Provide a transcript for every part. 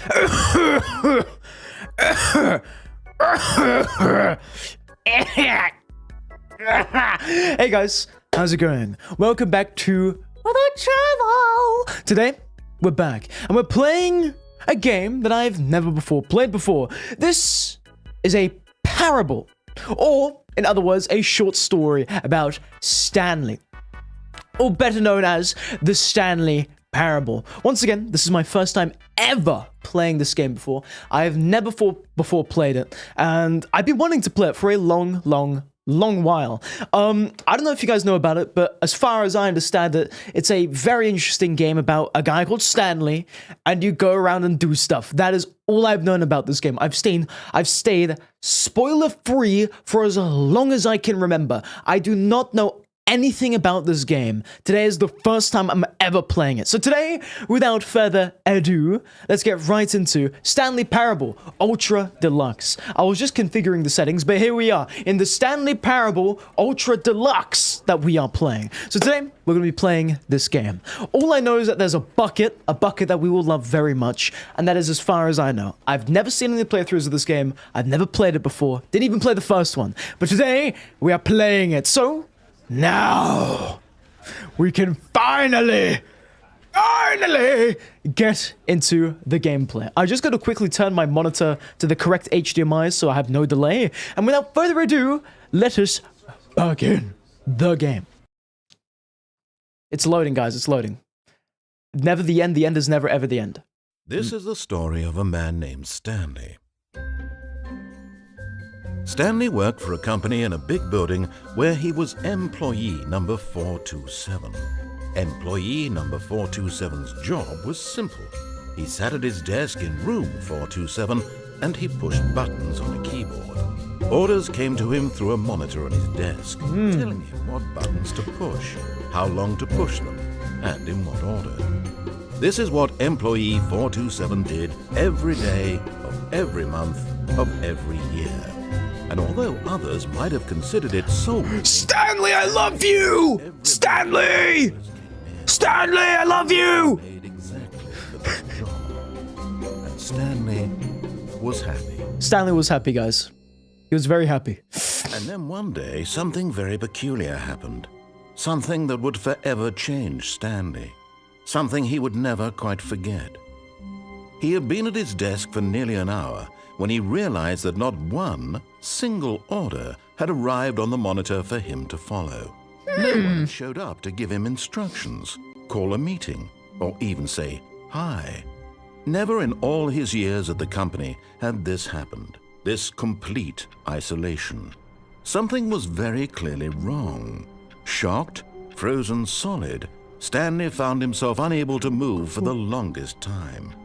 Hey guys, how's it going? Welcome back to the channel. Today, we're back and we're playing a game that I've never played before. This is a parable, or in other words, a short story about Stanley, or better known as the Stanley Parable. Once again, this is my first time ever playing this game before. I have never before played it, and I've been wanting to play it for a long while. I don't know if you guys know about it, but as far as I understand it, it's a very interesting game about a guy called Stanley, and you go around and do stuff. That is all I've known about this game. I've stayed spoiler-free for as long as I can remember. I do not know anything about this game. Today is the first time I'm ever playing it. So today, without further ado, let's get right into Stanley Parable Ultra Deluxe. I was just configuring the settings, but here we are in the Stanley Parable Ultra Deluxe that we are playing. So today, we're going to be playing this game. All I know is that there's a bucket that we will love very much, and that is as far as I know. I've never seen any playthroughs of this game. I've never played it before. Didn't even play the first one. But today, we are playing it. So now, we can finally get into the gameplay. I just got to quickly turn my monitor to the correct HDMI so I have no delay. And without further ado, let us begin the game. It's loading, guys. It's loading. Never the end. The end is never ever the end. This is the story of a man named Stanley. Stanley worked for a company in a big building where he was employee number 427. Employee number 427's job was simple. He sat at his desk in room 427 and he pushed buttons on a keyboard. Orders came to him through a monitor on his desk, telling him what buttons to push, how long to push them, and in what order. This is what employee 427 did every day of every month of every year. And although others might have considered it soul, Stanley, I love you! Stanley! Stanley, I love you! made exactly the right job. And Stanley was happy. Stanley was happy, guys. He was very happy. And then one day, something very peculiar happened. Something that would forever change Stanley. Something he would never quite forget. He had been at his desk for nearly an hour when he realized that not one single order had arrived on the monitor for him to follow. No one had showed up to give him instructions, call a meeting, or even say hi. Never in all his years at the company had this happened, this complete isolation. Something was very clearly wrong. Shocked, frozen solid, Stanley found himself unable to move for the longest time.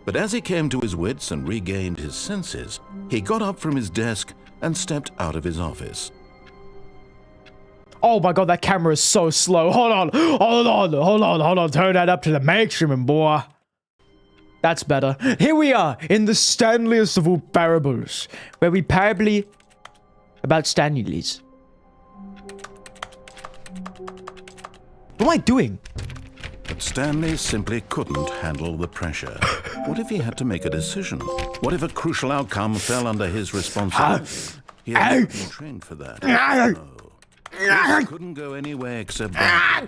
But as he came to his wits and regained his senses, he got up from his desk and stepped out of his office. Oh my god, that camera is so slow. Hold on. Turn that up to the maximum, boy. That's better. Here we are in the Stanleyest of all parables, where we parable about Stanleys. What am I doing? But Stanley simply couldn't handle the pressure. What if he had to make a decision? What if a crucial outcome fell under his responsibility? He had not been trained for that. No. This couldn't go anywhere except that.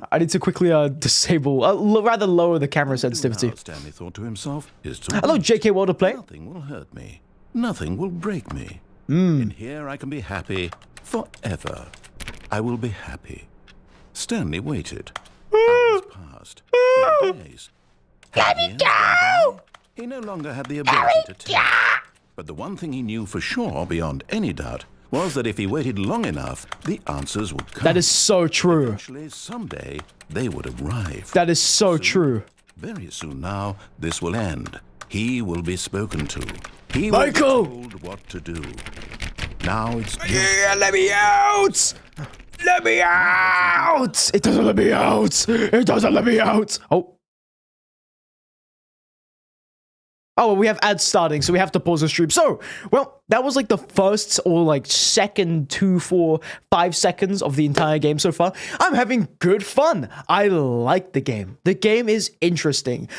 I need to quickly disable, rather lower the camera sensitivity. Now, Stanley thought to himself, hello, J.K. Walter Play. Nothing will hurt me. Nothing will break me. In here I can be happy forever. I will be happy. Stanley waited. Hours passed. Days. Let me go! He no longer had the ability to tell. But the one thing he knew for sure, beyond any doubt, was that if he waited long enough, the answers would come. That is so true. Eventually, someday, they would arrive. That is so true. Very soon now, this will end. He will be spoken to. He will Michael! be told what to do. Now it's just... Yeah, let me out! Let me out! It doesn't let me out! It doesn't let me out! Oh. Oh, well, we have ads starting, so we have to pause the stream. So, well, that was like the first or like second 2, 4, 5 seconds of the entire game so far. I'm having good fun. I like the game. The game is interesting.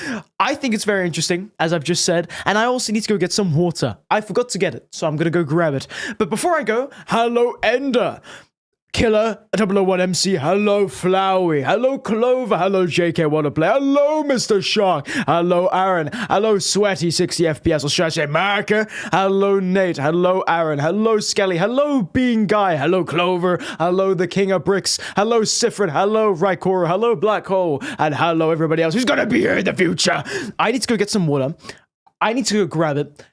I think it's very interesting, as I've just said, and I also need to go get some water. I forgot to get it, so I'm gonna go grab it. But before I go, hello, Ender. Killer 001 MC, hello Flowey, hello Clover, hello JK Wanna Play, hello Mr. Shark, hello Aaron, hello Sweaty 60 FPS, or should I say Marker, hello Nate, hello Aaron, hello Skelly, hello Bean Guy, hello Clover, hello the King of Bricks, hello Sifrid, hello Rykora, hello Black Hole, and hello everybody else who's gonna be here in the future. I need to go get some water. I need to go grab it.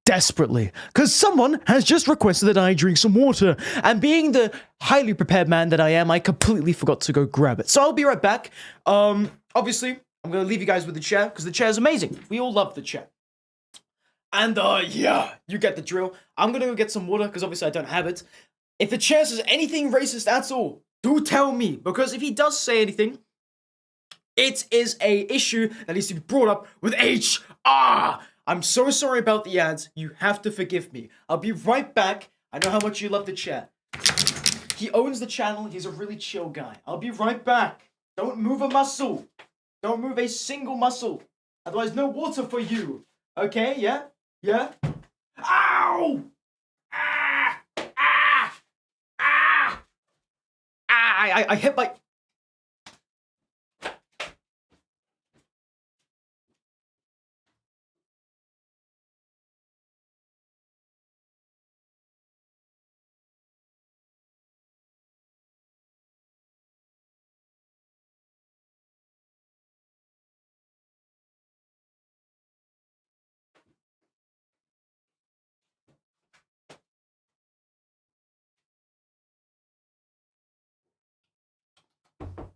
Desperately, because someone has just requested that I drink some water, and being the highly prepared man that I am, I completely forgot to go grab it. So I'll be right back. Obviously, I'm gonna leave you guys with the chair, because the chair is amazing. We all love the chair. And yeah, you get the drill. I'm gonna go get some water, because obviously I don't have it. If the chair says anything racist at all, do tell me, because if he does say anything, it is a issue that needs to be brought up with HR. I'm so sorry about the ads. You have to forgive me. I'll be right back. I know how much you love the chat. He owns the channel. He's a really chill guy. I'll be right back. Don't move a muscle. Don't move a single muscle. Otherwise, no water for you. Okay, yeah? Yeah? Ow! Ah! Ah! Ah! Ah! I hit my...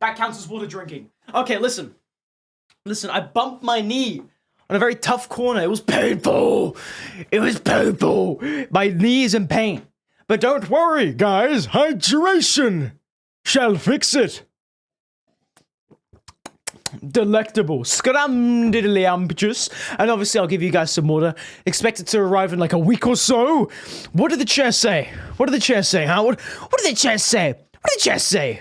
That counts as water drinking. Okay, listen. Listen, I bumped my knee on a very tough corner. It was painful. It was painful. My knee is in pain. But don't worry, guys. Hydration shall fix it. Delectable. Scramdiddlyumptious. And obviously, I'll give you guys some water. Expect it to arrive in like a week or so. What did the chair say? What did the chair say, huh? What did the chair say? What did the chair say?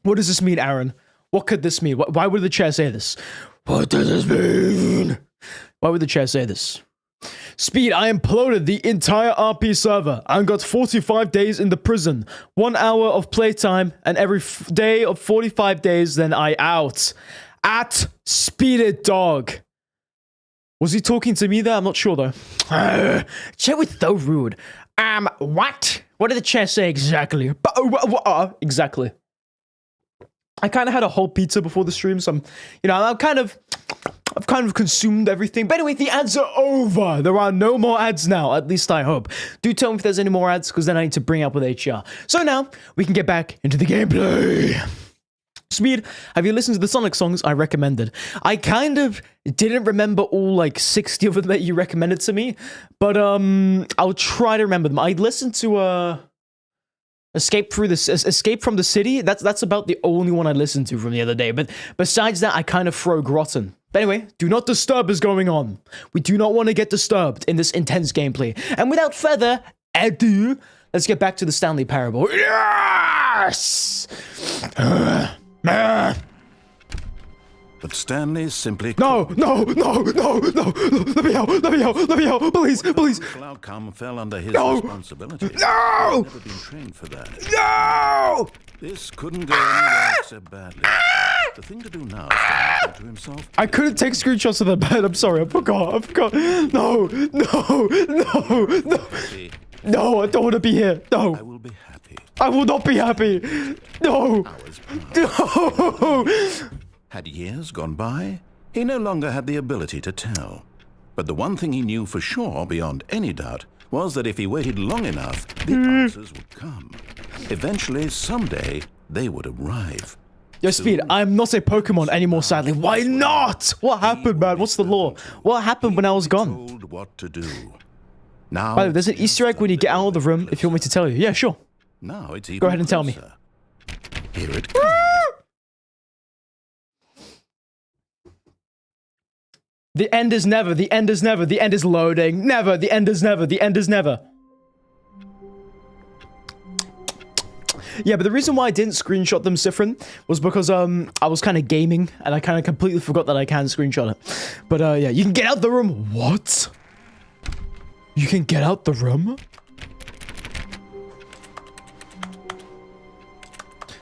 What does this mean, Aaron? What could this mean? Why would the chair say this? What does this mean? Why would the chair say this? Speed, I imploded the entire RP server and got 45 days in the prison. 1 hour of playtime, and every day of 45 days, then I out. At Speededdog. Was he talking to me there? I'm not sure, though. Chat was so rude. What? What did the chair say exactly? Exactly. I kind of had a whole pizza before the stream, so I've kind of consumed everything. But anyway, the ads are over. There are no more ads now, at least I hope. Do tell me if there's any more ads, because then I need to bring up with HR. So now, we can get back into the gameplay. Speed, have you listened to the Sonic songs I recommended? I kind of didn't remember all, like, 60 of them that you recommended to me, but, I'll try to remember them. I listened to, Escape from the City. That's about the only one I listened to from the other day. But besides that, I kind of frog rotten. But anyway, do not disturb is going on. We do not want to get disturbed in this intense gameplay. And without further ado, let's get back to the Stanley Parable. Yes! But Stanley simply No! Let me out, please. The outcome fell under his responsibility. No! He'd never been trained for that. No! This couldn't go anywhere except badly. The thing to do now is to think to himself. I couldn't take screenshots of the bed. I'm sorry. I forgot. No. No, I don't want to be here. No. I will be happy. I will not be happy. No. No. Had years gone by, he no longer had the ability to tell. But the one thing he knew for sure, beyond any doubt, was that if he waited long enough, the answers would come. Eventually, someday, they would arrive. Yo, Speed, I'm not a Pokemon anymore, sadly. Why not? What happened, man? What's the law? What happened when I was gone? Told what to do. Now, By the way, there's an Easter egg when you get out of the room, if you want me to tell you. Yeah, sure. Now it's even Go ahead and tell me. closer. Here it comes. The end is never. The end is never. The end is loading. Never. The end is never. The end is never. Yeah, but the reason why I didn't screenshot them, Sifrin, was because I was kind of gaming and I kind of completely forgot that I can screenshot it. But yeah, you can get out the room. What? You can get out the room?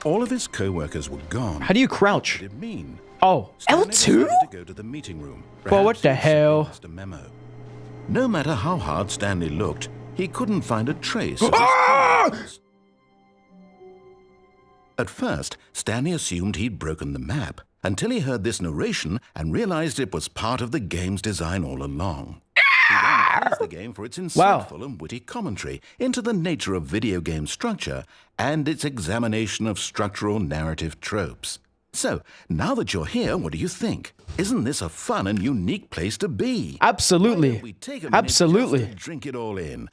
All of his co-workers were gone. How do you crouch? What did it mean? Oh, Stanley L2? decided to go to the meeting room. Well, what Perhaps the he simply hell? missed a memo. No matter how hard Stanley looked, he couldn't find a trace of his Ah! co-workers. At first, Stanley assumed he'd broken the map until he heard this narration and realized it was part of the game's design all along. He then praised the game for its insightful and witty commentary into the nature of video game structure and its examination of structural narrative tropes. So, now that you're here, what do you think? Isn't this a fun and unique place to be? Absolutely. Why don't we take a minute Absolutely. just to drink it all in?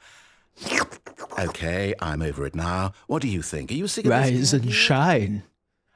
Okay, I'm over it now. What do you think? Are you sick of this Rise game and yet? shine.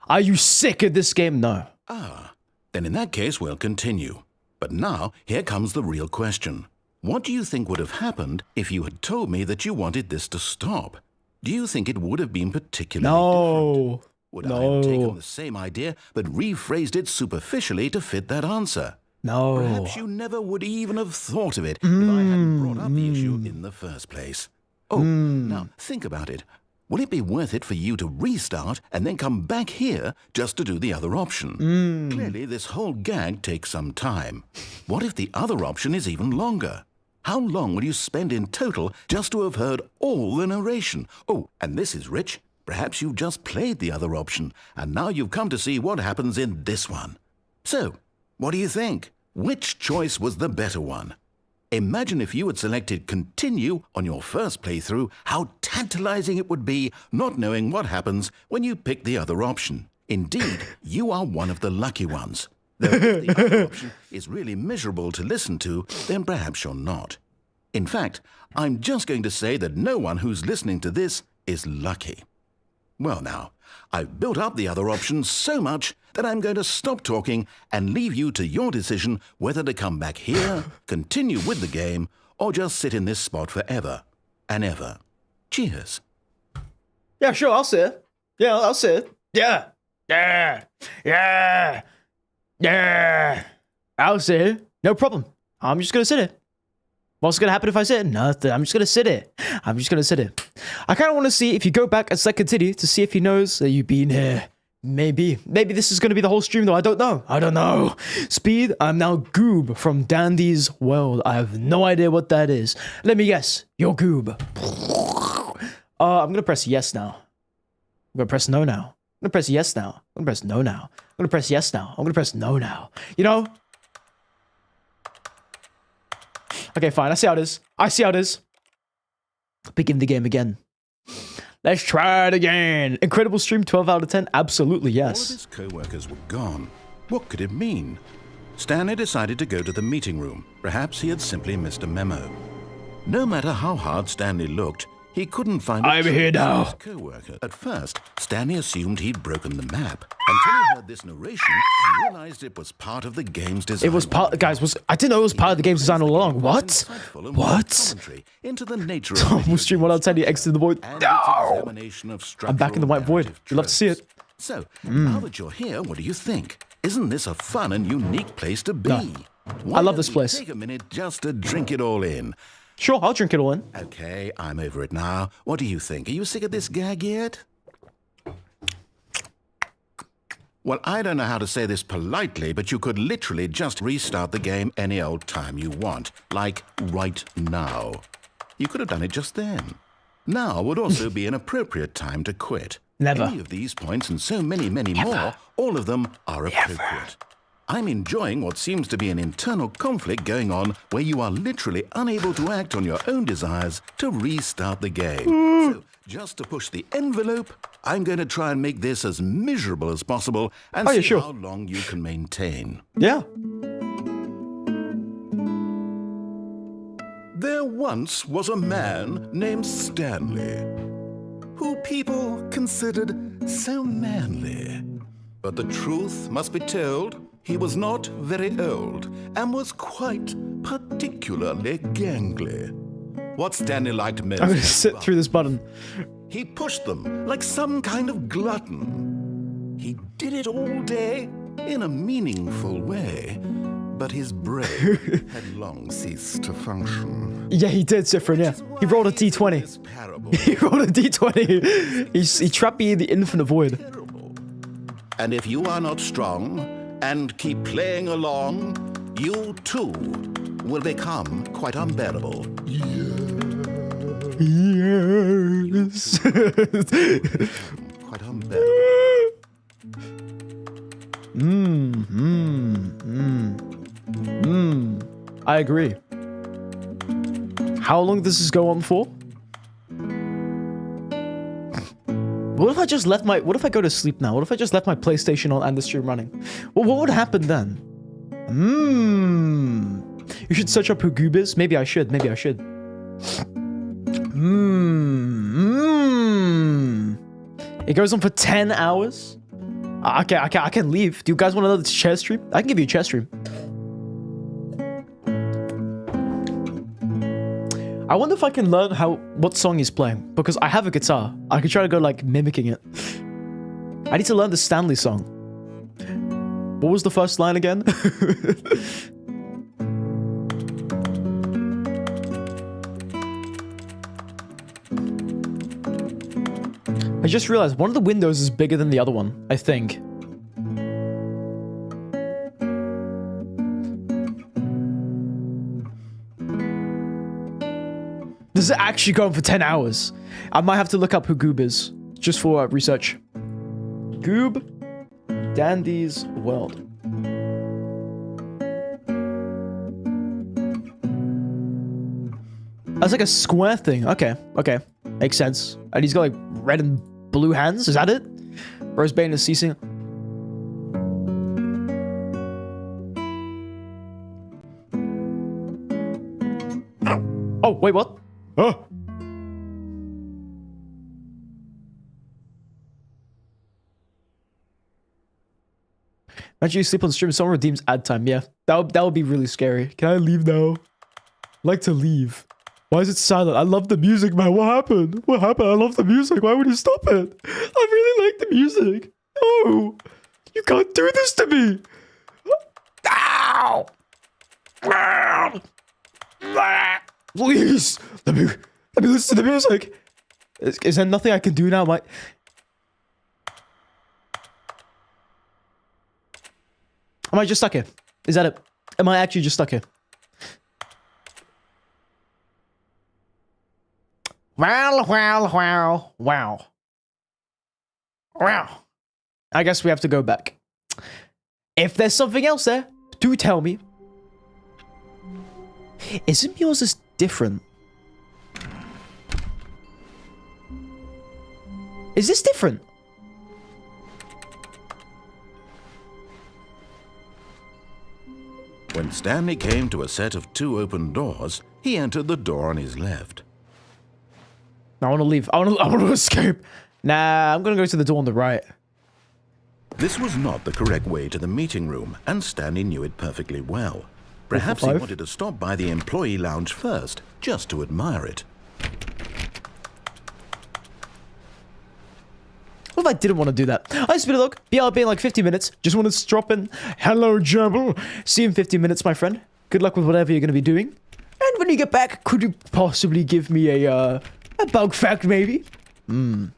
Are you sick of this game? No. Ah, then in that case, we'll continue. But now, here comes the real question. What do you think would have happened if you had told me that you wanted this to stop? Do you think it would have been particularly different? No. Would I have taken the same idea but rephrased it superficially to fit that answer? No. Perhaps you never would even have thought of it if I hadn't brought up the issue in the first place. Oh, now think about it. Will it be worth it for you to restart and then come back here just to do the other option? Clearly, this whole gag takes some time. What if the other option is even longer? How long will you spend in total just to have heard all the narration? Oh, and this is rich. Perhaps you've just played the other option, and now you've come to see what happens in this one. So, what do you think? Which choice was the better one? Imagine if you had selected continue on your first playthrough, how tantalizing it would be not knowing what happens when you pick the other option. Indeed, you are one of the lucky ones. Though if the other option is really miserable to listen to, then perhaps you're not. In fact, I'm just going to say that no one who's listening to this is lucky. Well now, I've built up the other option so much that I'm going to stop talking and leave you to your decision whether to come back here, continue with the game, or just sit in this spot forever and ever. Cheers. Yeah, sure, I'll sit. Yeah, I'll sit. Yeah. Yeah. Yeah. Yeah. I'll sit. No problem. I'm just gonna sit it. What's gonna happen if I sit? Nothing. I'm just gonna sit it. I'm just gonna sit it. I kind of want to see if you go back and select continue to see if he knows that you've been here. Maybe this is gonna be the whole stream though. I don't know. I don't know. Speed. I'm now Goob from Dandy's World. I have no idea what that is. Let me guess. You're Goob. I'm gonna press yes now. I'm gonna press no now. I'm gonna press yes now. I'm gonna press no now. I'm gonna press yes now. I'm gonna press no now. You know? Okay, fine. I see how it is. I see how it is. Begin the game again. Let's try it again. Incredible stream, 12 out of 10. Absolutely, All of yes. his co-workers were gone. What could it mean? Stanley decided to go to the meeting room. Perhaps he had simply missed a memo. No matter how hard Stanley looked, he couldn't find a I'm trace here of now. his co-worker. At first, Stanley assumed he'd broken the map until he heard this narration and realized it was part of the game's design. It was part, guys, I didn't know it was part of the game's design all along. What? What? Into the nature of We'll stream 1 out of 10, you exited the void. and No! its examination of I'm back in the white void. structural You'd love to see it. narrative tropes. So, now that you're here, what do you think? Isn't this a fun and unique place to be? Why I love don't this we place. Take a minute just to drink it all in. Sure, I'll drink it all in. Okay, I'm over it now. What do you think? Are you sick of this gag yet? Well, I don't know how to say this politely, but you could literally just restart the game any old time you want, like right now. You could have done it just then. Now would also be an appropriate time to quit. Never. Any of these points and so many more, all of them are appropriate. I'm enjoying what seems to be an internal conflict going on where you are literally unable to act on your own desires to restart the game. So, just to push the envelope, I'm going to try and make this as miserable as possible and see how long you can maintain. Yeah. There once was a man named Stanley, who people considered so manly. But the truth must be told, He was not very old and was quite particularly gangly. What Stanley liked most... I'm gonna sit through this button. He pushed them like some kind of glutton. He did it all day in a meaningful way, but his brain had long ceased to function. Yeah, he did, Sifrin, yeah. He rolled a d20. He rolled a d20. He trapped me in the infinite void. And if you are not strong and keep playing along, you too will become quite unbearable. Yes. Quite unbearable. I agree. How long does this go on for? What if I just left my... What if I go to sleep now? What if I just left my PlayStation on and the stream running? Well, what would happen then? You should search up who Goob is. Maybe I should. Maybe I should. It goes on for 10 hours? I can leave. Do you guys want another chess stream? I can give you a chess stream. I wonder if I can learn what song he's playing, because I have a guitar. I could try to go like mimicking it. I need to learn the Stanley song. What was the first line again? I just realized one of the windows is bigger than the other one, I think. This is actually going for 10 hours. I might have to look up who Goob is, just for research. Goob, Dandy's World. That's like a square thing. Okay, okay. Makes sense. And he's got like red and blue hands. Is that it? Rosebane is ceasing. Oh, wait, what? Oh. Imagine you sleep on stream, someone redeems ad time. Yeah, that would be really scary. Can I leave now? I'd like to leave. Why is it silent? I love the music, man. What happened? What happened? I love the music. Why would you stop it? I really like the music. No! You can't do this to me! Ow! Please! Let me listen to the music. Is there nothing I can do now? Am I just stuck here? Is that it? Am I actually just stuck here? Wow. I guess we have to go back. If there's something else there, do tell me. Isn't yours is different? Is this different? When Stanley came to a set of 2 open doors, he entered the door on his left. I want to leave. I want to escape. Nah, I'm going to go to the door on the right. This was not the correct way to the meeting room, and Stanley knew it perfectly well. Perhaps he wanted to stop by the employee lounge first, just to admire it. What if I didn't want to do that? Hi, Speededdog. BRB in like 50 minutes. Just wanted to drop in. Hello, Jabble. See you in 50 minutes, my friend. Good luck with whatever you're going to be doing. And when you get back, could you possibly give me a bug fact, maybe? I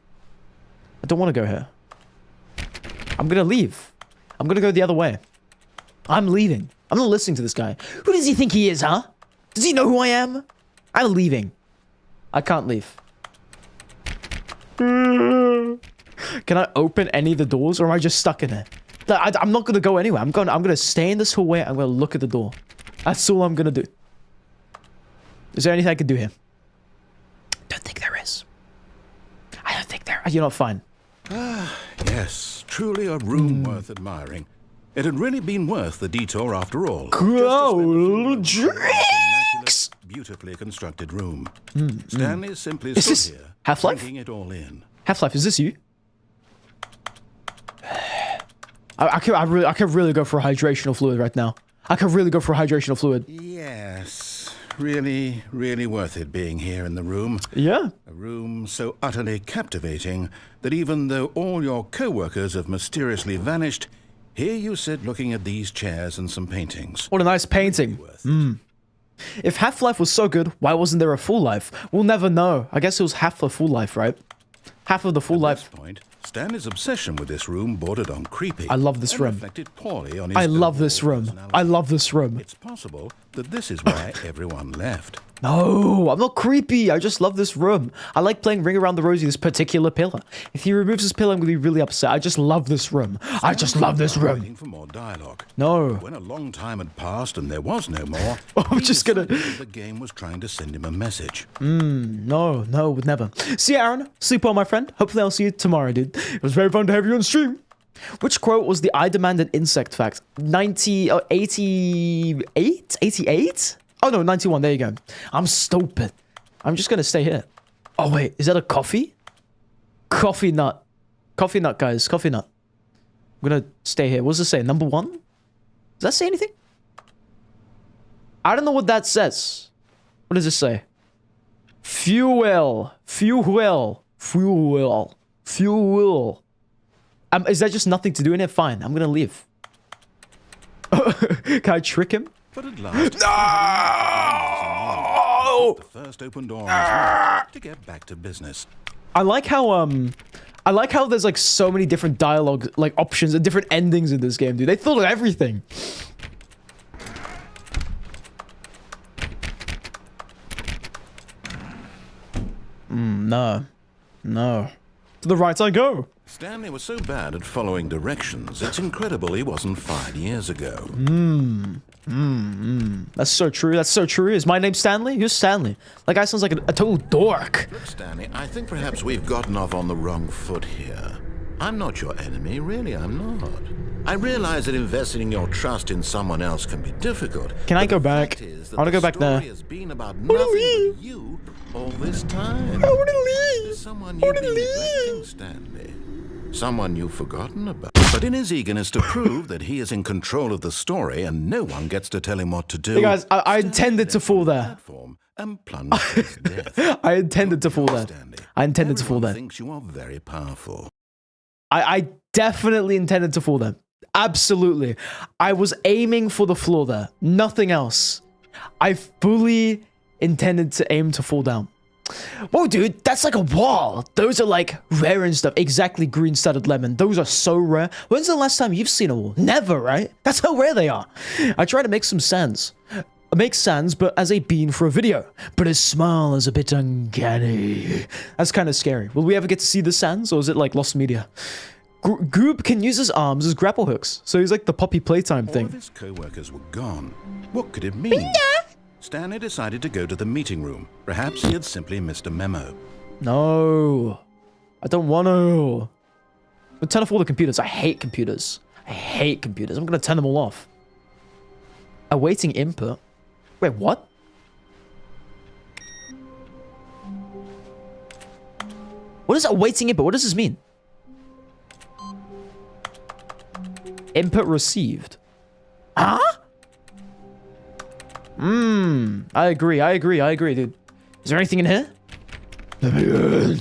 don't want to go here. I'm going to leave. I'm going to go the other way. I'm leaving. I'm not listening to this guy. Who does he think he is, huh? Does he know who I am? I'm leaving. I can't leave. Can I open any of the doors, or am I just stuck in there? I'm not going to go anywhere. I'm going to stay in this hallway. I'm going to look at the door. That's all I'm going to do. Is there anything I can do here? Don't think there is. I don't think there is. You're not fine. Yes, truly a room worth admiring. It had really been worth the detour after all. Cool drinks! Beautifully constructed room. Stanley simply Is stood this here, Half-Life? drinking it all in. Half-Life, is this you? I could really go for a hydrational fluid right now. I could really go for a hydrational fluid. Yes, really, really worth it being here in the room. Yeah. A room so utterly captivating that even though all your co-workers have mysteriously vanished, here you sit looking at these chairs and some paintings. What a nice painting. If Half-Life was so good, why wasn't there a Full Life? We'll never know. I guess it was half the Full Life, right? Half of the Full Life. At this point, Stanley's obsession with this room bordered on creepy. I love this room. Reflected poorly on his I love overall this room. personality. I love this room. It's possible that this is why everyone left. No, I'm not creepy. I just love this room. I like playing Ring Around the Rosie, this particular pillar. If he removes this pillar, I'm going to be really upset. I just love this room. I just love this room. Waiting for more dialogue. No. When a long time had passed and there was no more, I'm just gonna... the game was trying to send him a message. No, would never. See you, Aaron. Sleep well, my friend. Hopefully I'll see you tomorrow, dude. It was very fun to have you on stream. Which quote was the I demand an insect fact? 88? 88? Oh, no, 91. There you go. I'm stupid. I'm just going to stay here. Oh, wait. Is that a coffee? Coffee nut. Coffee nut, guys. Coffee nut. I'm going to stay here. What does it say? Number 1? Does that say anything? I don't know what that says. What does it say? Fuel. Fuel. Fuel. Fuel. Is that just nothing to do in here? Fine. I'm going to leave. Can I trick him? But at last, No! the first open door to get back to business. I like how there's like so many different dialogue like options and different endings in this game, dude. They thought of everything. No. To the right I go. Stanley was so bad at following directions, it's incredible he wasn't 5 years ago. That's so true. That's so true. Is my name Stanley? Who's Stanley? That guy sounds like a total dork. Look, Stanley, I think perhaps we've gotten off on the wrong foot here. I'm not your enemy, really, I'm not. I realize that investing your trust in someone else can be difficult. Can I go back? I want to go back there. Has been about nothing but you all this time. I want to leave. Someone you've been neglecting, Stanley. Someone you've forgotten about. But in his eagerness to prove that he is in control of the story and no one gets to tell him what to do. Hey guys, I intended to fall there. And plunge to his death. I intended to fall there. I intended to fall there. Thinks you are very powerful. I definitely intended to fall there. Absolutely. I was aiming for the floor there. Nothing else. I fully intended to aim to fall down. Whoa, dude, that's like a wall. Those are like rare and stuff. Exactly, green studded lemon. Those are so rare. When's the last time you've seen a wall? Never, right? That's how rare they are. I try to make some sands. Make sands, but as a bean for a video. But his smile is a bit uncanny. That's kind of scary. Will we ever get to see the sands, or is it like lost media? Goop can use his arms as grapple hooks, so he's like the puppy playtime thing. All of his co-workers were gone. What could it mean? Stanley decided to go to the meeting room. Perhaps he had simply missed a memo. No, I don't want to. But turn off all the computers. I hate computers. I hate computers. I'm gonna turn them all off. Awaiting input. Wait, what? What is awaiting input? What does this mean? Input received. Huh? I agree, dude. Is there anything in here? I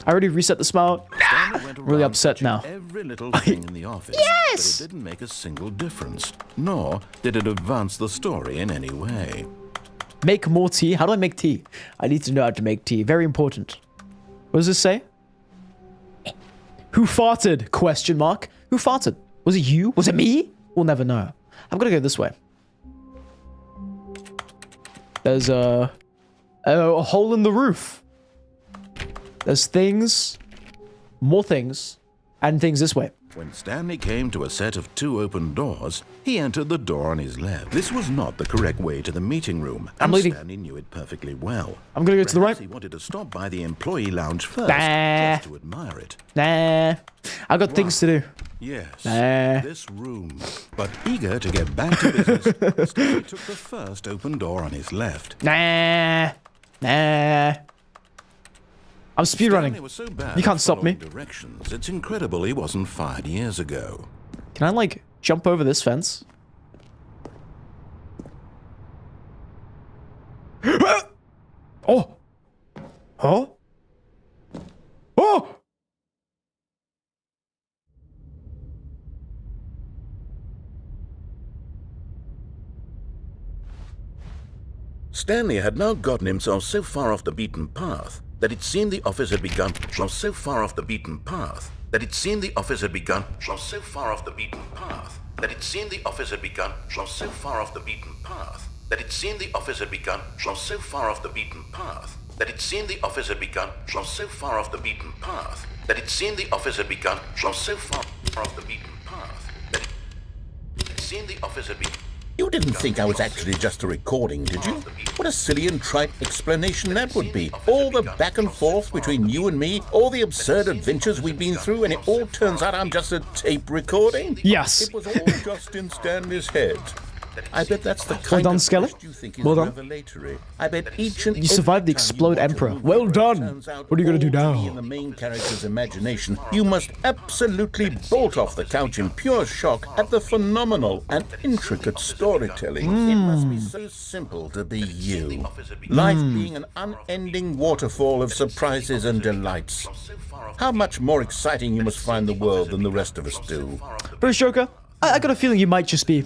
already reset the smile. Really upset now. Every little thing in the office, yes! but it didn't make a single difference. Nor did it advance the story in any way. Make more tea? How do I make tea? I need to know how to make tea. Very important. What does this say? Who farted? Question mark. Who farted? Was it you? Was it me? We'll never know. I'm gonna go this way. There's a hole in the roof. There's things, more things, and things this way. When Stanley came to a set of 2 open doors, he entered the door on his left. This was not the correct way to the meeting room, and Stanley knew it perfectly well. I'm gonna go to the right. He wanted to stop by the employee lounge first, just to admire it. Nah, I got things to do. Yes, this room. But eager to get back to business, Stanley took the first open door on his left. Nah. I'm speedrunning. Stanley was so bad You can't at stop me. following Directions. It's incredible he wasn't fired years ago. Can I, like, jump over this fence? Oh! Huh? Oh! Stanley had now gotten himself so far off the beaten path that it seemed the office had begun so far off the beaten path that it seemed the office had begun so far off the beaten path that it seemed the office had begun so far off the beaten path that it seemed the office had begun so far off the beaten path that it seemed the office had begun so far off the beaten path that it seemed the office had begun so far off the beaten path that it seemed the office had begun. You didn't think I was actually just a recording, did you? What a silly and trite explanation that would be. All the back and forth between you and me, all the absurd adventures we've been through, and it all turns out I'm just a tape recording? Yes. It was all just in Stanley's head. I bet that's the kind done, of Skelly. twist you think is Well done. revelatory. I bet each and You survived the every time you Explode watch a Emperor. movie Well where it done. turns out What are you gonna do all to now? be in the main character's imagination, you must absolutely bolt off the couch in pure shock at the phenomenal and intricate storytelling. It must be so simple to be you. Life being an unending waterfall of surprises and delights. How much more exciting you must find the world than the rest of us do. British Joker, I got a feeling you might just be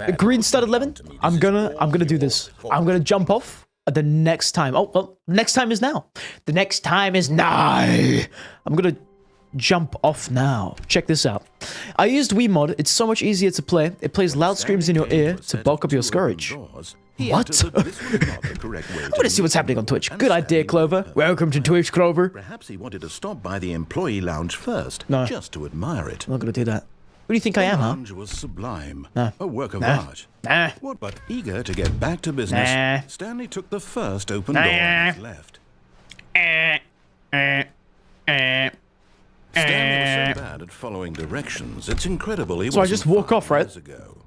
a green studded lemon. I'm gonna do this. I'm gonna jump off at the next time. Oh, well, next time is now. The next time is nigh. I'm gonna jump off now. Check this out. I used Wiimote. It's so much easier to play. It plays loud screams in your ear to bulk up your courage. What? I'm gonna see what's happening on Twitch. Good idea, Clover. Welcome to Twitch, Clover. Perhaps he wanted to stop by the employee lounge first, No. just to admire it. I'm not gonna do that. Who do you think I am, The huh? lounge was sublime, Nah. a work of Nah. art. Nah. What? But eager to get back to business, Nah. Stanley took the first open door on his left. Stanley was so bad at following directions, it's incredible he So I wasn't just walk fired off, right? years ago.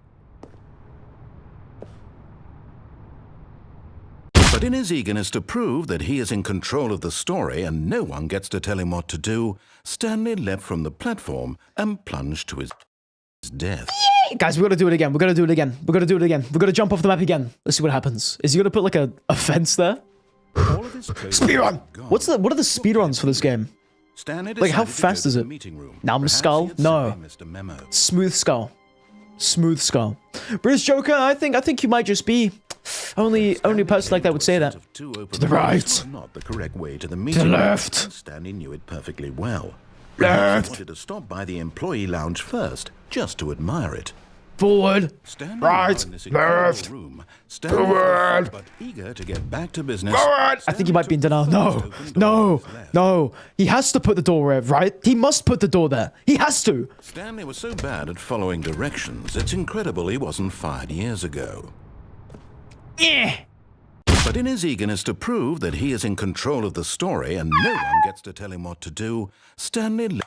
But in his eagerness to prove that he is in control of the story and no one gets to tell him what to do, Stanley leapt from the platform and plunged to his death. Guys, we're gonna do it again. We're gonna do it again. We're gonna do it again. We're gonna jump off the map again. Let's see what happens. Is he gonna put like a fence there? All of his clothes Speedrun! were gone. What are the speedruns for this game? Stanley Like, how decided to fast go is to it? the meeting room. Numb Perhaps skull? he had No. simply missed a memo. Smooth skull. Smooth skull. British Joker, I think you might just be only a person like that would say that. To the right. Not the correct way to the meeting. left. And Stanley knew it perfectly well. Left. Perhaps he wanted to stop by the employee lounge first, just to admire it. Forward. Standing Right. now in this incredible Left. room, Stanley Forward. but eager to get back to business. Forward. I think he might be in denial. No. No. No. He has to put the door there, right? He must put the door there. He has to. Stanley was so bad at following directions, it's incredible he wasn't fired years ago. Yeah. But in his eagerness to prove that he is in control of the story and no one gets to tell him what to do, Stanley...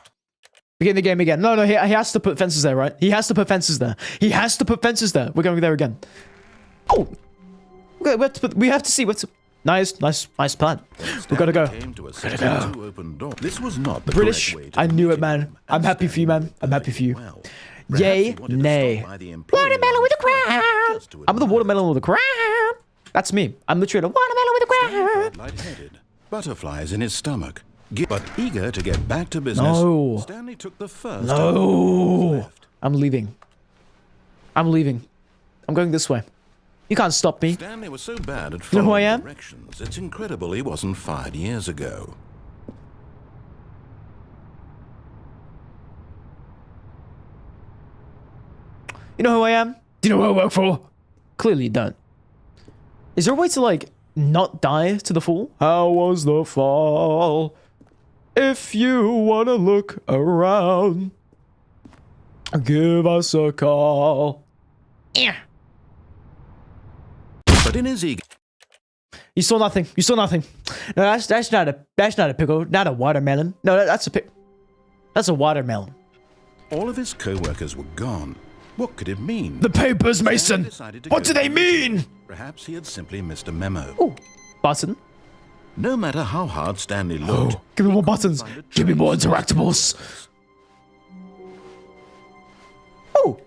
Begin the game again. No, he has to put fences there, right? He has to put fences there. He has to put fences there. We're going there again. Oh! We have to see what's... Nice plan. We gotta go. Came to a set of two open doors. This was not the British, correct way to I the knew it, meeting man. room, I'm and happy for you, man. I'm happy for you. well. Yay, Perhaps he wanted to nay. stop by the employee Watermelon with a lounge crown. just to I'm the admire watermelon with a crown. That's me. I'm literally the watermelon with a crown. lightheaded, butterflies in his stomach. But eager to get back to business, No. Stanley took the first No. left. I'm leaving. I'm leaving. I'm going this way. You can't stop me. Stanley was so bad at You know who I following am? directions, it's incredible he wasn't fired years ago. You know who I am? Do you know who I work for? Clearly you don't. Is there a way to, like, not die to the fall? How was the fall? If you wanna look around, give us a call. Yeah. But in his eager... You saw nothing. You saw nothing. No, that's not a pickle. Not a watermelon. No, that's a pick. That's a watermelon. All of his co-workers were gone. What could it mean? The papers, Stanley Mason. decided to What go do to they the meeting mean? room. Perhaps he had simply missed a memo. Oh, button. No matter how hard Stanley looked, Oh, give me more buttons. Give me more interactables. Oh,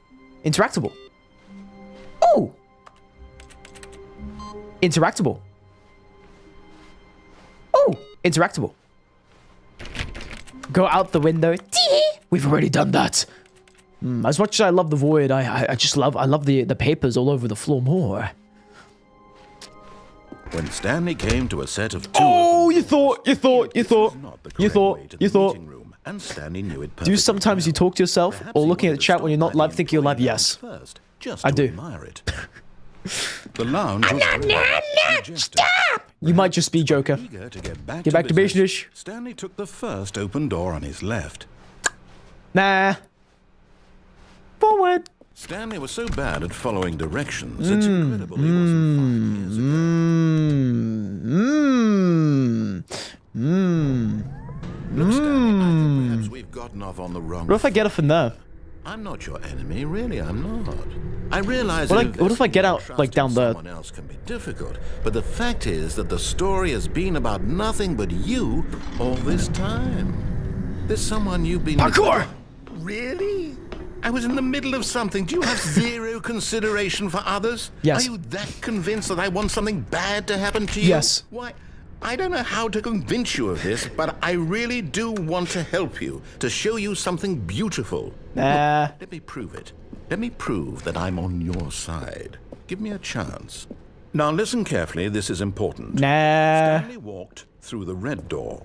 interactable. Oh, interactable. Oh, interactable. Go out the window. We've already done that. As much as I love the void, I love the papers all over the floor more. when Stanley came to a set of two... Oh, you thought. And Stanley knew it perfectly. Do sometimes you talk to yourself Perhaps or he looking at wanted the to chat stop when you're not live letting thinking you're live? employee Yes. first, just I to do. admire it. The lounge was Stop! You might just be Joker. Eager to get back to business. Stanley took the first open door on his left. Nah. Forward. Stanley was so bad at following directions, it's incredible he wasn't 5 years ago. Look, Stanley, I think perhaps we've gotten off on the wrong What if I get off in there? I'm not your enemy, really, I'm not. I realize What if I get out, investing like, down in there? someone else can be difficult, but the fact is that the story has been about nothing but you all this time. There's someone you've been... Parkour! Really? I was in the middle of something. Do you have zero consideration for others? Yes. Are you that convinced that I want something bad to happen to you? Yes. Why, I don't know how to convince you of this, but I really do want to help you, to show you something beautiful. Nah. Look, let me prove it. Let me prove that I'm on your side. Give me a chance. Now listen carefully, this is important. Nah. Stanley walked through the red door.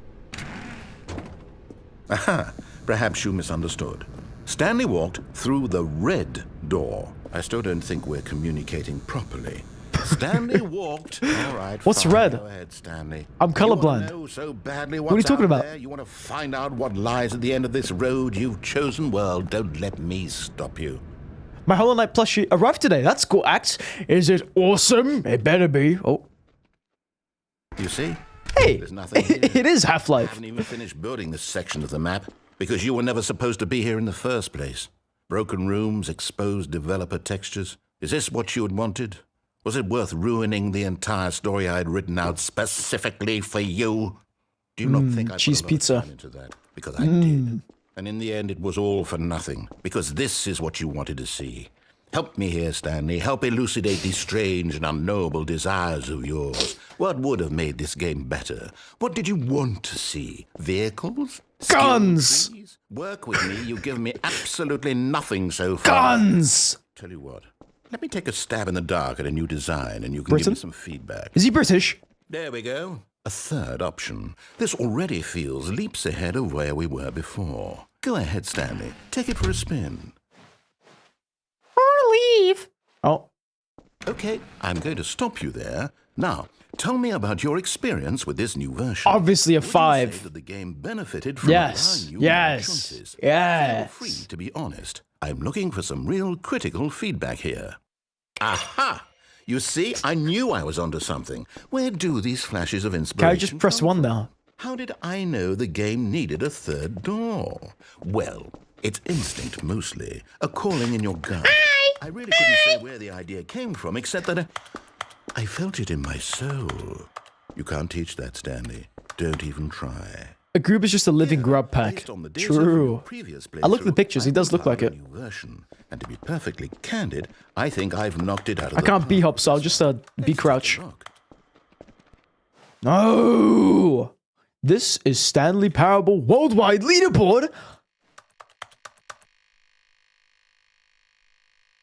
Aha, perhaps you misunderstood. Stanley walked through the red door. I still don't think we're communicating properly. Stanley walked. All right. What's fine. red? Go ahead, Stanley. I'm colorblind. You know so badly What are you what's talking out about? there? You want to find out what lies at the end of this road you've chosen? Well, don't let me stop you. My Hollow Knight plushie arrived today. That's cool, Axe. Is it awesome? It better be. Oh. You see? Hey, There's nothing here. it is I Half-Life. haven't even finished building this section of the map because you were never supposed to be here in the first place. Broken rooms, exposed developer textures. Is this what you had wanted? Was it worth ruining the entire story I had written out specifically for you? Do you not think I cheese put a lot of pizza. time into that? Because I did. And in the end, it was all for nothing. Because this is what you wanted to see. Help me here, Stanley. Help elucidate these strange and unknowable desires of yours. What would have made this game better? What did you want to see? Vehicles? Skill Guns! trees? Work with me. You've given me absolutely nothing so far. Guns! Tell you what. Let me take a stab in the dark at a new design, and you can Britain? give me some feedback. Is he British? There we go. A third option. This already feels leaps ahead of where we were before. Go ahead, Stanley. Take it for a spin. Or leave. Oh. Okay, I'm going to stop you there. Now, tell me about your experience with this new version. Obviously a Would you say 5. that the game benefited from Yes. allowing you more Yes. choices? Yes. Feel free to be honest. I'm looking for some real critical feedback here. Aha! You see, I knew I was onto something. Where do these flashes of inspiration Can I just press come 1 from? now? How did I know the game needed a third door? Well, it's instinct mostly, a calling in your gut. I really couldn't say where the idea came from, except that I felt it in my soul. You can't teach that, Stanley. Don't even try. A group is just a living grub pack. Based on the data from your True. previous I look at the playthrough, pictures. He does I look like found it. a new version. And to be perfectly candid, I think I've knocked it out of I the can't park. B-hop, so I'll just Let's B take a crouch. look. No! This is Stanley Parable Worldwide Leaderboard!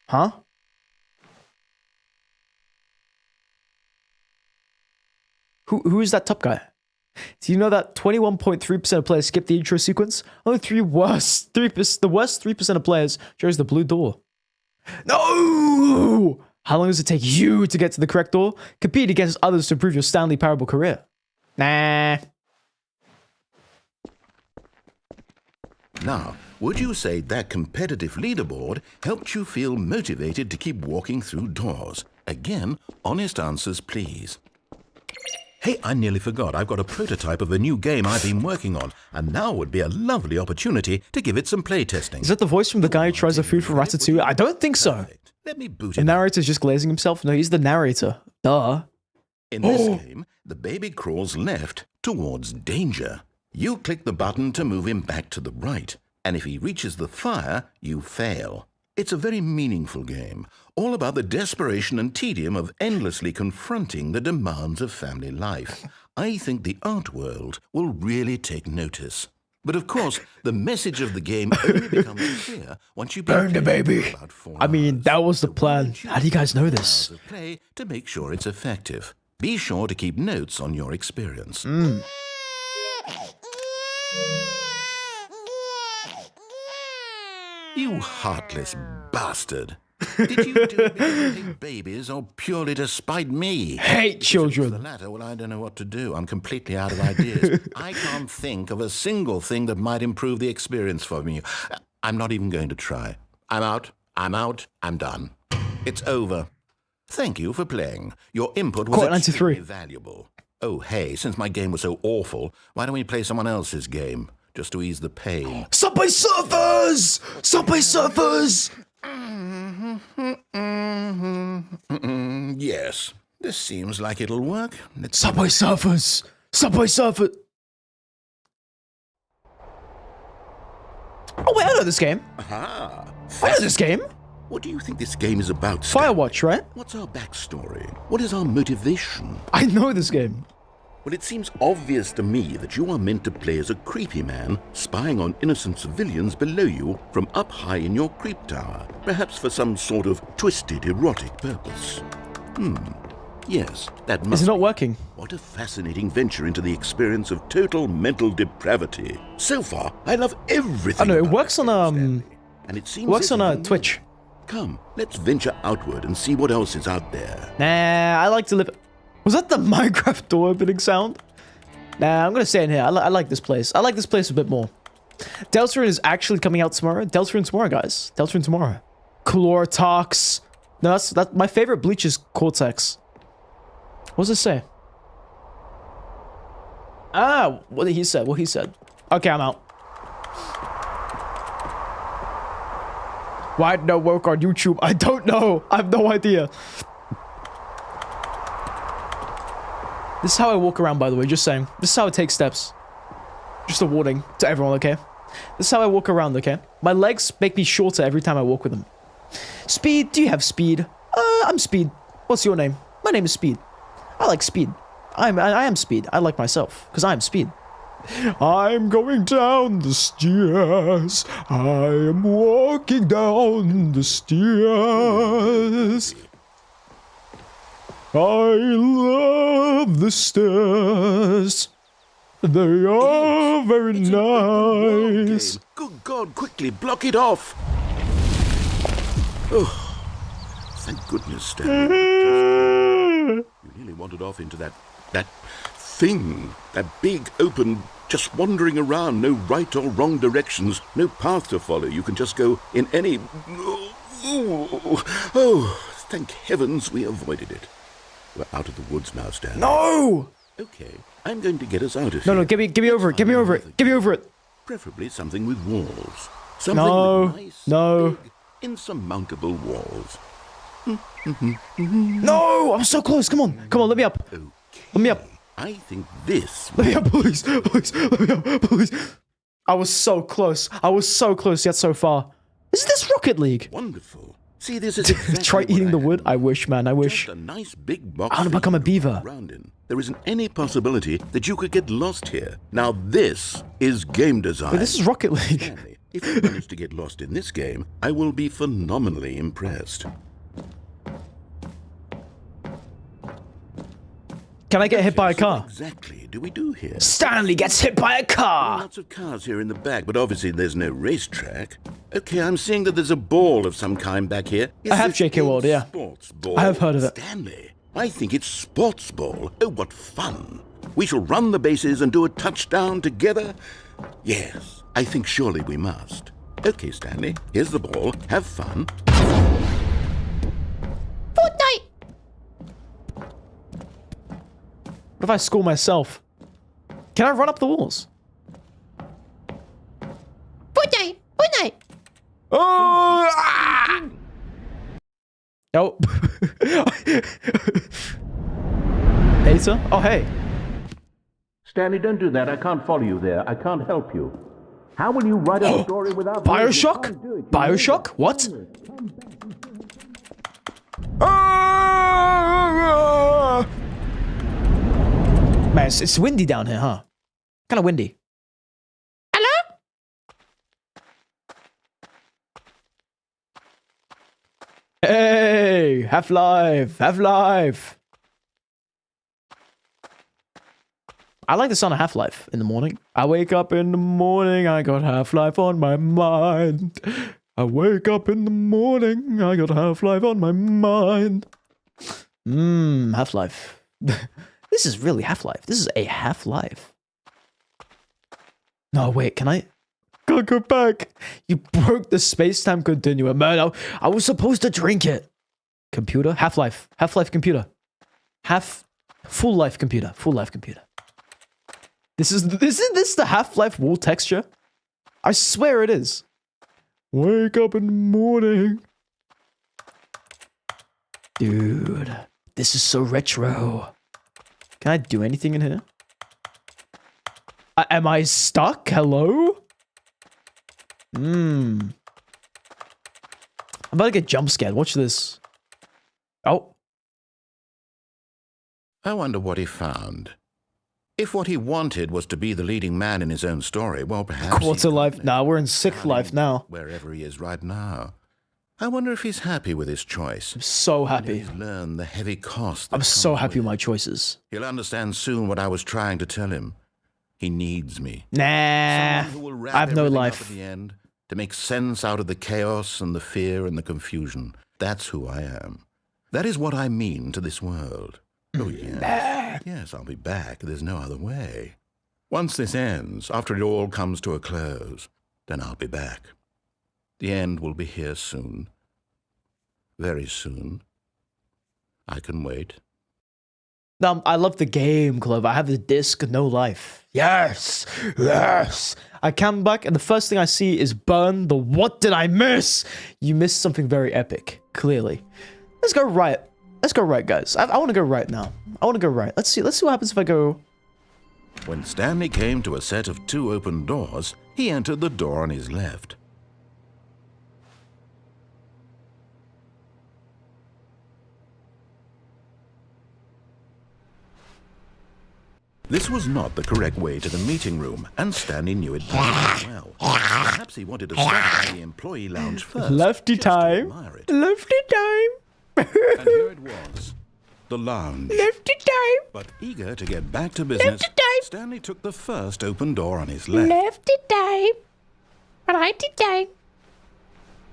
Huh? Who is that top guy? Do you know that 21.3% of players skip the intro sequence? Only the worst 3% of players chose the blue door. No! How long does it take you to get to the correct door? Compete against others to improve your Stanley Parable career. Nah. Now, would you say that competitive leaderboard helped you feel motivated to keep walking through doors? Again, honest answers, please. Hey, I nearly forgot. I've got a prototype of a new game I've been working on, and now would be a lovely opportunity to give it some playtesting. Is that the voice from the guy who tries the food from Ratatouille? I don't think so. Perfect. Let me boot The it up. narrator's just glazing himself? No, he's the narrator. Duh. In this game, the baby crawls left towards danger. You click the button to move him back to the right, and if he reaches the fire, you fail. It's a very meaningful game, all about the desperation and tedium of endlessly confronting the demands of family life. I think the art world will really take notice. But of course, the message of the game only becomes clear once you Burn the baby. About 4 I mean, hours. that was the plan. Choose How do you guys know 4 this? hours of play to make sure it's effective. Be sure to keep notes on your experience. You heartless bastard. Did you do it because you hate babies or purely to spite me? Hate If it was children. the latter, well, I don't know what to do. I'm completely out of ideas. I can't think of a single thing that might improve the experience for me. I'm not even going to try. I'm out. I'm done. It's over. Thank you for playing. Your input was Court 93. extremely valuable. Oh, hey, since my game was so awful, why don't we play someone else's game? Just to ease the pain. Subway Surfers! Subway Surfers! Yes, this seems like it'll work. Subway Surfers! Subway Surfers! Oh wait, I know this game. Aha! I know this game. What do you think this game is about, Stan? Firewatch, right? What's our backstory? What is our motivation? I know this game. Well, it seems obvious to me that you are meant to play as a creepy man, spying on innocent civilians below you from up high in your creep tower, perhaps for some sort of twisted, erotic purpose. Yes, that must Is it not be. working? What a fascinating venture into the experience of total mental depravity. So far, I love everything. I know, it about works that on, game, Stanley. And it seems Works on everything Twitch. Come, let's venture outward and see what else is out there. Nah, I like to live... Was that the Minecraft door opening sound? Nah, I'm gonna stay in here. I like this place. I like this place a bit more. Deltarune is actually coming out tomorrow. Deltarune tomorrow, guys. Deltarune tomorrow. Chlorotox. No, that's my favorite bleach is Cortex. What does it say? Ah, what did he say? What he said. Okay, I'm out. Why no work on YouTube? I don't know. I have no idea. This is how I walk around, by the way, just saying. This is how I take steps. Just a warning to everyone, okay? This is how I walk around, okay? My legs make me shorter every time I walk with them. Speed, do you have Speed? I'm Speed. What's your name? My name is Speed. I like Speed. I am Speed. I like myself, because I'm Speed. I'm going down the stairs. I am walking down the stairs. I love the stairs. They are very It's an open world nice. game. Good God, quickly, block it off! Oh, thank goodness, Stanley. You nearly wandered off into that thing. That big, open, just wandering around, no right or wrong directions, no path to follow. You can just go in any... Oh, thank heavens we avoided it. We're out of the woods now, Stanley. No! Okay, I'm going to get us out of here. No, give me over it. Give me over it. Give me over it. Preferably something with walls. Something No, with nice, no. big, insurmountable walls. No! I'm so close. Come on. Come on, let me up. Okay. Let me up. I think this... Let me up, please. Please. Let me up, please. I was so close. I was so close yet so far. Is this Rocket League? Wonderful. See, this is exactly Try what eating I the had wood? in I mind. wish, man. I wish. Just a nice big box I wanna for become you a to beaver. walk around in. There isn't any possibility that you could get lost here. Now this is game design. Wait, this is Rocket League. Stanley, if you manage to get lost in this game, I will be phenomenally impressed. Can I get hit by a So car? what exactly do we do here? Stanley gets hit by a car. Lots of cars here in the back, but obviously there's no racetrack. Okay, I'm seeing that there's a ball of some kind back here. Is I have this JK a World, yeah. Sports ball? I have heard of it. Stanley, I think it's sports ball. Oh, what fun. We shall run the bases and do a touchdown together? Yes, I think surely we must. Okay, Stanley, here's the ball. Have fun. Fortnite. What if I score myself? Can I run up the walls? Fortnite. Fortnite. Oh! Ah! Nope. Later? Oh, hey. Stanley, don't do that. I can't follow you there. I can't help you. How will you write a story without... Bioshock? Bioshock? What? Man, it's windy down here, huh? Kind of windy. Hello? Hey, Half-Life, Half-Life. I like the sound of Half-Life in the morning. I wake up in the morning, I got Half-Life on my mind. I wake up in the morning, I got Half-Life on my mind. Half-Life. This is really Half-Life. This is a Half-Life. No, wait, can I? Gotta go back. You broke the space-time continuum, man. I was supposed to drink it. Computer? Half-Life. Half-Life computer. Full-life computer. Full-life computer. Isn't this the Half-Life wall texture? I swear it is. Wake up in the morning. Dude, this is so retro. Can I do anything in here? Am I stuck? Hello? I'm about to get jump scared. Watch this. Oh. I wonder what he found. If what he wanted was to be the leading man in his own story, well, perhaps... Quarter life. Nah, we're in sixth life now. Wherever he is right now. I wonder if he's happy with his choice. I'm so happy. He's learned the heavy cost. I'm so happy with my choices. He'll understand soon what I was trying to tell him. He needs me. Nah, Someone who will wrap I have no everything life. up at the end, to make sense out of the chaos and the fear and the confusion. That's who I am. That is what I mean to this world. Oh, yes. Yes, I'll be back. There's no other way. Once this ends, after it all comes to a close, then I'll be back. The end will be here soon. Very soon. I can wait. No, I love the game, Clover. I have the disc, no life. Yes! Yes! I come back and the first thing I see is Burn the What Did I Miss? You missed something very epic, clearly. Let's go right. Let's go right, guys. I want to go right now. I want to go right. Let's see what happens if I go... When Stanley came to a set of 2 open doors, he entered the door on his left. This was not the correct way to the meeting room, and Stanley knew it very well. Perhaps he wanted to start by the employee lounge first. Lefty time. Lefty time. And here it was, the lounge. Lefty time. But eager to get back to business, Lefty time. Stanley took the first open door on his left. Lefty time. Righty time.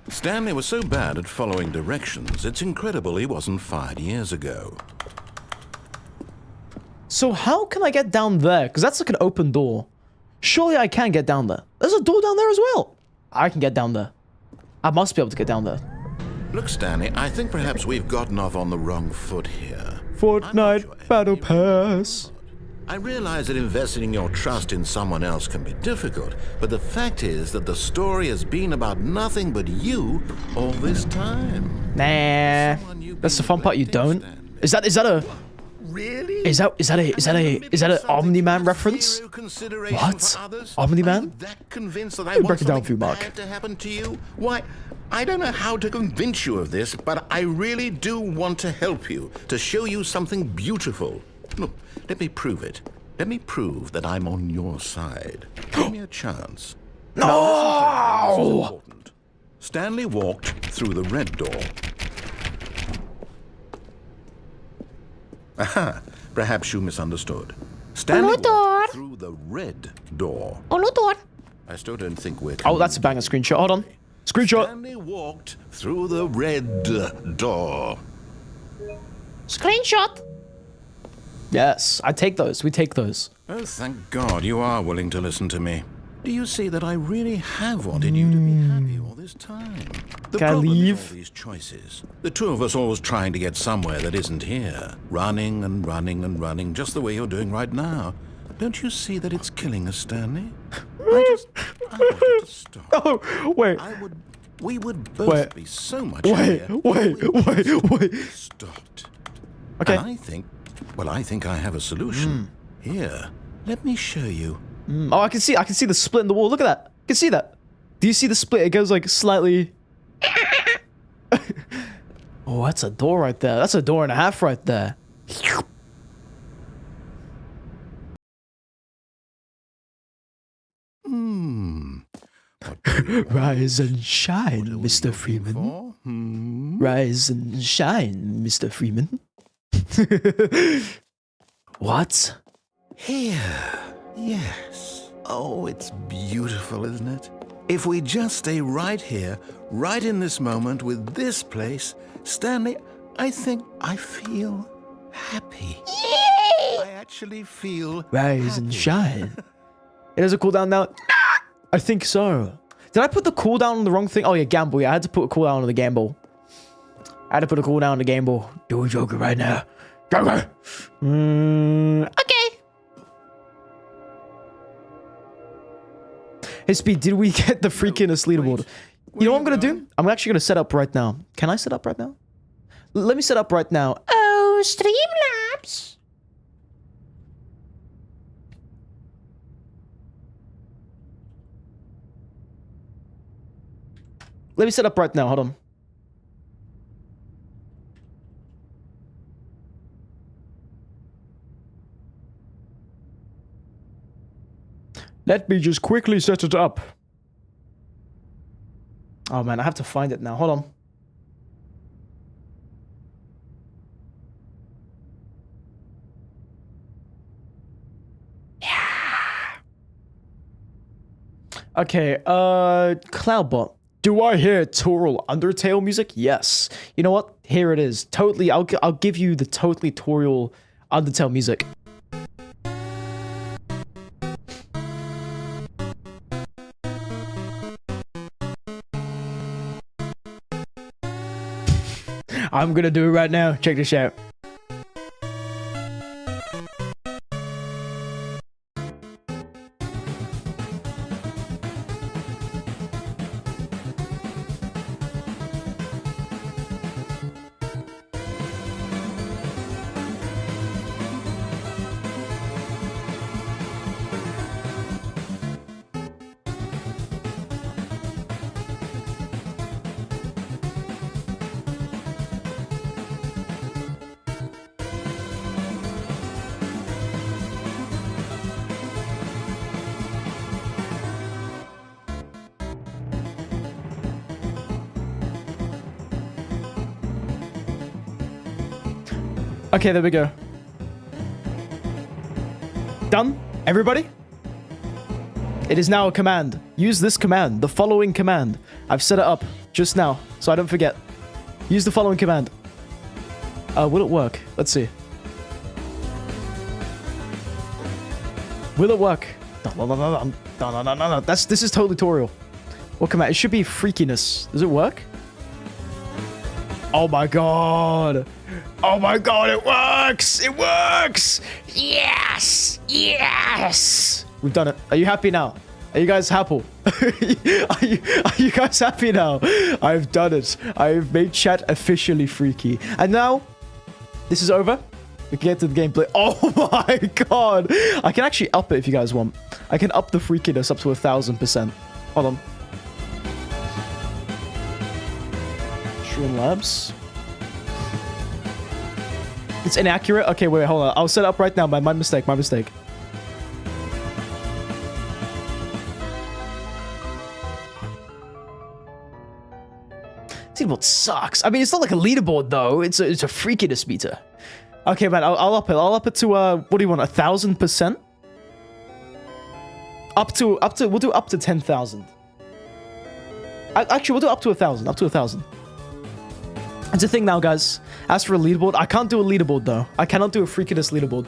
Stanley was so bad at following directions, it's incredible he wasn't fired years ago. So how can I get down there? Because that's like an open door. Surely I can get down there. There's a door down there as well. I can get down there. I must be able to get down there. Look, Stanley, I think perhaps we've gotten off on the wrong foot here. Fortnite Battle Pass. I realize that investing your trust in someone else can be difficult, but the fact is that the story has been about nothing but you all this time. Nah, that's the fun part. You don't. Is that a? Really? Is that an Omni-Man reference? What? Omni-Man? Let me break it down for you, Mark. To happen to you? Why, I don't know how to convince you of this, but I really do want to help you, to show you something beautiful. Look, let me prove it. Let me prove that I'm on your side. Give me a chance. No! Now, this is important. Stanley walked through the red door. Aha, perhaps you misunderstood. Stanley walked through the red door. I still don't think we're... Oh, that's a banger screenshot. Hold on. Screenshot. Stanley walked through the red door. Screenshot. Yes, I take those. We take those. Oh, thank God you are willing to listen to me. Do you see that I really have wanted you to be happy all this time? The Can I problem leave? is all these choices. The two of us always trying to get somewhere that isn't here. Running and running and running, just the way you're doing right now. Don't you see that it's killing us, Stanley? I want it to stop. Oh, wait. We would both be so much Wait, happier wait. if we stopped. Okay. And I think Well, I think I have a solution. Here, let me show you. Oh, I can see the split in the wall. Look at that. I can see that. Do you see the split? It goes like slightly. Oh, that's a door right there. That's a door and a half right there. Rise and shine, Mr. Freeman. Rise and shine, Mr. Freeman. What? Here. Yes. Oh, it's beautiful, isn't it? If we just stay right here, right in this moment with this place, Stanley, I think I feel happy. Yay! I actually feel Rise and shine. It doesn't cool down now. I think so. Did I put the cooldown on the wrong thing? Oh yeah, gamble. Yeah, I had to put a cooldown on the gamble. I had to put a cooldown on the gamble. Do a Joker right now. Joker. Okay. Hey, Speed, did we get the freaking leaderboard? You know what I'm gonna do? I'm actually gonna set up right now. Can I set up right now? Let me set up right now. Oh, Streamlabs. Let me set up right now. Hold on. Let me just quickly set it up. Oh man, I have to find it now. Hold on. Yeah. Okay, Cloudbot. Do I hear tutorial Undertale music? Yes. You know what? Here it is. Totally, I'll give you the totally tutorial Undertale music. I'm gonna do it right now. Check this out. Okay, there we go. Done? Everybody? It is now a command. Use this command, the following command. I've set it up just now, so I don't forget. Use the following command. Will it work? Let's see. Will it work? This is totally tutorial. What command? It should be freakiness. Does it work? Oh my god. Oh my god, it works! It works! Yes! Yes! We've done it. Are you happy now? Are you guys happy? Are you guys happy now? I've done it. I've made chat officially freaky. And now, this is over. We can get to the gameplay. Oh my god! I can actually up it if you guys want. I can up the freakiness up to 1000%. Hold on. Streamlabs. It's inaccurate? Okay, wait, hold on. I'll set it up right now. My mistake, my mistake. Leaderboard sucks. I mean, it's not like a leaderboard, though. It's a freakiness meter. Okay, man, I'll up it. I'll up it to, what do you want, 1000%? We'll do up to 10,000. Actually, we'll do up to 1,000. Up to 1,000. It's a thing now, guys. As for a leaderboard, I can't do a leaderboard, though. I cannot do a freakiness leaderboard.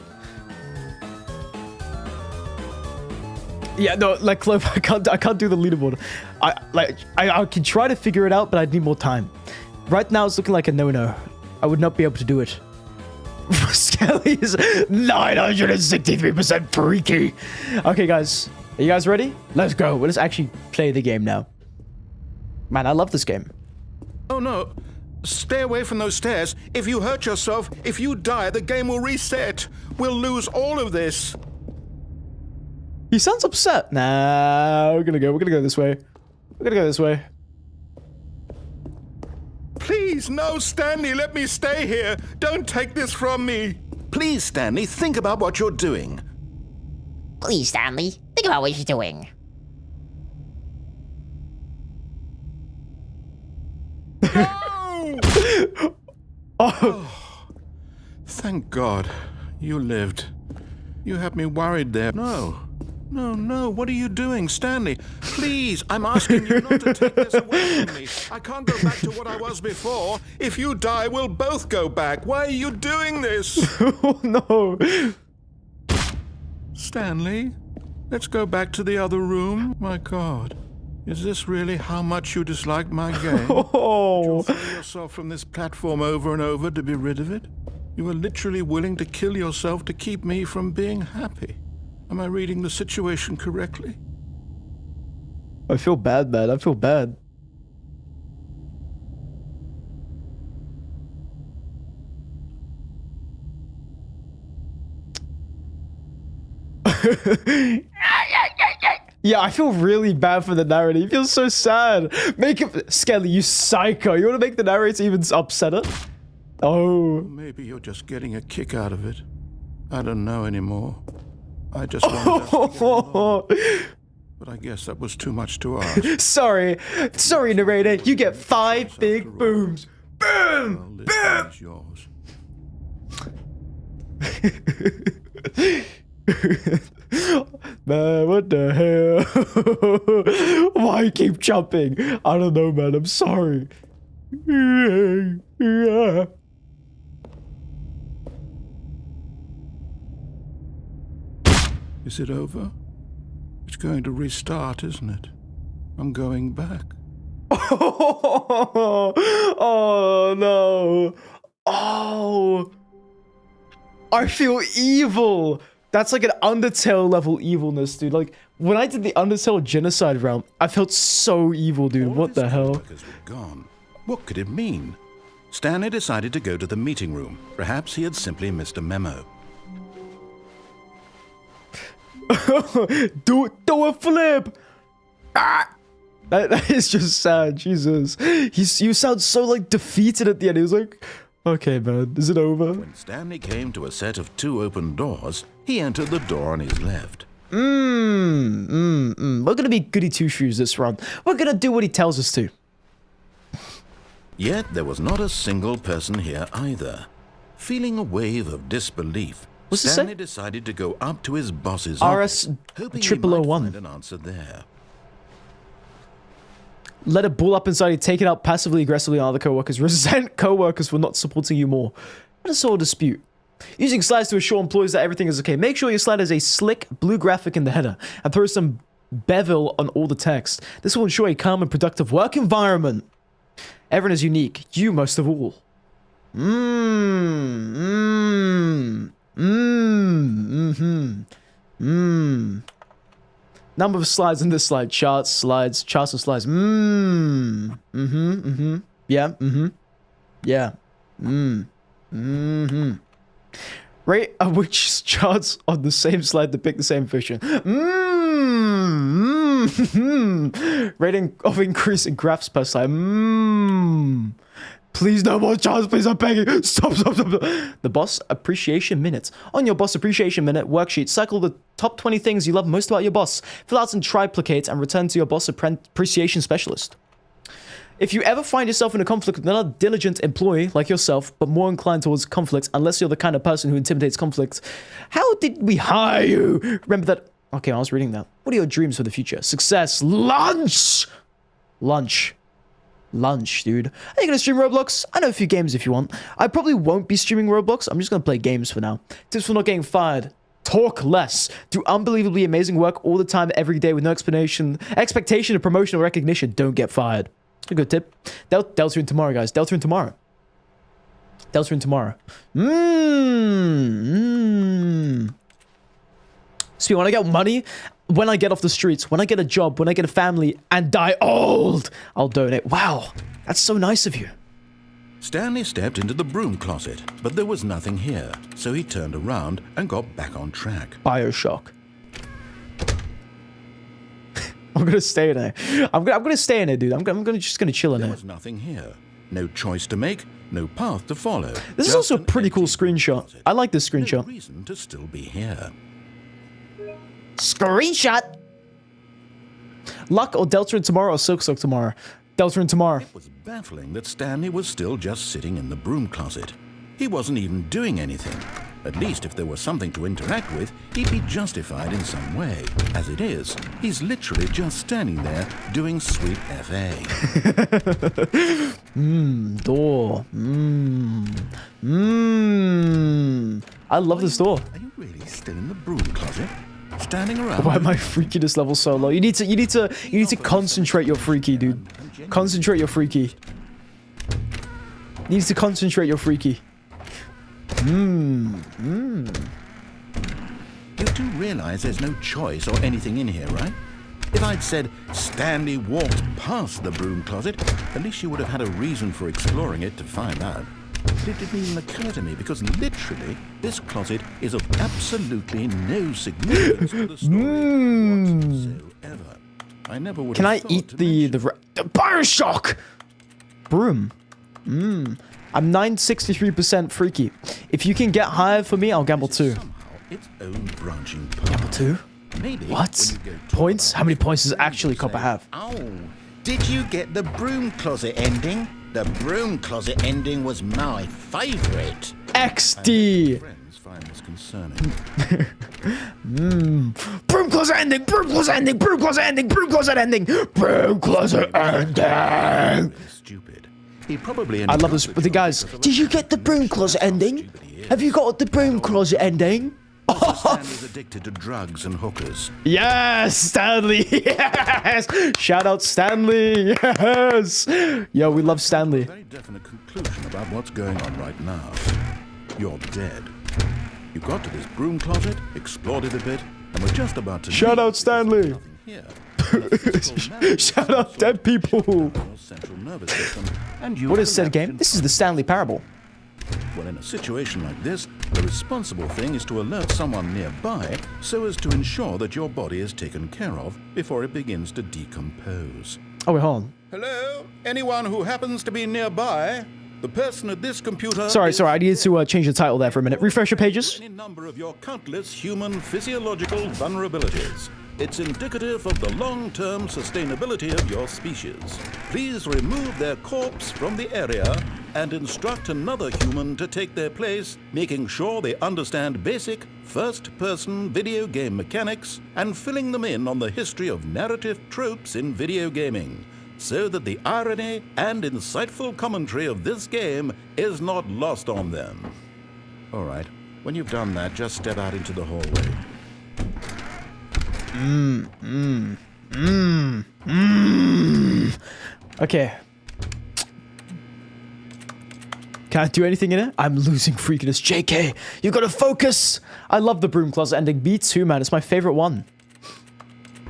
Yeah, no, like, Clove, I can't do the leaderboard. I can try to figure it out, but I'd need more time. Right now, it's looking like a no-no. I would not be able to do it. Skelly is 963% freaky. Okay, guys. Are you guys ready? Let's go. Let's actually play the game now. Man, I love this game. Oh, no. Stay away from those stairs. If you hurt yourself, if you die, the game will reset. We'll lose all of this. He sounds upset. Nah, we're gonna go this way. We're gonna go this way. Please, no, Stanley, let me stay here. Don't take this from me. Please, Stanley, think about what you're doing. Please, Stanley, think about what you're doing. No! Oh, thank God. You lived. You had me worried there. No. No, what are you doing, Stanley? Please, I'm asking you not to take this away from me. I can't go back to what I was before. If you die, we'll both go back. Why are you doing this? Oh, no. Stanley, let's go back to the other room. My God, is this really how much you dislike my game? Oh. You'll throw yourself from this platform over and over to be rid of it? You were literally willing to kill yourself to keep me from being happy. Am I reading the situation correctly? I feel bad, man. I feel bad. Yeah, I feel really bad for the narrator. He feels so sad. Make him... Skelly, you psycho. You want to make the narrator even upsetter? Oh. Maybe you're just getting a kick out of it. I don't know anymore. I just wanted us to get along. But I guess that was too much to ask. Sorry, narrator. You get 5 big booms. Boom! Well, this one's yours. Man, what the hell? Why you keep jumping? I don't know, man. I'm sorry. Is it over? It's going to restart, isn't it? I'm going back. Oh no. Oh. I feel evil. That's like an Undertale level evilness, dude. Like, when I did the Undertale genocide realm, I felt so evil, dude. What the hell? Workers were gone. What could it mean? Stanley decided to go to the meeting room. Perhaps he had simply missed a memo. do a flip. Ah. That is just sad. Jesus. You sound so like defeated at the end. He was like, okay, man, is it over? When Stanley came to a set of 2 open doors, he entered the door on his left. We're gonna be goody two-shoes this run. We're gonna do what he tells us to. Yet there was not a single person here either. Feeling a wave of disbelief, What's this Stanley say? decided to go up to his boss's RS office, hoping he might 0001. find an answer there. Let a bull up inside you, take it out passively aggressively on other co-workers. Resent co-workers for not supporting you more. What a sort of dispute. Using slides to assure employees that everything is okay. Make sure your slide has a slick blue graphic in the header and throw some bevel on all the text. This will ensure a calm and productive work environment. Everyone is unique. You most of all. Number of slides in this slide. Charts and slides. Yeah. Rate which charts on the same slide depict the same fiction. Rating of increase in graphs per slide. Please, no more charts, please, I'm begging. Stop. The Boss Appreciation Minute. On your Boss Appreciation Minute worksheet, cycle the top 20 things you love most about your boss. Fill out some triplicate and return to your Boss Appreciation Specialist. If you ever find yourself in a conflict with another diligent employee like yourself, but more inclined towards conflict, unless you're the kind of person who intimidates conflict, how did we hire you? Remember that... Okay, I was reading that. What are your dreams for the future? Success. Lunch, dude. Are you gonna stream Roblox? I know a few games if you want. I probably won't be streaming Roblox. I'm just gonna play games for now. Tips for not getting fired. Talk less. Do unbelievably amazing work all the time, every day, with no expectation of promotion or recognition. Don't get fired. A good tip. Delta in tomorrow, guys. Delta in tomorrow. So when I get money, when I get off the streets, when I get a job, when I get a family, and die old, I'll donate. Wow, that's so nice of you. Stanley stepped into the broom closet, but there was nothing here, so he turned around and got back on track. Bioshock. I'm gonna stay in there. I'm gonna stay in there, dude. I'm just gonna chill in There there. was nothing here. No choice to make, no path to follow. This is Just also a an pretty cool empty screenshot. closet. I like this No screenshot. reason to still be here. Screenshot. Luck or Delta in tomorrow or Silk Sock tomorrow? Delta in tomorrow. It was baffling that Stanley was still just sitting in the broom closet. He wasn't even doing anything. At least if there was something to interact with, he'd be justified in some way. As it is, he's literally just standing there doing sweet FA. Door. I love this door. Are you really still in the broom closet? Standing around? Why am my freakiness level so low? You need to concentrate your freaky, dude. Concentrate your freaky. Needs to concentrate your freaky. You do realize there's no choice or anything in here, right? If I'd said Stanley walked past the broom closet, at least you would have had a reason for exploring it to find out. But it didn't even occur to me because literally this closet is of absolutely no significance to the story whatsoever. I never would Can have I thought eat to the mention Bioshock broom? I'm 963% freaky. If you can get higher for me, I'll gamble too. somehow its own branching path. Gamble too? Maybe What? when you go talk Points? about How many it, points does you actually say, Copper have? Oh, did you get the broom closet ending? The broom closet ending was my favourite. XD! Friends find this concerning. Broom closet ending! Broom closet ending! Broom closet ending! Broom closet ending! Broom closet ending! Stupid. He probably I love this. But the guys, did you get the broom closet ending? Have you got the broom closet ending? Stanley's addicted to drugs and hookers. Yes, Stanley. Yes. Shout out Stanley. Yes. Yo, we love Stanley. Very definite conclusion about what's going on right now. You're dead. You got to this broom closet, explored it a bit, and were just about to Shout leave out because Stanley. there's nothing here. The physical marriage Shout out of dead people. your central nervous system, and you What is said collapsed game? in This is the Stanley Parable. Well, in a situation like this, the responsible thing is to alert someone nearby so as to ensure that your body is taken care of before it begins to decompose. Oh, wait, hold on. Hello? Anyone who happens to be nearby? The person at this computer... Sorry, I needed to change the title there for a minute. Refresh your pages. Any number of your countless human physiological vulnerabilities. It's indicative of the long-term sustainability of your species. Please remove their corpse from the area and instruct another human to take their place, making sure they understand basic first-person video game mechanics and filling them in on the history of narrative tropes in video gaming, so that the irony and insightful commentary of this game is not lost on them. All right, when you've done that, just step out into the hallway. Okay. Can I do anything in it? I'm losing freakiness. JK, you gotta focus. I love the broom closet ending. Me too, man. It's my favorite one.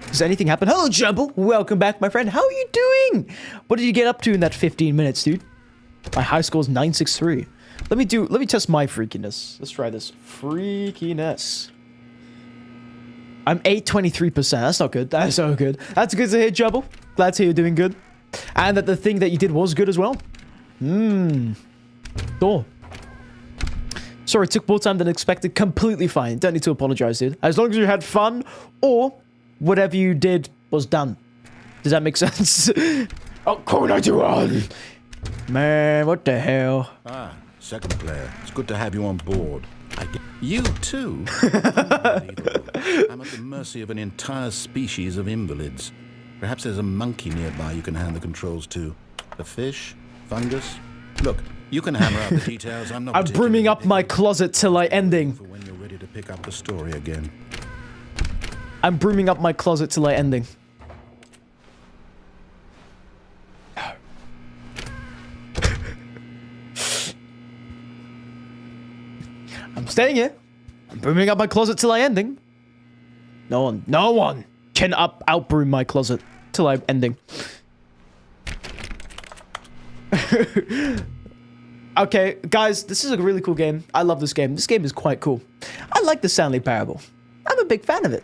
Does anything happen? Hello, Jumble. Welcome back, my friend. How are you doing? What did you get up to in that 15 minutes, dude? My high score is 963. Let me test my freakiness. Let's try this. Freakiness. I'm 823%. That's not good. That's so good. That's good to hear, Jumble. Glad to hear you're doing good. And that the thing that you did was good as well. Door. Sorry, it took more time than expected. Completely fine. Don't need to apologize, dude. As long as you had fun or whatever you did was done. Does that make sense? Oh, cool 91. Man, what the hell? Ah, second player. It's good to have you on board. You too? Unbelievable. I'm at the mercy of an entire species of invalids. Perhaps there's a monkey nearby you can hand the controls to. A fish? Fungus? Look, you can hammer out the details. I'm not I'm brimming up my closet till I ending. for when you're ready to pick up the story again. I'm brooming up my closet till I ending. I'm staying here. I'm brooming up my closet till I ending. No one can outbroom my closet till I'm ending. Okay, guys, this is a really cool game. I love this game. This game is quite cool. I like the Stanley Parable. I'm a big fan of it.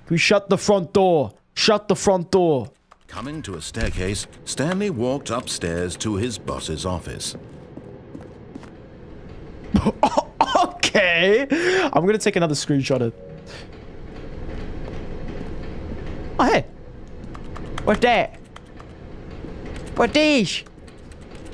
We shut the front door. Shut the front door. Coming to a staircase, Stanley walked upstairs to his boss's office. Okay. I'm gonna take another screenshot of. Oh, hey. What's that? What these?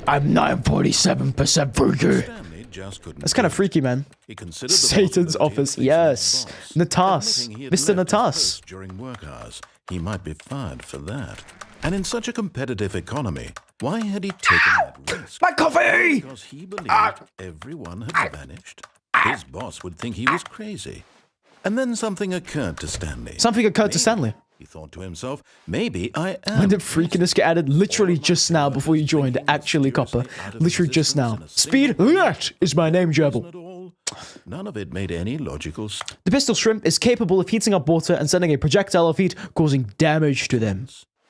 I'm 947% freaky. Stanley just couldn't. That's kind of freaky, man. He considered the Satan's possibility of office. facing Yes. his boss, Natas. admitting he had Mr. left his Natas. post during work hours. He might be fired for that. And in such a competitive economy, why had he taken that risk? My coffee! Because he believed everyone had vanished. His boss would think he was crazy. And then something occurred to Stanley. Something occurred to Stanley. He thought to himself, maybe I am. When did freakiness get added? Literally just now before you joined. Actually, Copper. Literally just now. Speededdog is my name, Gerbil. At all. None of it made any logical sense. The pistol shrimp is capable of heating up water and sending a projectile of heat, causing damage to them.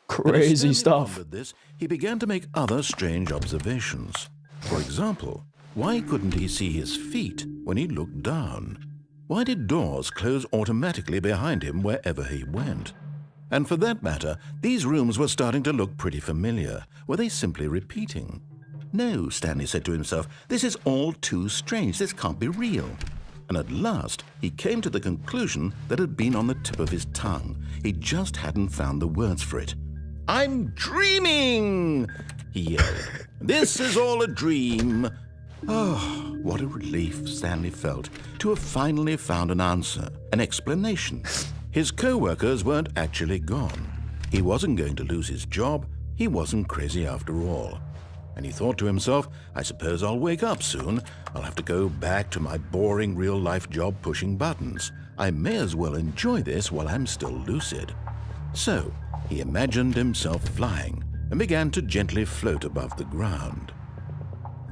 Crazy Stanley stuff. pondered this, he began to make other strange observations. For example, why couldn't he see his feet when he looked down? Why did doors close automatically behind him wherever he went? And for that matter, these rooms were starting to look pretty familiar. Were they simply repeating? No, Stanley said to himself, this is all too strange. This can't be real. And at last, he came to the conclusion that had been on the tip of his tongue. He just hadn't found the words for it. I'm dreaming, he yelled. This is all a dream. Oh, what a relief Stanley felt to have finally found an answer, an explanation. His co-workers weren't actually gone. He wasn't going to lose his job. He wasn't crazy after all. And he thought to himself, I suppose I'll wake up soon. I'll have to go back to my boring real-life job pushing buttons. I may as well enjoy this while I'm still lucid. So, he imagined himself flying and began to gently float above the ground.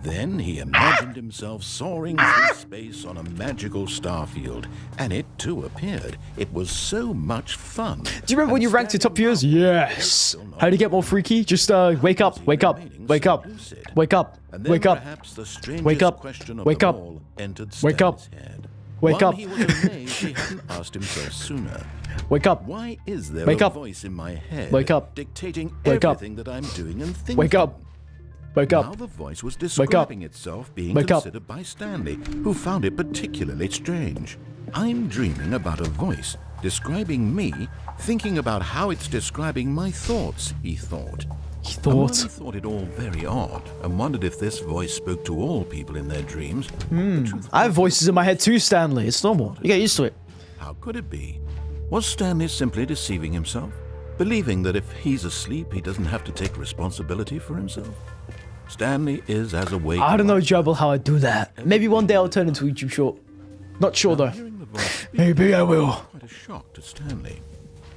Then he imagined himself soaring through space on a magical starfield, and it too appeared. It was so much fun. Do you remember when you ranked your top viewers? Yes. How do you get more freaky? Just wake up, wake up, wake up, wake up, And then wake up, perhaps the strangest wake up, question of wake them up, all entered wake up, Stanley's head. wake While up. he was amazed he hadn't asked himself sooner. wake up, Why is there Wake a up. voice in my head Wake up. dictating Wake up. everything that I'm doing and thinking? wake up, wake Now up. the voice was up. describing itself being Wake up. considered by Stanley, who found it particularly strange. I'm dreaming about a voice describing me, thinking about how it's describing my thoughts, he thought. He And while thought. he thought it all very odd and wondered if this voice spoke to all people in their dreams. The truth I have was, voices in my head too, Stanley. It's normal. You get used to it. how could it be? Was Stanley simply deceiving himself? Believing that if he's asleep, he doesn't have to take responsibility for himself? Stanley is as awake. I don't know, Jabal, how I do that. Maybe one day I'll turn into a YouTube short. Not sure though. Hearing the voice speak Maybe I will. was quite a shock to Stanley.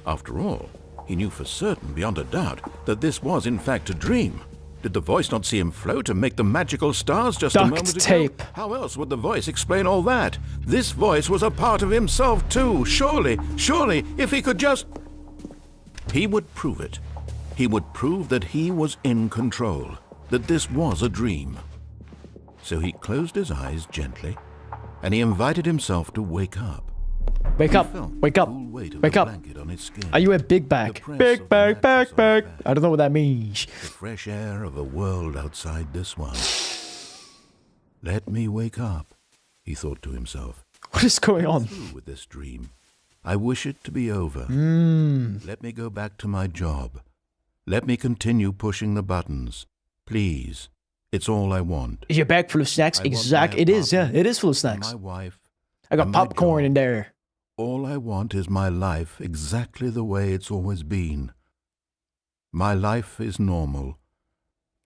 After all, he knew for certain, beyond a doubt, that this was in fact a dream. Did the voice not see him float and make the magical stars just a Duct moment ago? tape. How else would the voice explain all that? This voice was a part of himself too. Surely, if he could just... He would prove it. He would prove that he was in control, that this was a dream. So he closed his eyes gently, and he invited himself to wake up. Wake He up, felt wake the up, cool weight of wake the up. blanket on his skin. Are you a big bag? The press Big of the bag, mattress bag, on his bag. back. I don't know what that means. The fresh air of a world outside this one. Let me wake up, he thought to himself. What is going on? Through with this dream. I wish it to be over. Let me go back to my job. Let me continue pushing the buttons. Please. It's all I want. Is your bag full of snacks? I want Exact. my It is, yeah. apartment It is full of and snacks. My wife. I got and my popcorn job. in there. All I want is my life exactly the way it's always been. My life is normal.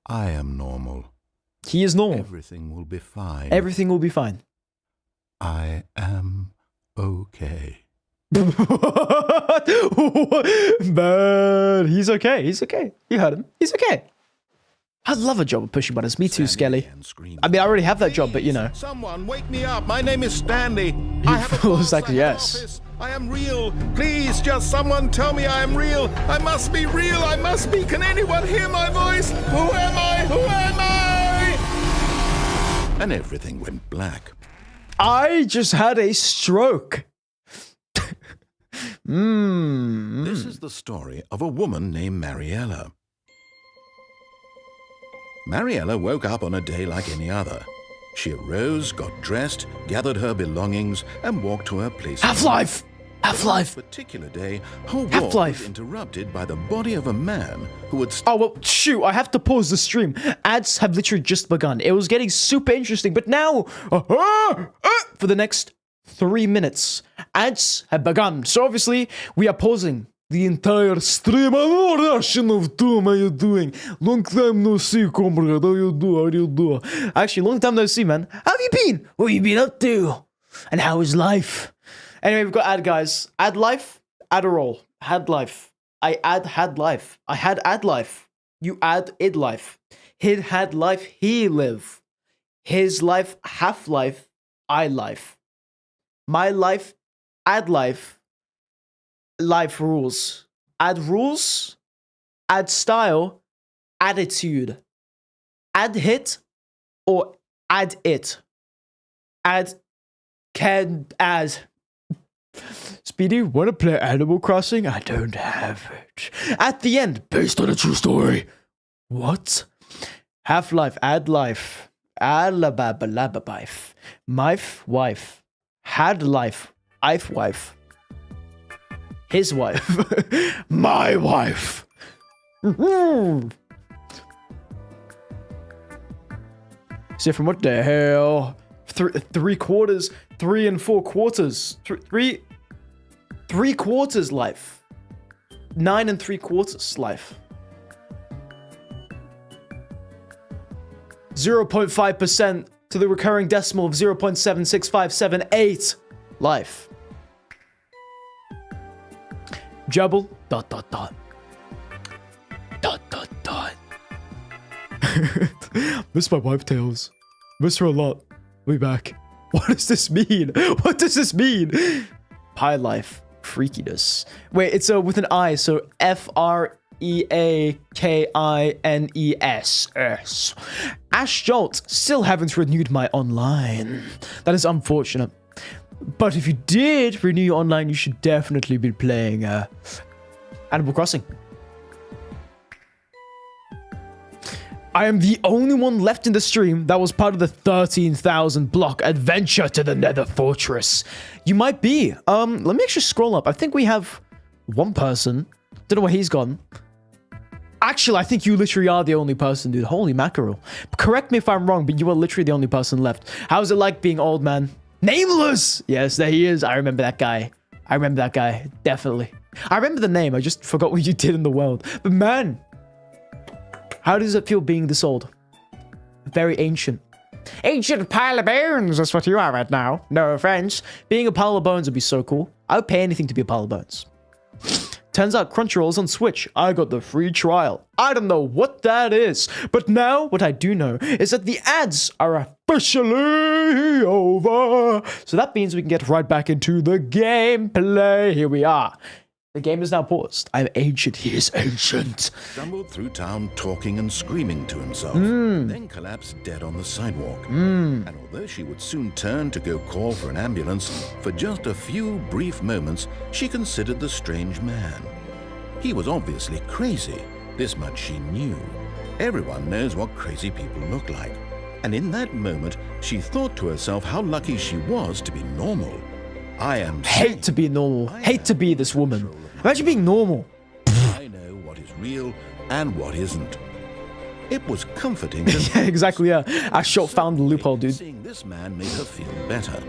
I am normal. He is normal. Everything will be fine. Everything will be fine. I am okay. Man, he's okay. He's okay. You heard him. He's okay. I'd love a job of pushing buttons. Me too, Stanley Skelly. began screaming. I mean, I already have that job, but you know. Someone wake me up. My name is Stanley. He I have a feels boss, like I have an yes. office. I am real. Please, just someone tell me I am real. I must be real. I must be. Can anyone hear my voice? Who am I? Who am I? And everything went black. I just had a stroke. This is the story of a woman named Mariella. Mariella woke up on a day like any other. She arose, got dressed, gathered her belongings, and walked to her place. Half-Life! Half-Life! This particular day, her walk Half-Life. was interrupted by the body of a man who had Oh, well, shoot, I have to pause the stream. Ads have literally just begun. It was getting super interesting, but now, for the next 3 minutes, ads have begun. So obviously, we are pausing the entire stream. Hello, Russian of Doom, how you doing? Long time no see, comrade. How you do? Actually, long time no see, man. How have you been? What have you been up to? And how is life? Anyway, we've got ad, guys. Ad life, Adderall. Had life. I had life. I had ad life. You add id life. He had life, he live. His life, half life, I life. My life, ad life. Life rules. Add rules, add style, attitude. Add hit or add it. Add can as. Speedy, wanna play Animal Crossing? I don't have it. At the end, based on a true story. What? Half-Life, add life. Alababalababif. Mife, wife. Had life. I've wife. His wife. My wife. So from what the hell? 3 quarters, 3 and 4 quarters. 3 quarters life. 9 and 3/4 life. 0.5% to the recurring decimal of 0.76578 life. Jubble, ... Miss my wife, Tails. Miss her a lot. We'll be back. What does this mean? What does this mean? Pie life. Freakiness. Wait, it's with an I, so FREAKINESS. Ash Jolt, still haven't renewed my online. That is unfortunate. But if you did renew your online, you should definitely be playing Animal Crossing. I am the only one left in the stream that was part of the 13,000 block adventure to the Nether Fortress. You might be. Let me actually scroll up. I think we have one person. Don't know where he's gone. Actually, I think you literally are the only person, dude. Holy mackerel. Correct me if I'm wrong, but you are literally the only person left. How's it like being old, man? Nameless! Yes, there he is. I remember that guy. Definitely. I remember the name. I just forgot what you did in the world. But man, how does it feel being this old? Very ancient. Ancient pile of bones, that's what you are right now. No offense. Being a pile of bones would be so cool. I would pay anything to be a pile of bones. Turns out Crunchyroll is on Switch. I got the free trial. I don't know what that is. But now, what I do know is that the ads are officially over. So that means we can get right back into the gameplay. Here we are. The game is now paused. I'm ancient. He is ancient. Stumbled through town talking and screaming to himself, then collapsed dead on the sidewalk. And although she would soon turn to go call for an ambulance, for just a few brief moments, she considered the strange man. He was obviously crazy. This much she knew. Everyone knows what crazy people look like. And in that moment, she thought to herself how lucky she was to be normal. I am hate to be normal. Hate to be this woman. Imagine being normal. I know what is real and what isn't. It was comforting. Yeah, exactly, yeah. I sure found the loophole, dude. Seeing this man made her feel better.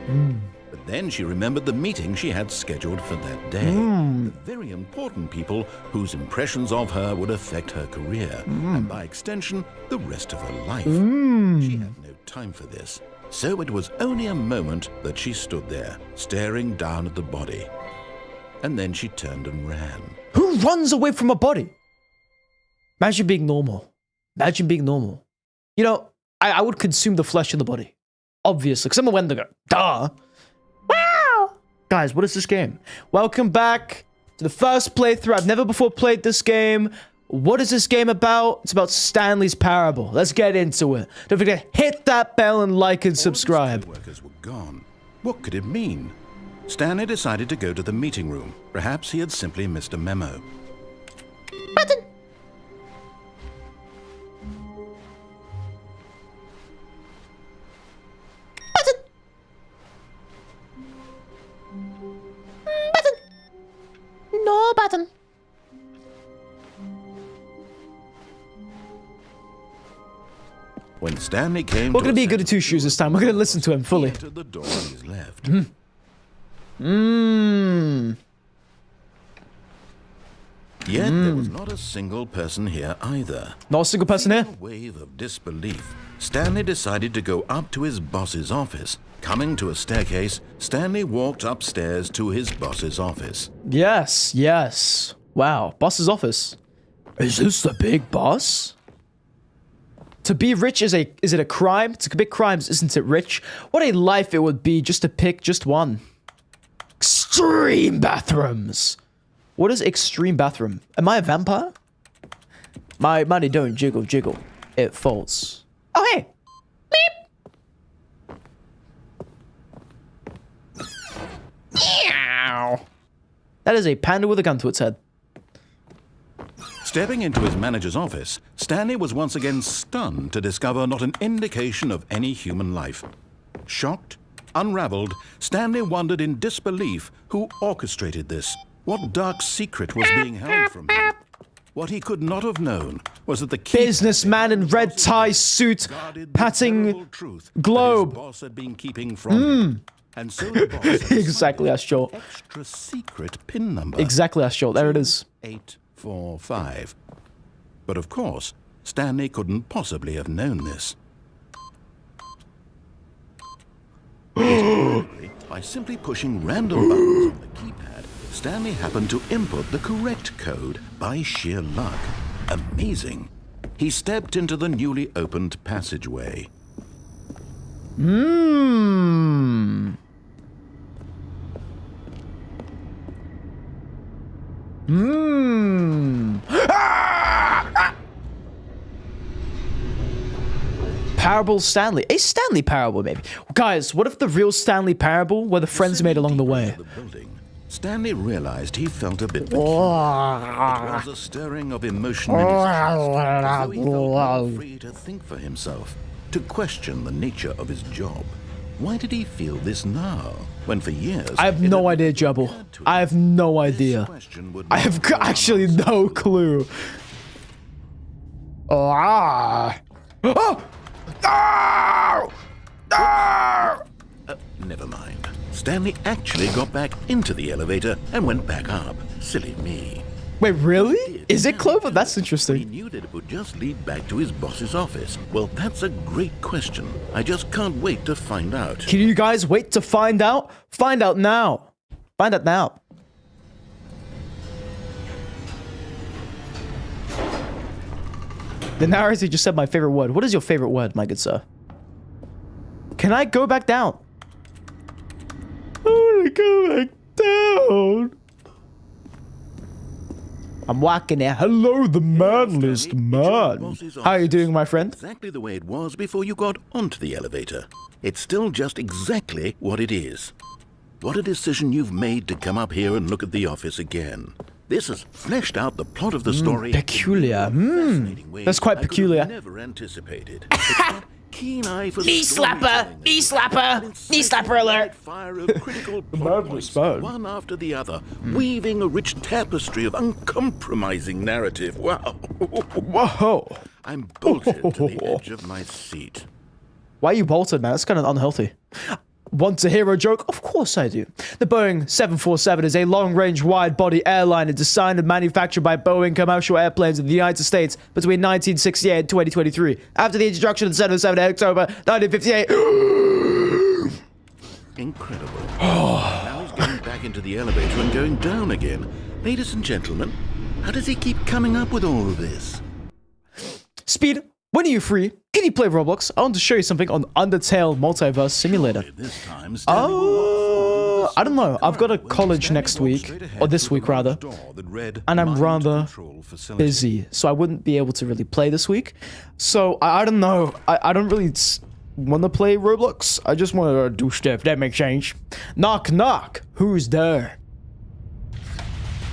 But then she remembered the meeting she had scheduled for that day. The very important people whose impressions of her would affect her career, and by extension, the rest of her life. She had no time for this. So it was only a moment that she stood there, staring down at the body. And then she turned and ran. Who runs away from a body? Imagine being normal. Imagine being normal. You know, I would consume the flesh in the body. Obviously, because I'm a Wendigo. Duh. Wow! Guys, what is this game? Welcome back to the first playthrough. I've never before played this game. What is this game about? It's about Stanley's Parable. Let's get into it. Don't forget to hit that bell and like and subscribe. All the workers were gone. What could it mean? Stanley decided to go to the meeting room. Perhaps he had simply missed a memo. Button. Button. Button. No button. When Stanley came We're to gonna be good at two shoes this time. We're gonna listen to him fully. entered the door on his left. Yet there was not a single person here either. Not a single person here. In a wave of disbelief, Stanley decided to go up to his boss's office. Coming to a staircase, Stanley walked upstairs to his boss's office. Yes, yes. Wow, boss's office. Is this the big boss? To be rich is it a crime? To commit crimes, isn't it rich? What a life it would be just to pick just one. Extreme bathrooms. What is extreme bathroom? Am I a vampire? My money don't jiggle jiggle. It falls. Oh hey! Meow. That is a panda with a gun to its head. Stepping into his manager's office, Stanley was once again stunned to discover not an indication of any human life. Shocked, unraveled, Stanley wondered in disbelief who orchestrated this. What dark secret was being held from him? What he could not have known was that the Businessman in red tie suit, patting globe. his boss had been keeping from him. And so the boss had Exactly as short. extra secret pin number. Exactly as short. There it is. 845. But of course, Stanley couldn't possibly have known this. By simply pushing random buttons on the keypad, Stanley happened to input the correct code by sheer luck. Amazing. He stepped into the newly opened passageway. Parable Stanley. A Stanley Parable, maybe. Guys, what if the real Stanley Parable were the friends made along the way? The building, Stanley realized he felt a bit peculiar. It was a stirring of emotion in his chest, as though he felt more free to think for himself, to question the nature of his job. Why did he feel this now, when for years... I have no idea, Jubble. I have no idea. I have actually no clue. Never mind. Stanley actually got back into the elevator and went back up. Silly me. Wait, really? Is it Clover? That's He interesting. knew that it would just lead back to his boss's office. Well, that's a great question. I just can't wait to find out. Can you guys wait to find out? Find out now. Find out now. The narrator just said my favorite word. What is your favorite word, my good sir? Can I go back down? I want to go back down. I'm walking there. Hello, the manliest man. How are you doing, my friend? Exactly the way it was before you got onto the elevator. It's still just exactly what it is. What a decision you've made to come up here and look at the office again. This has fleshed out the plot of the story. Peculiar. in fascinating ways That's quite I could have peculiar. never anticipated. It's that keen eye for Knee slapper! storytelling Knee slapper! that Knee slapper alert! fire of critical plot points, man. one after the other, weaving a rich tapestry of uncompromising narrative. Wow. Whoa. I'm bolted to the edge of my seat. Why are you bolted, man? That's kind of unhealthy. Want a hero joke? Of course I do. The Boeing 747 is a long-range, wide-body airliner designed and manufactured by Boeing Commercial Airplanes in the United States between 1968 and 2023. After the introduction of the 707 in October 1958... Incredible. Now he's getting back into the elevator and going down again. Ladies and gentlemen, how does he keep coming up with all of this? Speed, when are you free? Can you play Roblox? I want to show you something on Undertale Multiverse Simulator. This time, Stanley will I don't know. I've got a college next week, or this week rather, and I'm rather busy, so I wouldn't be able to really play this week. So I don't know. I don't really want to play Roblox. I just want to do stuff. That makes sense. Knock, knock. Who's there?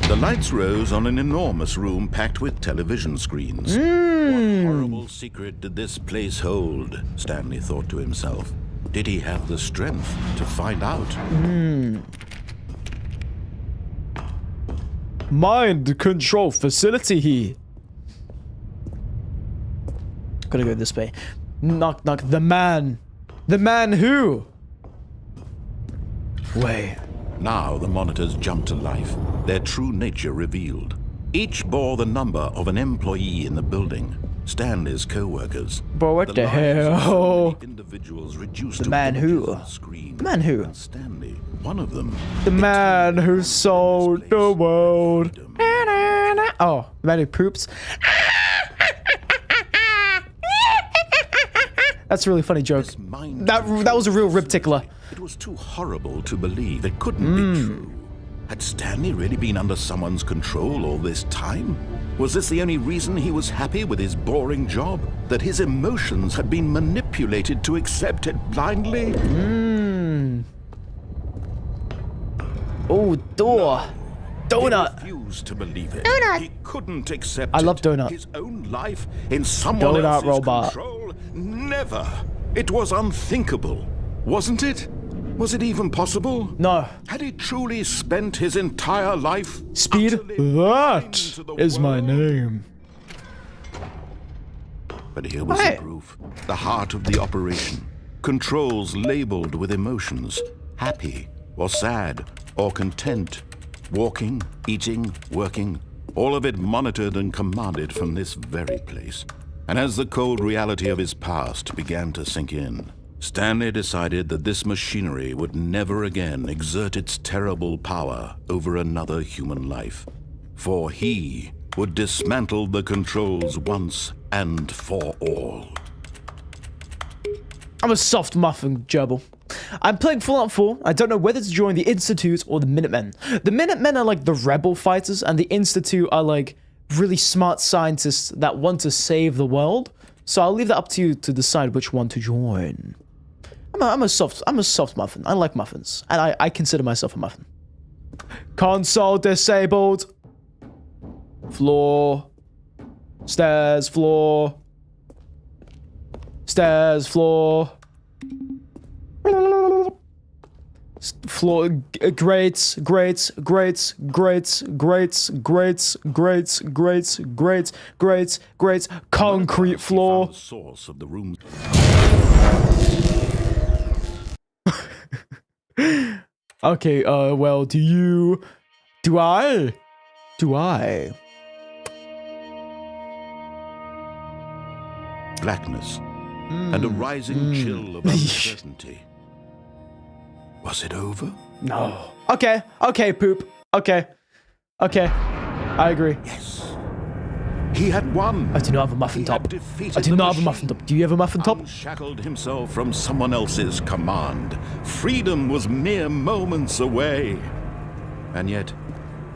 The lights rose on an enormous room packed with television screens. What horrible secret did this place hold? Stanley thought to himself. Did he have the strength to find out? Mind control facility. Gotta go this way. Knock, knock. The man. The man who? Wait. Now the monitors jumped to life, their true nature revealed. Each bore the number of an employee in the building, Stanley's co-workers. Bro, what the hell? Individuals reduced The man who? The man who? And Stanley, one of them. The man who sold the world. Oh, the man who poops. That's a really funny joke. That was a real rib tickler. It was too horrible to believe. It couldn't be true. Had Stanley really been under someone's control all this time? Was this the only reason he was happy with his boring job? That his emotions had been manipulated to accept it blindly? Oh, door. Donut. He refused to believe it. Donut. He couldn't accept I love Donut. his own life in someone Donut else's robot. control. Never. It was unthinkable, wasn't it? Was it even possible? No. Had he truly spent his entire life? Speed. utterly That blind to the is my world? name. But here was Hey. the proof. The heart of the operation. Controls labeled with emotions. Happy or sad or content. Walking, eating, working. All of it monitored and commanded from this very place. And as the cold reality of his past began to sink in, Stanley decided that this machinery would never again exert its terrible power over another human life. For he would dismantle the controls once and for all. I'm a soft muffin gerbil. I'm playing Fallout 4. I don't know whether to join the Institute or the Minutemen. The Minutemen are like the rebel fighters, and the Institute are like really smart scientists that want to save the world. So I'll leave that up to you to decide which one to join. I'm a soft muffin. I like muffins, and I consider myself a muffin. Console disabled. Floor. Stairs, floor. Stairs, floor. Floor, grates, grates, grates, grates, grates, grates, grates, grates, grates, grates, grates, concrete floor. The source of the room. Okay, well, do I? Blackness and a rising chill of uncertainty. Was it over? No. Okay, poop. Okay. I agree. Yes. He had won. I do not have a muffin He top. had defeated I do the not have a machine. muffin top. Do you have a muffin top? Unshackled himself from someone else's command. Freedom was mere moments away. And yet,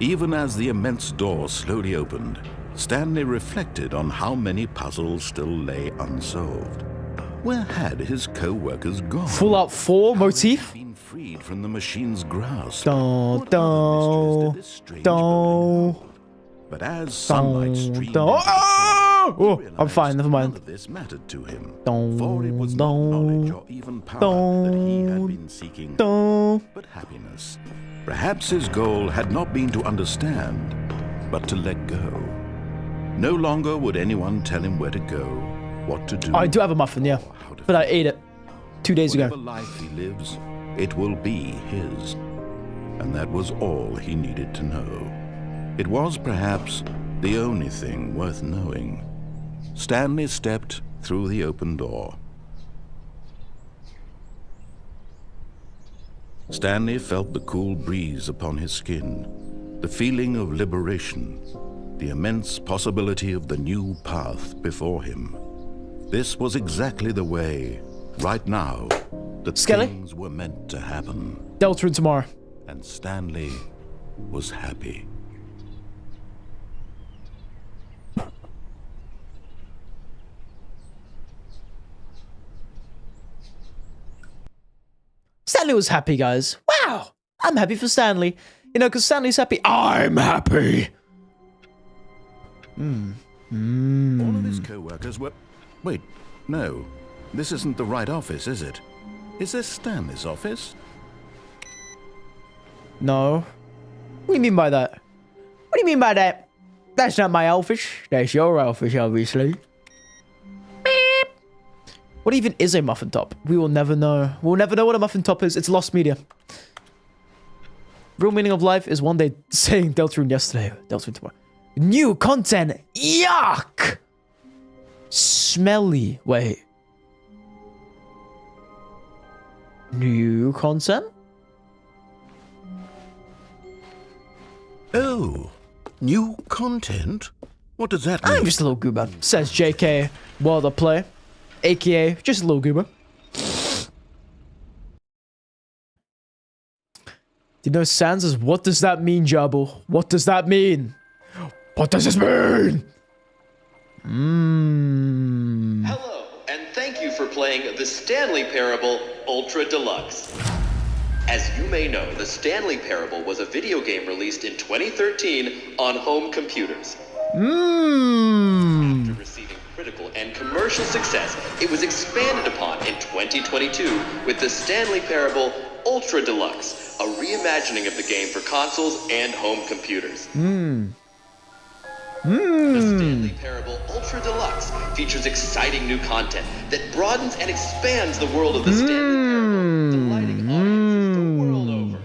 even as the immense door slowly opened, Stanley reflected on how many puzzles still lay unsolved. Where had his co-workers gone? Fallout 4 motif? Been freed from the machine's grasp. Dun, What other mysteries did this strange building dun, hold? But as sunlight streamed dun. into the Oh! he Oh, I'm realized fine, never None mind. of this mattered to him, Dun, for it was not dun, knowledge or even power that he had dun, been seeking, Dun. but happiness. Perhaps his goal had not been to understand, but to let go. No longer would anyone tell him where to go, what to do. I do have a muffin, yeah. or how to But I feel. ate it 2 days Whatever ago. life he lives, it will be his. And that was all he needed to know. It was perhaps the only thing worth knowing. Stanley stepped through the open door. Stanley felt the cool breeze upon his skin, the feeling of liberation, the immense possibility of the new path before him. This was exactly the way, right now, that Skelly? things were meant to happen. Delta in tomorrow. and Stanley was happy. Stanley was happy, guys. Wow! I'm happy for Stanley. You know, because Stanley's happy. I'm happy! All of his co-workers were... Wait, no. This isn't the right office, is it? Is this Stanley's office? No. What do you mean by that? What do you mean by that? That's not my office. That's your office, obviously. Beep. What even is a muffin top? We will never know. We'll never know what a muffin top is. It's lost media. Real meaning of life is one day saying Deltarune yesterday, Deltarune tomorrow. New content. Yuck. Smelly. Wait. New content? Oh, new content? What does that mean? I'm just a little goober, says JK while the play, aka just a little goober. Do you know Sans is what does that mean, Jabble? What does that mean? What does this mean? Hello, and thank you for playing the Stanley Parable Ultra Deluxe. As you may know, the Stanley Parable was a video game released in 2013 on home computers. After receiving critical and commercial success, it was expanded upon in 2022 with the Stanley Parable Ultra Deluxe, a reimagining of the game for consoles and home computers. The Stanley Parable Ultra Deluxe features exciting new content that broadens and expands the world of the Stanley Parable, delighting audiences the world over.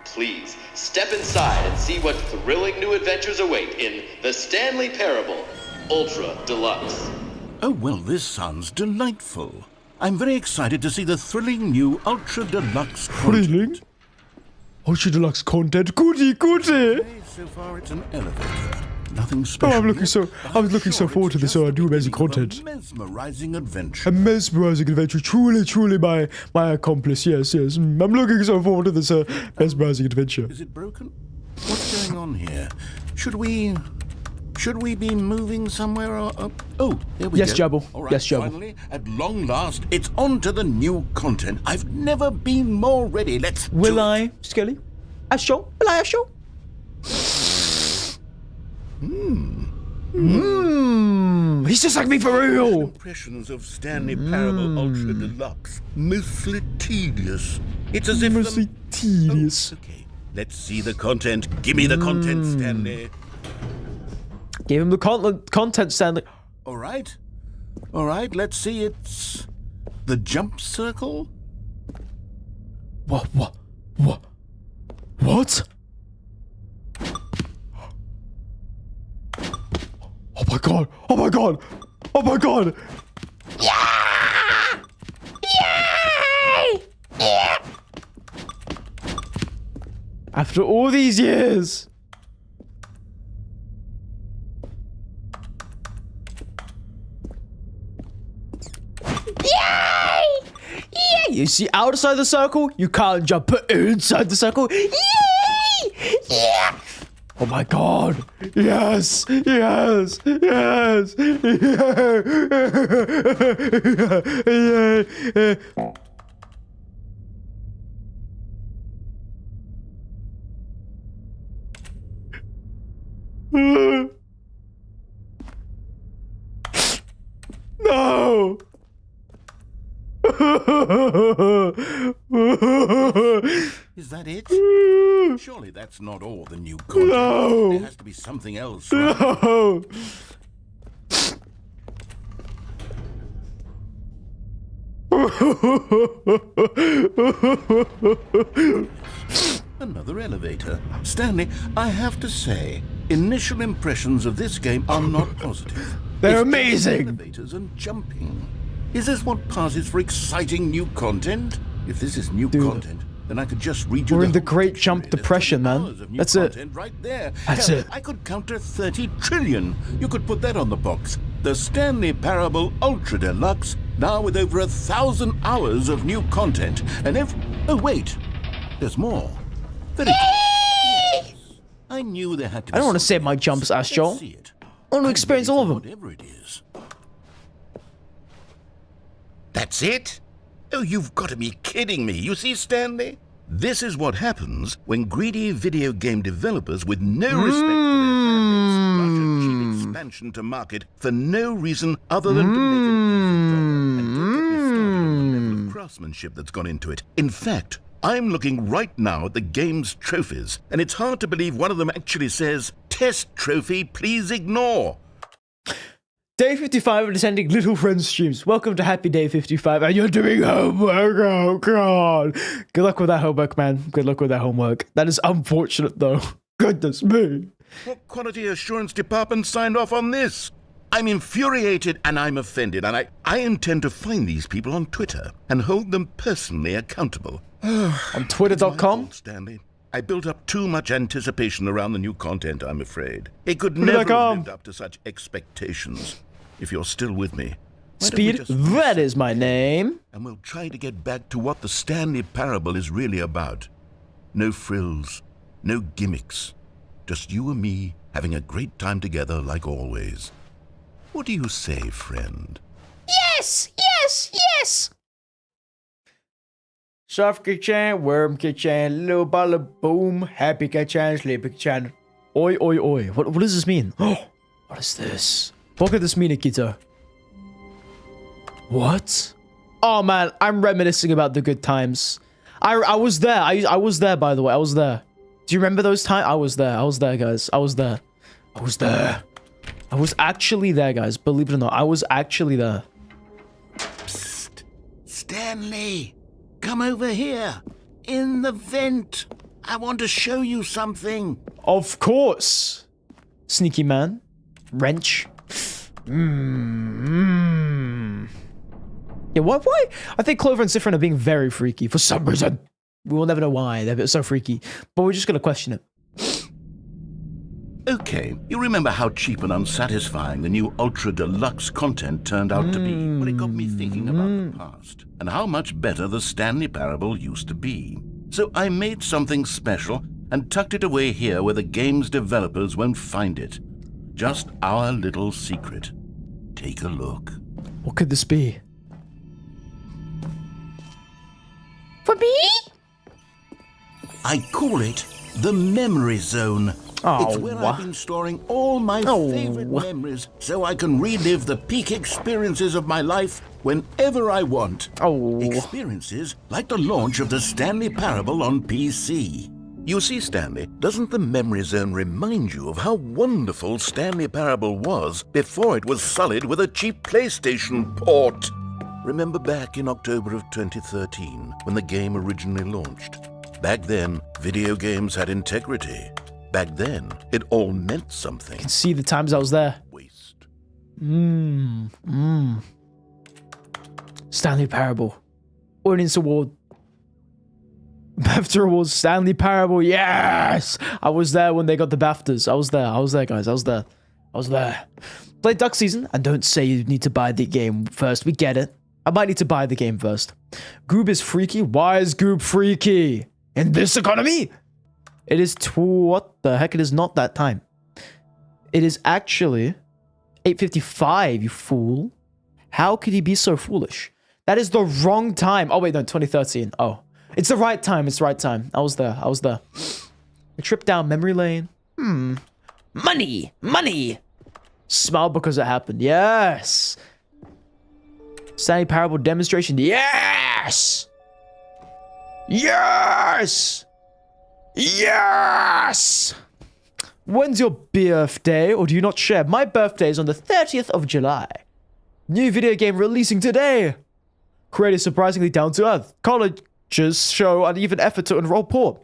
Please, step inside and see what thrilling new adventures await in the Stanley Parable Ultra Deluxe. Oh, well, this sounds delightful. I'm very excited to see the thrilling new Ultra Deluxe content. Thrilling? Ultra Deluxe content, goody. So far, it's an elevator. Nothing Oh, special. I'm looking so forward to this new amazing content. A mesmerizing adventure. A mesmerizing adventure, truly my accomplice. Yes. I'm looking so forward to this mesmerizing adventure. Is it broken? What's going on here? Should we be moving somewhere? Or, oh, there we go. Yes, Jabble. All right, Yes, Jabble. finally, at long last, it's on to the new content. I've never been more ready. Let's do Will it. I, Skelly? Will I show? He's just like me for real. Impressions of Stanley Parable Ultra Deluxe. Mostly tedious. It's as if Mostly tedious. Okay, let's see the content. Give me the content, Stanley. Give him the content, Stanley. All right, let's see. It's the jump circle. What? Oh my god! Yeah! Yay! Yeah! After all these years. Yay! Yeah, you see outside the circle, you can't jump, but inside the circle. Yay! Yeah! Oh my god! Yes! Yeah! No! Is that it? Surely that's not all the new content. No. There has to be something else. Right? No! Another elevator. Stanley, I have to say, initial impressions of this game are not positive. They're It's amazing. Elevators and jumping. Is this what passes for exciting new content? If this is new content, then I could just read you We're in the whole Great Jump dictionary. There's Depression, 30 man. hours of new That's it. content right there. That's Hell, it. I could counter 30 trillion. You could put that on the box. The Stanley Parable Ultra Deluxe Now with over 1,000 hours of new content and oh wait, there's more. Very yes. I knew there had to be. I don't want to save my something jumps, else. Astro. Let's see it. I want to experience all of them. Whatever it is. That's it? Oh, you've got to be kidding me. You see, Stanley? This is what happens when greedy video game developers with no respect for their fan base rush a cheap expansion to market for no reason other than to make an easy dollar. And don't get me started on the level of craftsmanship that's gone into it. In fact, I'm looking right now at the game's trophies, and it's hard to believe one of them actually says, "Test trophy, please ignore." Day 55 of Descending Little Friends streams. Welcome to Happy Day 55, and you're doing homework. Oh, God. Good luck with that homework, man. Good luck with that homework. That is unfortunate, though. Goodness me. What quality assurance department signed off on this? I'm infuriated and I'm offended, and I intend to find these people on Twitter and hold them personally accountable. On Twitter.com? Stanley. I built up too much anticipation around the new content, I'm afraid. It could never have lived up to such expectations. If you're still with me, Speed, that is my name. And we'll try to get back to what the Stanley Parable is really about. No frills, no gimmicks. Just you and me having a great time together like always. What do you say, friend? Yes, yes, yes. Soft kitchen, worm kitchen, little ball of boom, happy kitchen, sleepy kitchen. Oi, oi, oi. What does this mean? Oh, what is this? What could this mean, Akito? What? Oh man, I'm reminiscing about the good times. I was there. I was there, by the way. I was there. Do you remember those times? I was there. I was there, guys. I was there. I was there. I was actually there, guys. Believe it or not, I was actually there. Psst. Stanley, come over here. In the vent. I want to show you something. Of course. Sneaky man. Wrench. Yeah, why? I think Clover and Siffrin are being very freaky for some reason. We will never know why. They're so freaky. But we're just going to question it. Okay, you remember how cheap and unsatisfying the new Ultra Deluxe content turned out to be? Well, it got me thinking about the past and how much better the Stanley Parable used to be. So I made something special and tucked it away here where the game's developers won't find it. Just our little secret. Take a look. What could this be? For me? I call it the Memory Zone. Oh, it's where I've been storing all my favorite memories so I can relive the peak experiences of my life whenever I want. Oh. Experiences like the launch of the Stanley Parable on PC. You see, Stanley, doesn't the Memory Zone remind you of how wonderful Stanley Parable was before it was sullied with a cheap PlayStation port? Remember back in October of 2013 when the game originally launched? Back then, video games had integrity. Back then, it all meant something. I can see the times I was there. Waste. Stanley Parable. Audience Award. BAFTA Awards, Stanley Parable, yes! I was there when they got the BAFTAs. I was there, guys. I was there. Play Duck Season, and don't say you need to buy the game first. We get it. I might need to buy the game first. Goob is freaky? Why is Goob freaky? In this economy? It is what the heck? It is not that time. It is actually 8:55, you fool. How could he be so foolish? That is the wrong time. Oh, wait, no, 2013. Oh. It's the right time. It's the right time. I was there. A trip down memory lane. Money. Smile because it happened. Yes. Stanley Parable demonstration. Yes. When's your birthday, or do you not share? My birthday is on the 30th of July. New video game releasing today. Created surprisingly down to earth. Colleges show uneven effort to enroll poor.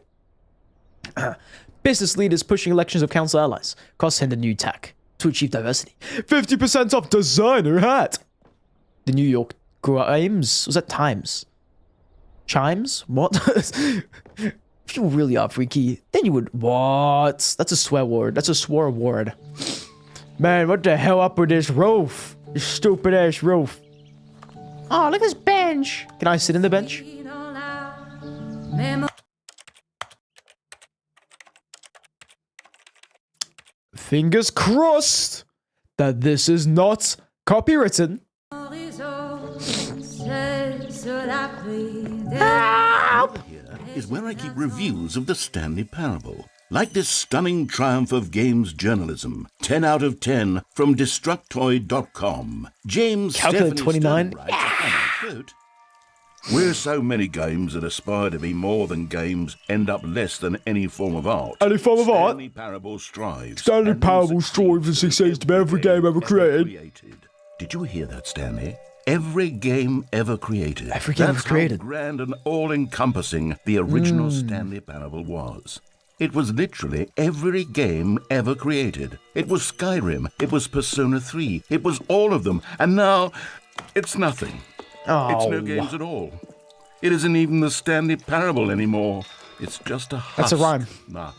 Business leaders pushing elections of council allies. Cost him the new tack to achieve diversity. 50% off designer hat. The New York Grimes. Was that Times? Chimes? What? If you really are freaky, then you would... What? That's a swear word. That's a swear word. Man, what the hell up with this roof? This stupid ass roof. Oh, look at this bench. Can I sit in the bench? Fingers crossed that this is not copywritten. Here is where I keep reviews of the Stanley Parable. Like this stunning triumph of games journalism, 10 out of 10 from Destructoid.com. James Calculate Stephanie 29. Stone writes, and I quote, "We're so many games that aspire to be more than games end up less than any form of art. Any form of art? Stanley Parable strives. Stanley and Parable will strives and succeeds to be every game ever created. Did you hear that, Stanley? Every game ever created. Every game That's ever created. How grand and all-encompassing the original Stanley Parable was. It was literally every game ever created. It was Skyrim. It was Persona 3. It was all of them. And now, it's nothing. Oh. It's no games at all. It isn't even the Stanley Parable anymore. It's just a husk. That's a rhyme. Now,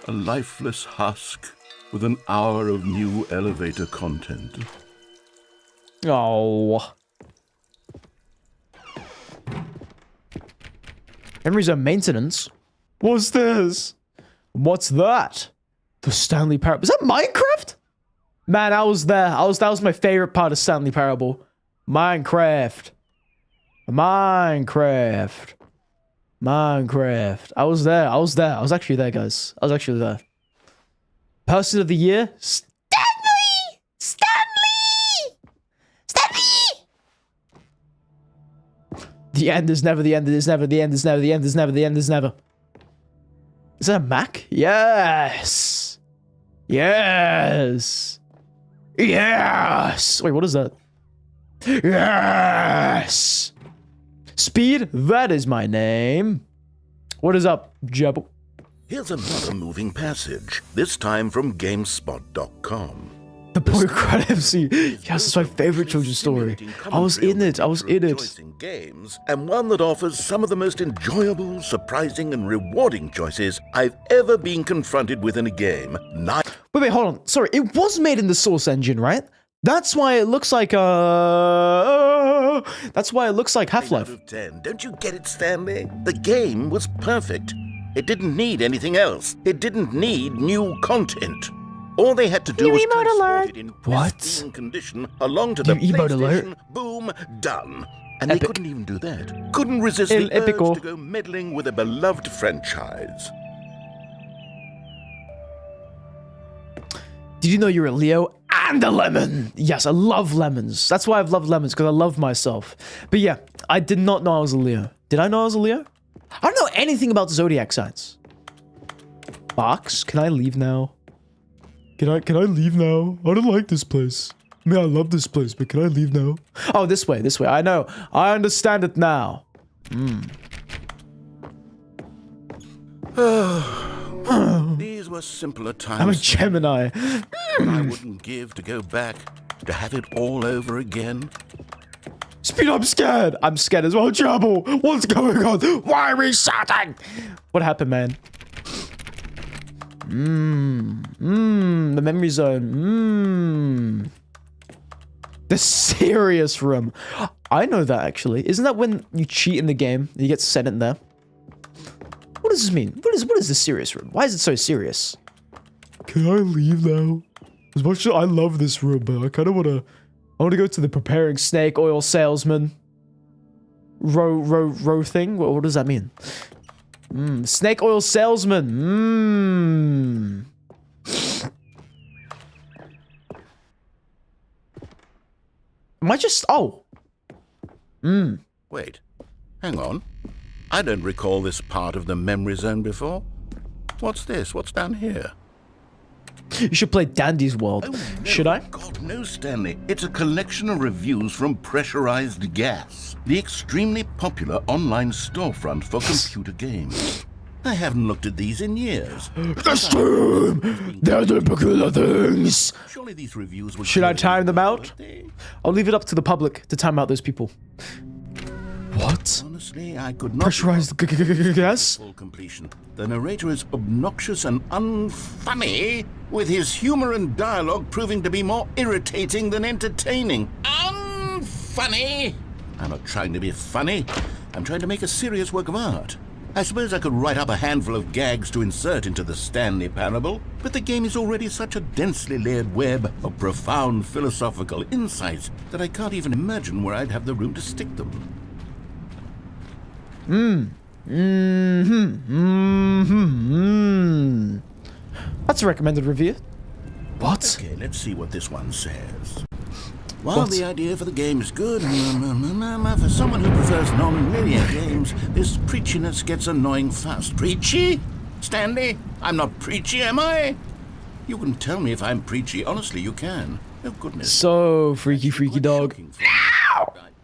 a lifeless husk with an hour of new elevator content. Oh. Memories of maintenance? What's this? What's that? The Stanley Parable. Is that Minecraft? Man, I was there. That was my favorite part of Stanley Parable. Minecraft. I was there. I was actually there, guys. I was actually there. Person of the year? The end is never, the end is never, the end is never, the end is never, the end is never. Is that a Mac? Yes! Yes! Yes! Wait, what is that? Yes! Speed, that is my name. What is up, Jebble? Here's another moving passage, this time from GameSpot.com. The Boycott MC. Yes, it's my favorite children's story. I was in it. Games, and one that offers some of the most enjoyable, surprising, and rewarding choices I've ever been confronted with in a game. Wait, hold on. Sorry, it was made in the Source engine, right? That's why it looks like that's why it looks like Half-Life. 9 out of 10. Don't you get it, Stanley? The game was perfect. It didn't need anything else. It didn't need new content. All they had to do was transport it in pristine condition along to the PlayStation. Boom, done. And they couldn't even do that. Couldn't resist the urge to go meddling with a beloved franchise. Did you know you're a Leo and a lemon? Yes, I love lemons. That's why I've loved lemons, because I love myself. But yeah, I did not know I was a Leo. Did I know I was a Leo? I don't know anything about zodiac signs. Box, can I leave now? Can I leave now? I don't like this place. I mean, I love this place, but can I leave now? Oh, this way. I know. I understand it now. These were simpler times. I'm a Gemini. I wouldn't give to go back, to have it all over again. Speed, I'm scared. I'm scared as well. Trouble. What's going on? Why are we shouting? What happened, man? The memory zone. The serious room. I know that, actually. Isn't that when you cheat in the game and you get sent in there? What does this mean? What is the serious room? Why is it so serious? Can I leave now? As much as I love this room, but I kind of want to go to the preparing snake oil salesman row thing. What does that mean? Snake oil salesman. Am I just... Oh. Wait. Hang on. I don't recall this part of the memory zone before. What's this? What's down here? You should play Dandy's World. Oh, no, should I? God, no, Stanley. It's a collection of reviews from Pressurized Gas, the extremely popular online storefront for computer games. I haven't looked at these in years. That's true. They're the peculiar things. Surely these reviews would... Should I time them out? I'll leave it up to the public to time out those people. What? Honestly, I could not... Pressurized gas? Full completion. The narrator is obnoxious and unfunny, with his humor and dialogue proving to be more irritating than entertaining. Unfunny! I'm not trying to be funny. I'm trying to make a serious work of art. I suppose I could write up a handful of gags to insert into the Stanley Parable, but the game is already such a densely layered web of profound philosophical insights that I can't even imagine where I'd have the room to stick them. That's a recommended review. What? Okay, let's see what this one says. While What? the idea for the game is good, for someone who prefers non-linear games, this preachiness gets annoying fast. Preachy? Stanley? I'm not preachy, am I? You can tell me if I'm preachy. Honestly, you can. Oh, goodness. So freaky dog.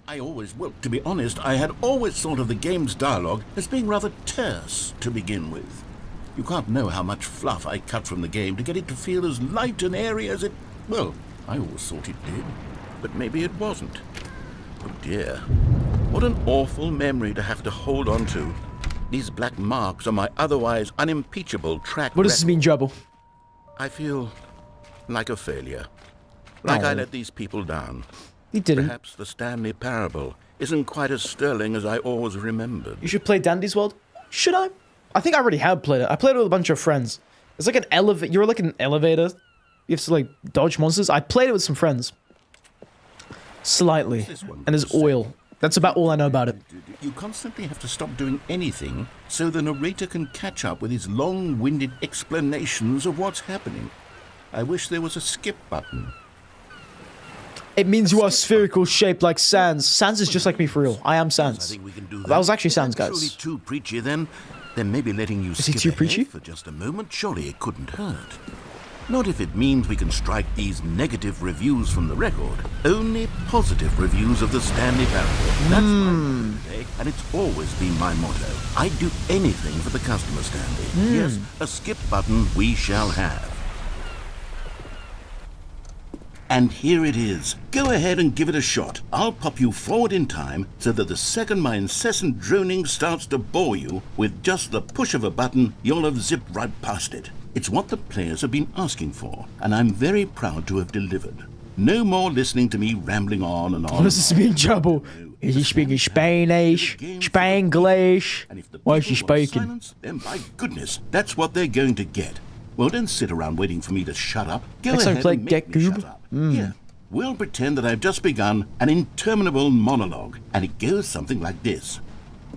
I always, well, to be honest, I had always thought of the game's dialogue as being rather terse to begin with. You can't know how much fluff I cut from the game to get it to feel as light and airy as it... Well, I always thought it did, but maybe it wasn't. Oh dear, what an awful memory to have to hold on to. These black marks on my otherwise unimpeachable track What does this record. mean, Jabble? I feel like a failure. Like I Oh. let these people down. You didn't. Perhaps the Stanley Parable isn't quite as sterling as I always remembered. You should play Dandy's World. Should I? I think I already have played it. I played it with a bunch of friends. It's like an elevator. You're like an elevator. You have to like dodge monsters. I played it with some friends. Slightly. And there's oil. That's about all I know about it. You constantly have to stop doing anything so the narrator can catch up with his long-winded explanations of what's happening. I wish there was a skip button. It means you are spherical shaped like Sans. Sans is just like me for real. I am I Sans. think we can do that. That was actually Sans, If I'm guys. truly too preachy then maybe letting you he skip too ahead preachy? for just a moment, surely it couldn't hurt. Not if it means we can strike these negative reviews from the record. Only positive reviews of the Stanley Parable. That's my motto today, and it's always been my motto. I'd do anything for the customer, Stanley. Yes, a skip button we shall have. And here it is. Go ahead and give it a shot. I'll pop you forward in time so that the second my incessant droning starts to bore you, with just the push of a button, you'll have zipped right past it. It's what the players have been asking for, and I'm very proud to have delivered. No more listening to me rambling on and on. What does this mean, Jabble? Is he speaking Spanish? Spanglish? And if the Why is he people want speaking? silence, then by goodness, that's what they're going to get. Well, don't sit around waiting for me to shut up. Go Next time ahead play and Get make me Goob. shut up. Here, we'll pretend that I've just begun an interminable monologue, and it goes something like this.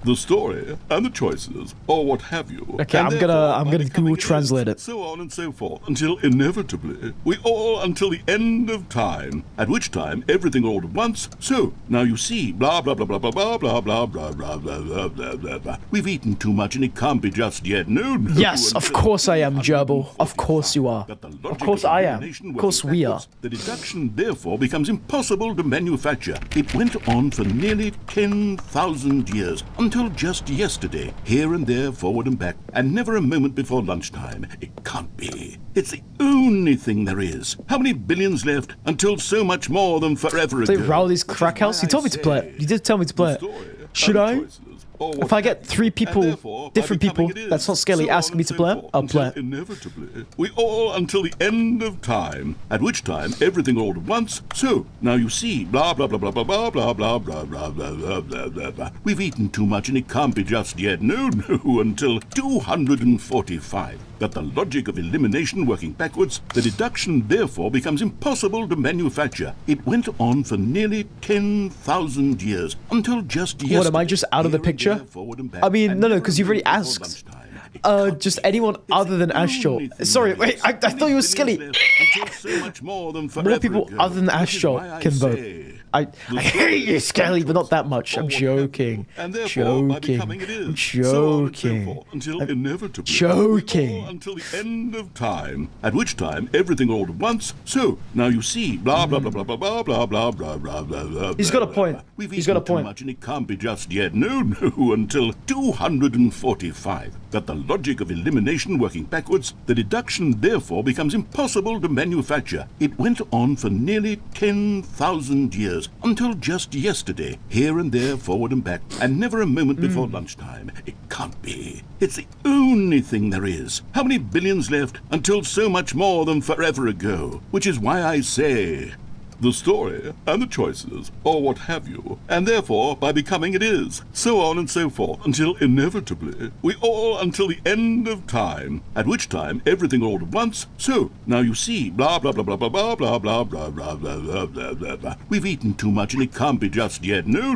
The story and the choices, or what have you. Okay, and I'm therefore, gonna by Google becoming it is, Translate it. So on and so forth, until inevitably, we all until the end of time, at which time everything all at once. So, now you see, blah blah blah blah blah blah blah blah blah blah blah blah blah blah blah. We've eaten too much and it can't be just yet. No, no. Yes, of until course I am, Jabble. Of 245. course you are. But the Of logic course I am. elimination Of course working we are. backwards, the deduction therefore becomes impossible to manufacture. It went on for nearly 10,000 years, until just yesterday, here and there, forward and back, and never a moment before lunchtime. It can't be. It's the only thing there is. How many billions left until so much more than forever Play ago? Rowley's Which is Crack why House? You I told me to play it. say, You did tell me to play the it. story Should and the I? choices, or If what I get have 3 you, people, and therefore, by different becoming people, it is, that's not scaly, so ask on me and to so play it, forth, I'll until play it. Inevitably, we all until the end of time, at which time everything all at once. So now you see, blah blah blah blah blah blah blah blah blah blah blah blah blah blah blah. We've eaten too much and it can't be just yet. No, no, until 245. But the logic of elimination working backwards, the deduction therefore becomes impossible to manufacture. It went on for nearly 10,000 years, until just yesterday. What, am I just out of the here and picture? there, forward and back, I mean, and no, never because a you've already moment before asked. lunchtime. It can't Just be. anyone It's other than the Astro. only thing Sorry, there wait, is. I thought you were Skelly. Until so much more than forever people ago, other than which is Astro why I can vote. say, I hate you, Skelly, but not that much. I'm joking. and therefore, by Joking. becoming it is, I'm so on and so joking. forth, until inevitably, joking. all until the end of time, at which time everything all at once. So now you see, blah blah blah blah blah blah blah blah blah blah blah blah. He's got a point. We've He's got a eaten too point. much and it can't be just yet. No, no, until 245. But the logic of elimination working backwards, the deduction therefore becomes impossible to manufacture. It went on for nearly 10,000 years, until just yesterday, here and there, forward and back, and never a moment before lunchtime. It can't be. It's the only thing there is. How many billions left until so much more than forever ago? Which is why I say, the story, and the choices, or what have you, and therefore, by becoming it is, so on and so forth, until inevitably, we all until the end of time, at which time everything all at once, so, now you see, blah blah blah blah blah blah blah blah blah blah blah blah blah blah blah. We've eaten too much and it can't be just yet, no,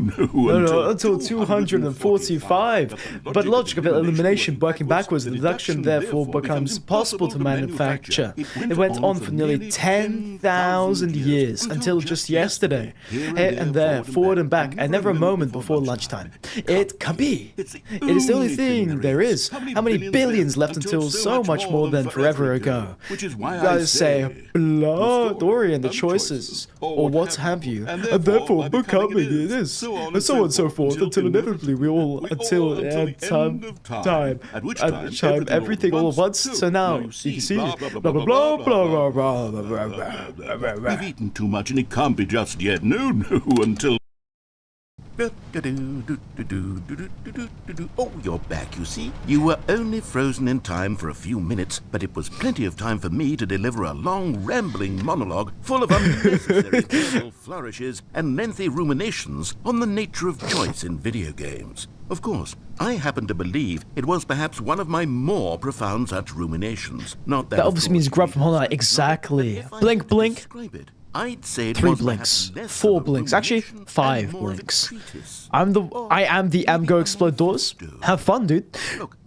until 245. But logic of elimination working backwards, the deduction therefore becomes possible to manufacture. It went on for nearly 10,000 years, until just yesterday. Here and there, forward and back, and never a moment before lunchtime. It can be. It is the only thing there is. How many billions left until so much more than forever ago? You guys say, blood, Dory, and the choices, or what have you, and therefore becoming it is, and so on and so forth, until inevitably we all, until the end time, at which time, everything all at once. So now, you can see, blah blah blah blah blah blah blah. We've eaten too much and it can't be just yet, no, until... Oh, you're back, you see. You were only frozen in time for a few minutes, but it was plenty of time for me to deliver a long, rambling monologue full of unnecessary verbal flourishes and lengthy ruminations on the nature of choice in video games. Of course, I happen to believe it was perhaps one of my more profound such ruminations. Not that, that obviously means grub from Hollow Knight. Exactly. Blink, blink. I'd say 3 blinks, 4 blinks, actually 5 blinks. I am the Go Explode Doors. Have fun, dude.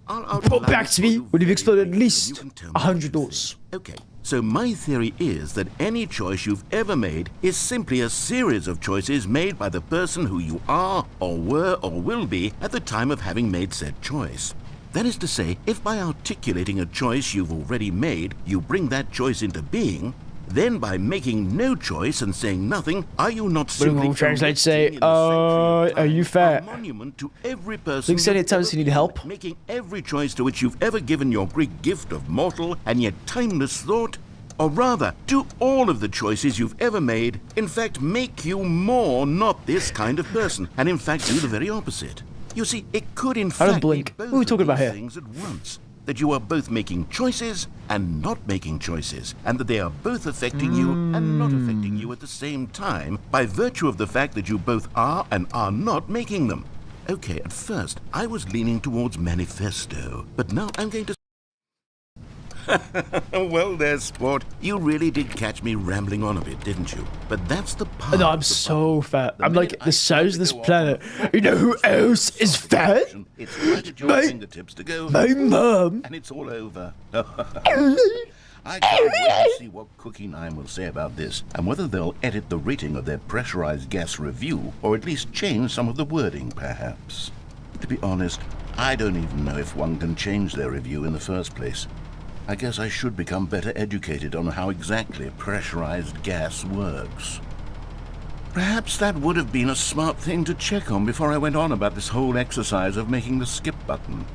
Report back to me when you've exploded at least 100 doors. Okay, so my theory is that any choice you've ever made is simply a series of choices made by the person who you are, or were, or will be at the time of having made said choice. That is to say, if by articulating a choice you've already made, you bring that choice into being, then by making no choice and saying nothing, are you not simply... Google Translate say, are you fat? Monument to every person... Please any times you need help. Making every choice to which you've ever given your Greek gift of mortal and yet timeless thought, or rather, do all of the choices you've ever made, in fact, make you more not this kind of person, and in fact do the very opposite. You see, it could in fact be both what are we talking about here? things at once. That you are both making choices and not making choices, and that they are both affecting you and not affecting you at the same time by virtue of the fact that you both are and are not making them. Okay, at first, I was leaning towards manifesto, but now I'm going to... Well, there's sport. You really did catch me rambling on a bit, didn't you? But that's the part. No, I'm so fat. I'm like the size of this planet. You know who else is fat? It's right at your fingertips to go. My mom. And it's all over. I can't wait to see what Cookie 9 will say about this, and whether they'll edit the rating of their pressurized gas review, or at least change some of the wording, perhaps. To be honest, I don't even know if one can change their review in the first place. I guess I should become better educated on how exactly pressurized gas works. Perhaps that would have been a smart thing to check on before I went on about this whole exercise of making the skip button.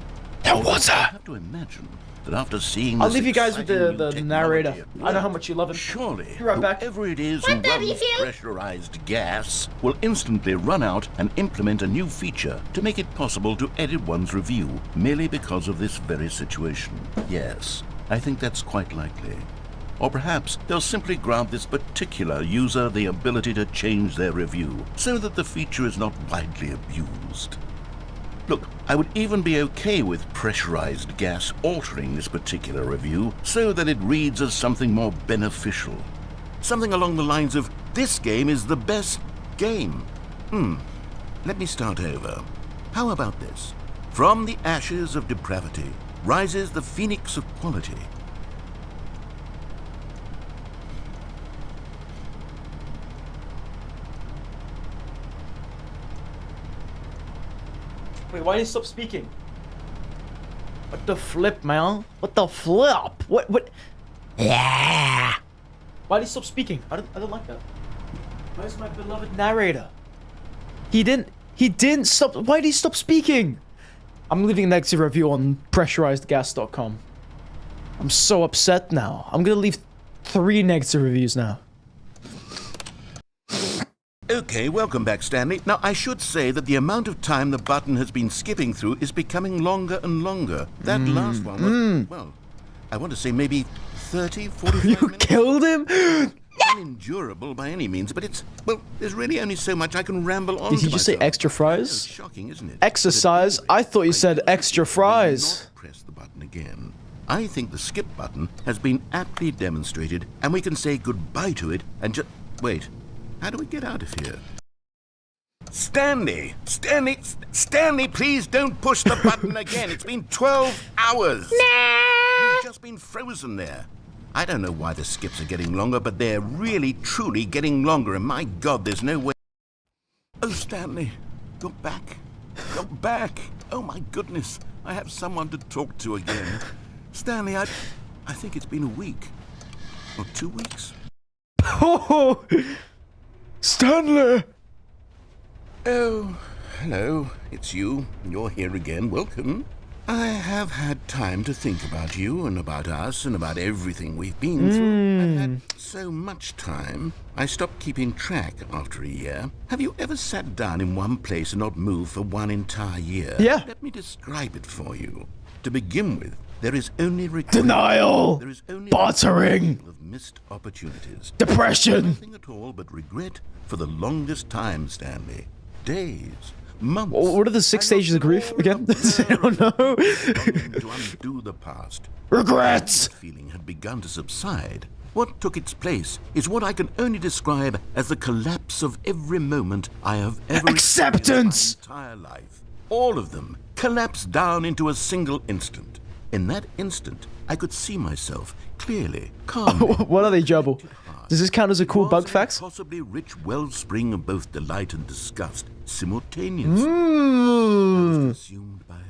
No water! I have to imagine that after seeing I'll this leave you guys with the exciting new narrator. technology I know how much you love him. Surely, Be right back. whoever it is who runs pressurized gas will instantly run out and implement a new feature to make it possible to edit one's review merely because of this very situation. Yes, I think that's quite likely. Or perhaps they'll simply grant this particular user the ability to change their review so that the feature is not widely abused. Look, I would even be okay with pressurized gas altering this particular review so that it reads as something more beneficial. Something along the lines of, this game is the best game. Let me start over. How about this? From the ashes of depravity rises the phoenix of quality. Wait, why did you stop speaking? What the flip, man? What the flip? What? Yeah. Why did he stop speaking? I don't like that. Where's my beloved narrator? He didn't stop. Why did he stop speaking? I'm leaving a negative review on pressurizedgas.com. I'm so upset now. I'm gonna leave 3 negative reviews now. Okay, welcome back, Stanley. Now, I should say that the amount of time the button has been skipping through is becoming longer and longer. That last one was, well, I want to say maybe 30, 45 You minutes. killed him? And unendurable by any means, but it's, well, there's really only so much I can ramble on. Did he just say extra fries? Shocking, isn't it? Exercise? I thought you said extra fries. Not press the button again. I think the skip button has been aptly demonstrated, and we can say goodbye to it and just... Wait, how do we get out of here? Stanley, please don't push the button again. It's been 12 hours. You've just been frozen there. I don't know why the skips are getting longer, but they're really, truly getting longer, and my God, there's no way... Oh, Stanley, you're back. You're back. Oh, my goodness. I have someone to talk to again. Stanley, I think it's been a week. Or 2 weeks. Oh, Stanley! Oh, hello. It's you. You're here again. Welcome. I have had time to think about you and about us and about everything we've been through. I've had so much time. I stopped keeping track after a year. Have you ever sat down in one place and not moved for one entire year? Yeah. Let me describe it for you. To begin with, there is only regret. Denial! There is only Bartering! of missed opportunities. Depression! Nothing at all but regret for the longest time, Stanley. Days, months. What are the 6 stages of grief again? I don't know. To undo the past. Regrets! That feeling had begun to subside. What took its place is what I can only describe as the collapse of every moment I have ever Acceptance! experienced in my entire life. All of them collapsed down into a single instant. In that instant, I could see myself clearly, calmly. What are they, Jubble? Does this count as a cool Was bug a fact? possibly rich wellspring of both delight and disgust simultaneously. Consumed by it.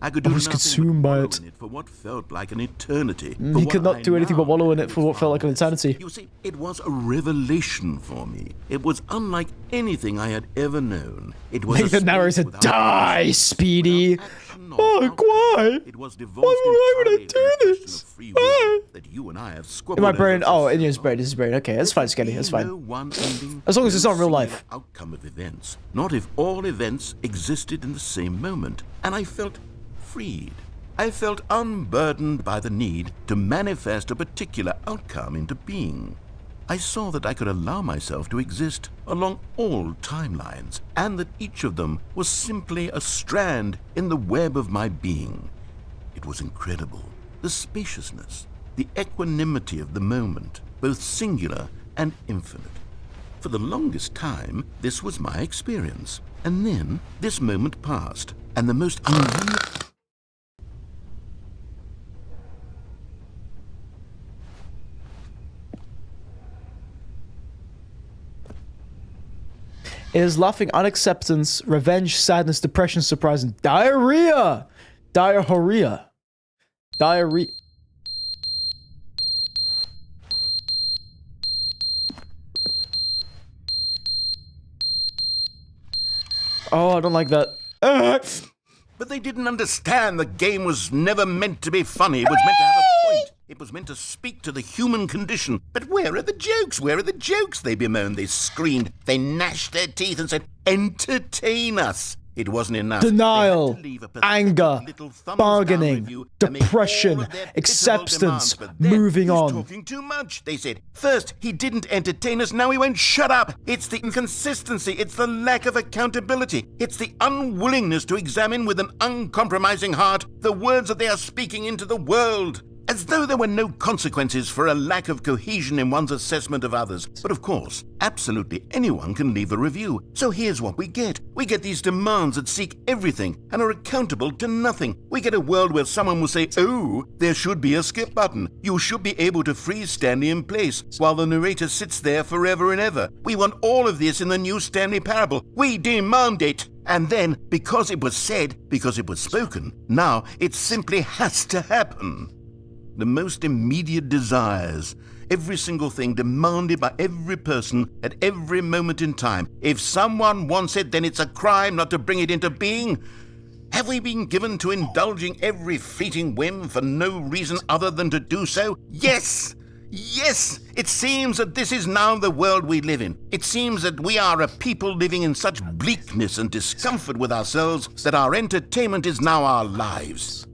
I could do was nothing consumed but by wallow it. in it for what felt like an eternity. for He what could not I do anything now but wallow in know it for what felt like an was eternity. You see, it was a revelation for me. It was unlike anything I had ever known. It was Make the a narrator space without die, purpose, Speedy. without action or Fuck, outcome. why? It was divorced Why would I entirely wanna from the do question this? of free Why? will that you and I have In squabbled my over brain. for Oh, so in his long. brain. His brain. Okay, that's fine, Skelly. That's fine. No one ending, As long as it's no not real single life. outcome of events. Not if all events existed in the same moment. And I felt freed. I felt unburdened by the need to manifest a particular outcome into being. I saw that I could allow myself to exist along all timelines, and that each of them was simply a strand in the web of my being. It was incredible. The spaciousness, the equanimity of the moment, both singular and infinite. For the longest time, this was my experience. And then, this moment passed, and the most unreal... It is laughing, unacceptance, revenge, sadness, depression, surprise, and diarrhea. Diarrhea. Diarrhea. Oh, I don't like that. But they didn't understand the game was never meant to be funny. It was meant to have a point. It was meant to speak to the human condition. But where are the jokes? Where are the jokes? They bemoaned, they screamed, they gnashed their teeth and said, entertain us. It wasn't enough. Denial, They had to leave a pathetic anger, little thumbs-down bargaining, review and make depression, all of their pitiful acceptance, demands. But then, moving he's on. talking too much, they said. First, he didn't entertain us, now he won't shut up. It's the inconsistency, it's the lack of accountability, it's the unwillingness to examine with an uncompromising heart the words that they are speaking into the world. As though there were no consequences for a lack of cohesion in one's assessment of others. But of course, absolutely anyone can leave a review. So here's what we get. We get these demands that seek everything and are accountable to nothing. We get a world where someone will say, oh, there should be a skip button. You should be able to freeze Stanley in place while the narrator sits there forever and ever. We want all of this in the new Stanley Parable. We demand it. And then, because it was said, because it was spoken, now it simply has to happen. The most immediate desires, every single thing demanded by every person at every moment in time. If someone wants it, then it's a crime not to bring it into being. Have we been given to indulging every fleeting whim for no reason other than to do so? Yes! Yes! It seems that this is now the world we live in. It seems that we are a people living in such bleakness and discomfort with ourselves that our entertainment is now our lives.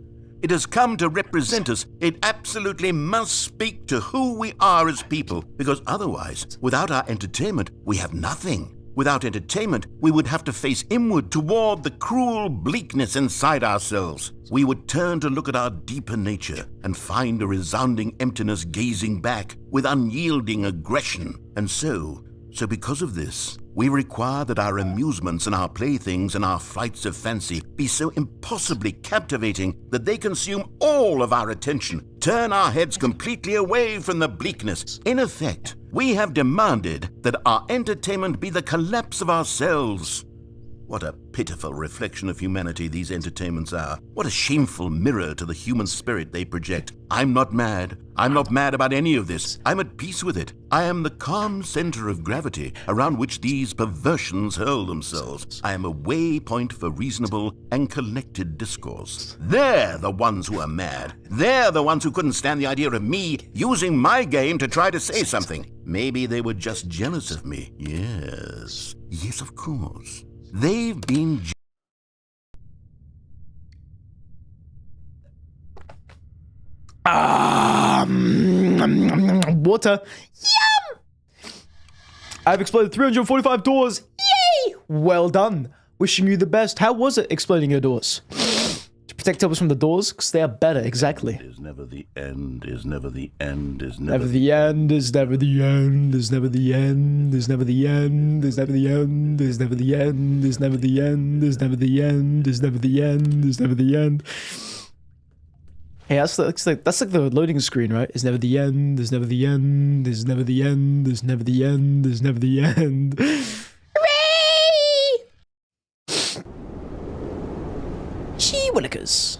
It has come to represent us. It absolutely must speak to who we are as people, because otherwise, without our entertainment, we have nothing. Without entertainment, we would have to face inward toward the cruel bleakness inside ourselves. We would turn to look at our deeper nature and find a resounding emptiness gazing back with unyielding aggression. And so because of this, we require that our amusements and our playthings and our flights of fancy be so impossibly captivating that they consume all of our attention, turn our heads completely away from the bleakness. In effect, we have demanded that our entertainment be the collapse of ourselves. What a pitiful reflection of humanity these entertainments are. What a shameful mirror to the human spirit they project. I'm not mad. I'm not mad about any of this. I'm at peace with it. I am the calm center of gravity around which these perversions hurl themselves. I am a waypoint for reasonable and collected discourse. They're the ones who are mad. They're the ones who couldn't stand the idea of me using my game to try to say something. Maybe they were just jealous of me. Yes. Yes, of course. They've been water. Yum! I've exploded 345 doors. Yay! Well done. Wishing you the best. How was it exploding your doors? To protect us from the doors? Because they are better, exactly. Is never the end, is never the end, is Never the end, is never the end, is never the end, is never the end, is never the end, is never the end, is never the end, is never the end, is never the end, is never the end. Hey, that's like the loading screen, right? Is never the end, is never the end, is never the end, is never the end, is never the end. Hooray! Gee willikers.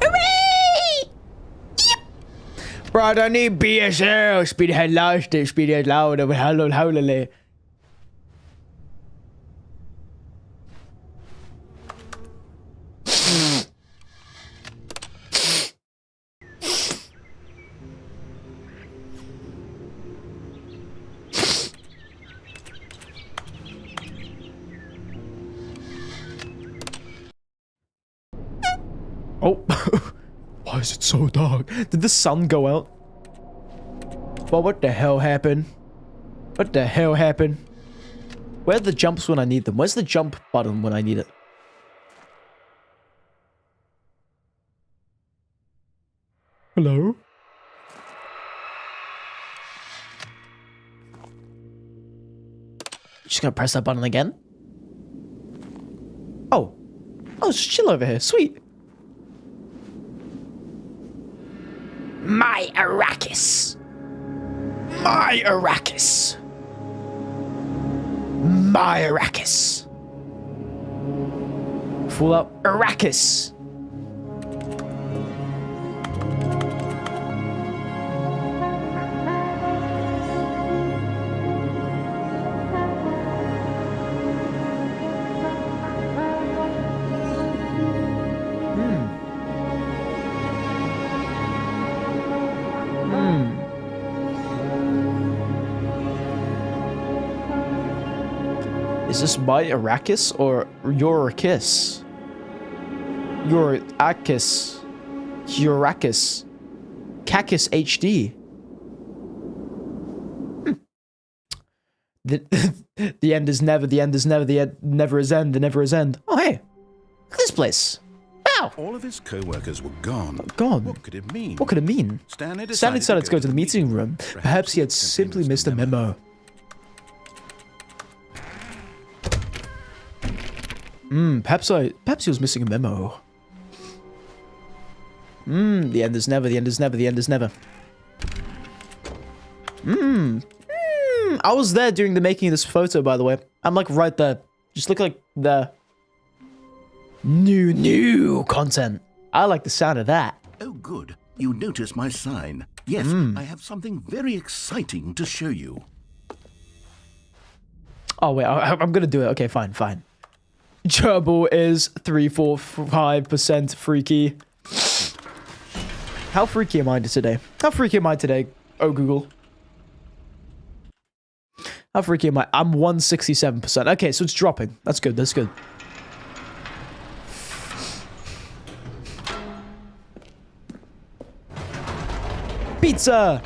Hooray! Yep! Bro, I don't need BSL. Speededdog lost it. Speededdog loud over hello. Oh, why is it so dark? Did the sun go out? Well, what the hell happened? What the hell happened? Where are the jumps when I need them? Where's the jump button when I need it? Hello? Just gonna press that button again? Oh. Oh, it's chill over here. Sweet. My Arrakis. My Arrakis. My Arrakis. Full out Arrakis. Is this my Arrakis or your kiss? Your Akis. Your Arrakis. Kakis HD. The end is never, the end is never, the end never is end, the never is end. Oh, hey. Look at this place. Wow. All of his co-workers were gone. Gone? What could it mean? What could it mean? Stanley decided to go to the meeting room. Perhaps he had simply missed a memo. Perhaps he was missing a memo. The end is never, the end is never, the end is never. I was there during the making of this photo, by the way. I'm like right there. Just look like the new content. I like the sound of that. Oh, good. You notice my sign. Yes, I have something very exciting to show you. Oh, wait, I'm gonna do it. Okay, fine. Gerbil is 345% freaky. How freaky am I today? How freaky am I today? Oh, Google. How freaky am I? I'm 167%. Okay, so it's dropping. That's good. Pizza!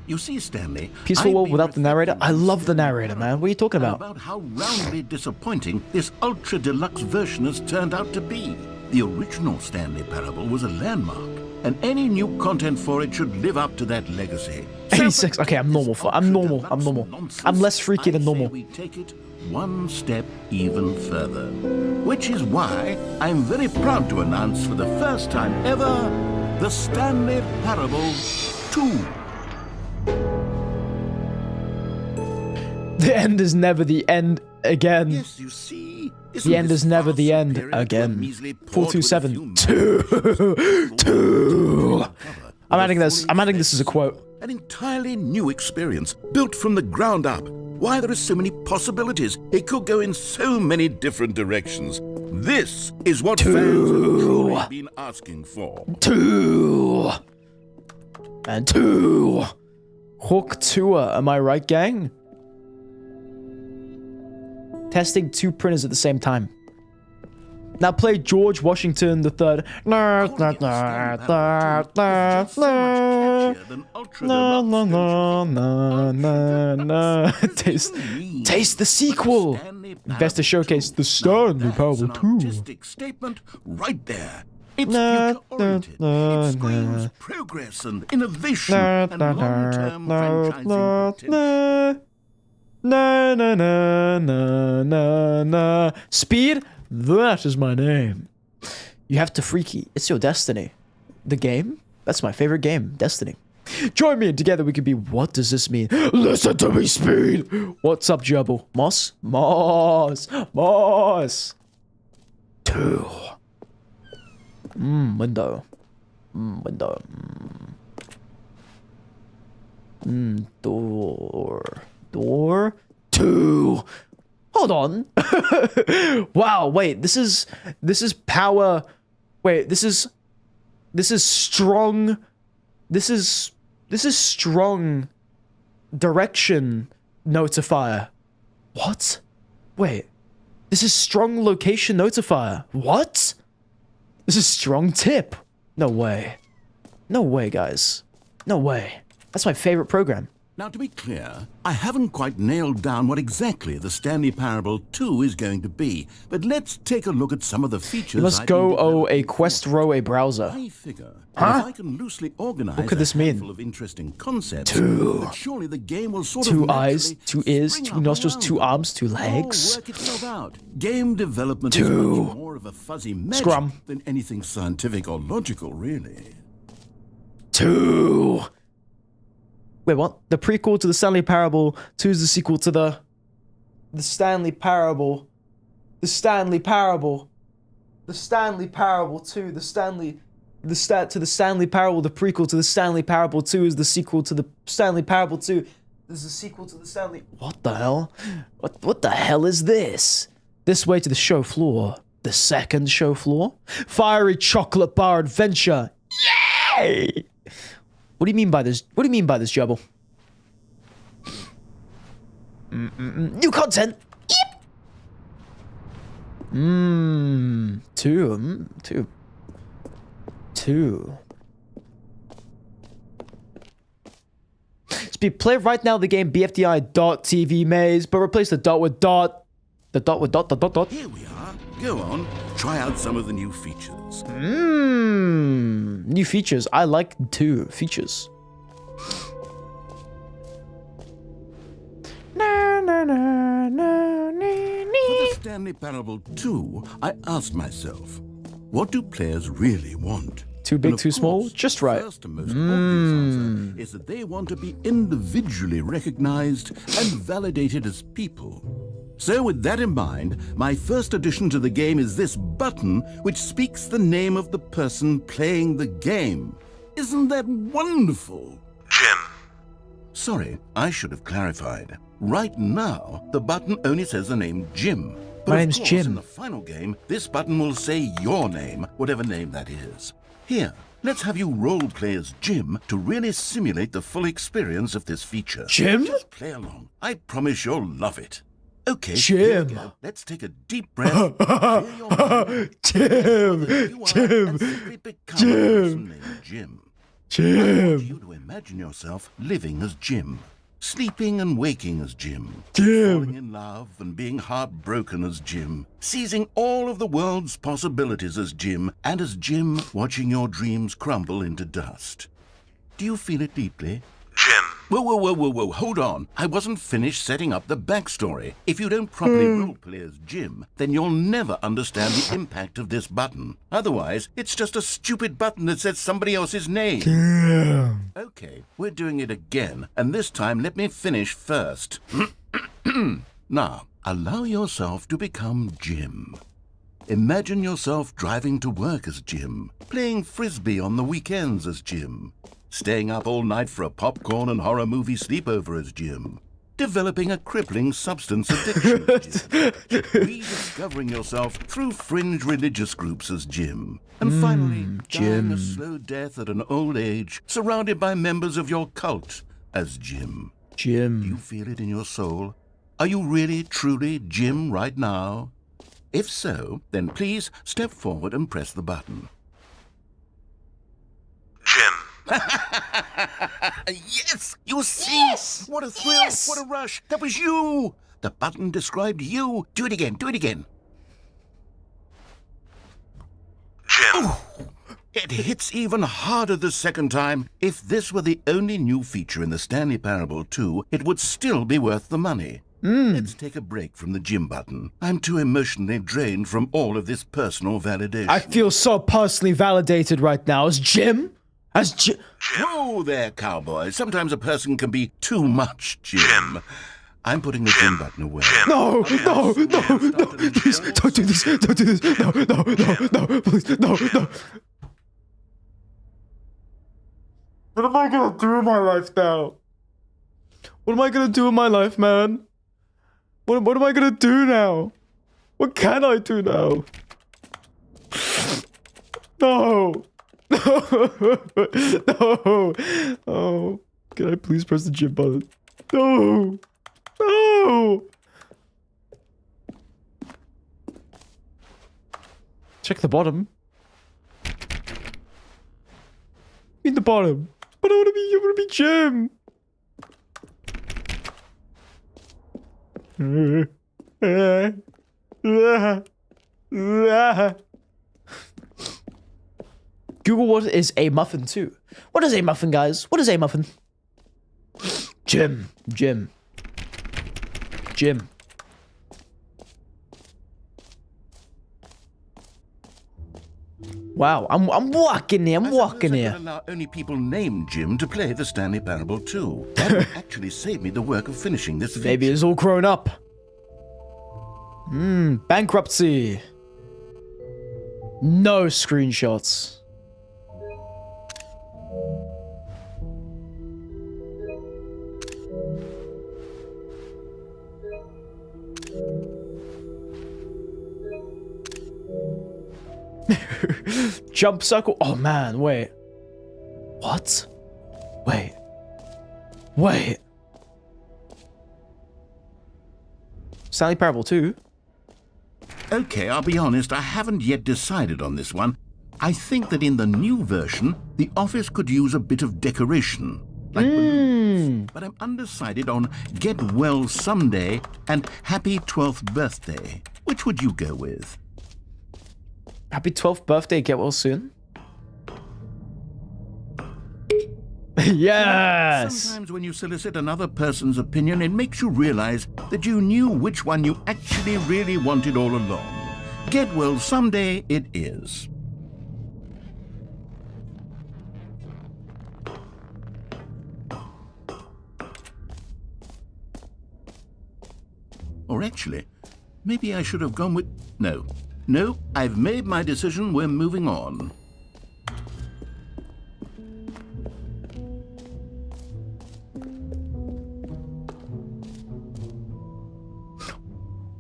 You see, Stanley, Peaceful I've world been without the narrator? I reflecting love the Stanley narrator, man. What are you talking and about? about how roundly disappointing this Ultra Deluxe version has turned out to be. The original Stanley Parable was a landmark, and any new content for it should live up to that legacy. 86. Okay, I'm normal. I'm normal. I'm normal. I'm less freaky than normal. We take it one step even further, which is why I'm very proud to announce for the first time ever the Stanley Parable 2. The end is never the end again. Yes, you see, The end is never the end again. 427. Two. I'm adding this. I'm adding this as a quote. An entirely new experience, built from the ground up. Why, there are so many possibilities. It could go in so many different directions. This is what fans have truly been asking for. 2 and 2. Hook tour. Am I right, gang? Testing 2 printers at the same time. Now play George Washington III. Taste the sequel. Best to showcase the Stanley Parable 2. Statement right there. It's future-oriented. It screams progress and innovation and long-term franchising potential. Speed, that is my name. You have to freaky. It's your destiny. The game? That's my favorite game, Destiny. Join me and together we can be. What does this mean? Listen to me, Speed. What's up, Jubble? Moss? Moss. 2. Window. Window. Door. 2. Hold on. Wow, wait, this is power. Wait, this is strong. This is strong direction notifier. What? Wait. This is strong location notifier. What? This is strong tip. No way. No way, guys. No way. That's my favorite program. Now, to be clear, I haven't quite nailed down what exactly the Stanley Parable 2 is going to be, but let's take a look at some of the features. You must go a quest row a browser. I figure that if I can loosely organize what could this mean? Full of interesting concepts, 2. that surely the game will sort 2 of eyes, 2 ears, spring 2 up nostrils, around 2 it. arms, 2 legs. Work itself out. Game development 2. is much more of a fuzzy magic Scrum. than anything scientific or logical, really. 2. Wait, what? The prequel to the Stanley Parable 2 is the sequel to the Stanley Parable. The Stanley Parable. The Stanley Parable 2. The Stanley Parable. The prequel to the Stanley Parable 2 is the sequel to the Stanley Parable 2. This is a sequel to the Stanley. What the hell? What the hell is this? This way to the show floor. The second show floor. Fiery chocolate bar adventure. Yay! What do you mean by this? What do you mean by this, Jubble? New content. Yep. 2. Speed, play right now the game BFDI.TV maze, but replace the dot with dot. The dot with dot. Here we are. Go on, try out some of the new features. New features. I like 2 features. For the Stanley Parable 2, I asked myself, what do players really want? Too big, And of too small? course, Just the right. First and most obvious answer is that they want to be individually recognized and validated as people. So with that in mind, my first addition to the game is this button which speaks the name of the person playing the game. Isn't that wonderful? Jim. Sorry, I should have clarified. Right now, the button only says the name Jim. But My of name's course, Jim. in the final game, this button will say your name, whatever name that is. Here, let's have you role-play as Jim to really simulate the full experience of this feature. Jim? Just play along. I promise you'll love it. Okay, Jim. here we go. Let's take a deep breath. Clear your mind. Jim. Know who you are and simply become the person named Jim. want you to imagine yourself living as Jim, sleeping and waking as Jim, falling in love and being heartbroken as Jim, seizing all of the world's possibilities as Jim, and as Jim watching your dreams crumble into dust. Do you feel it deeply? Jim. Whoa, hold on. I wasn't finished setting up the backstory. If you don't properly roleplay as Jim, then you'll never understand the impact of this button. Otherwise, it's just a stupid button that says somebody else's name. Damn. Okay, we're doing it again, and this time let me finish first. Now, allow yourself to become Jim. Imagine yourself driving to work as Jim, playing frisbee on the weekends as Jim, staying up all night for a popcorn and horror movie sleepover as Jim, developing a crippling substance addiction as Jim, rediscovering yourself through fringe religious groups as Jim, and finally dying a slow death at an old age, surrounded by members of your cult as Jim. Do you feel it in your soul? Are you really, truly Jim right now? If so, then please step forward and press the button. Jim. Yes! You see? Yes! What a thrill! Yes! What a rush! That was you! The button described you! Do it again! Do it again! Jim. It hits even harder the second time. If this were the only new feature in the Stanley Parable 2, it would still be worth the money. Let's take a break from the Jim button. I'm too emotionally drained from all of this personal validation. I feel so personally validated right now. As Jim? As Jim? Whoa there, cowboy. Sometimes a person can be too much Jim. I'm putting the Jim button away. No, please, don't do this, don't do this, no, please, no. What am I gonna do in my life now? What am I gonna do in my life, man? What am I gonna do now? What can I do now? No. No. Oh, can I please press the Jim button? No. No. Check the bottom. In the bottom. But I wanna be Jim. Google what is a muffin too. What is a muffin, guys? What is a muffin? Jim. Wow, I'm walking here. I'm walking I here. could allow only people named Jim to play the Stanley Parable 2. That would actually save me the work of finishing this video. Maybe it's all grown up. Bankruptcy. No screenshots. Jump circle. Oh man, wait. What? Wait. Stanley Parable 2? Okay, I'll be honest, I haven't yet decided on this one. I think that in the new version, the office could use a bit of decoration, like balloons. But I'm undecided on Get Well Someday and Happy 12th Birthday. Which would you go with? Happy 12th birthday, get well soon. Yes! Sometimes when you solicit another person's opinion, it makes you realize that you knew which one you actually really wanted all along. Get Well Someday it is. Or actually, maybe I should have gone with... No, I've made my decision. We're moving on.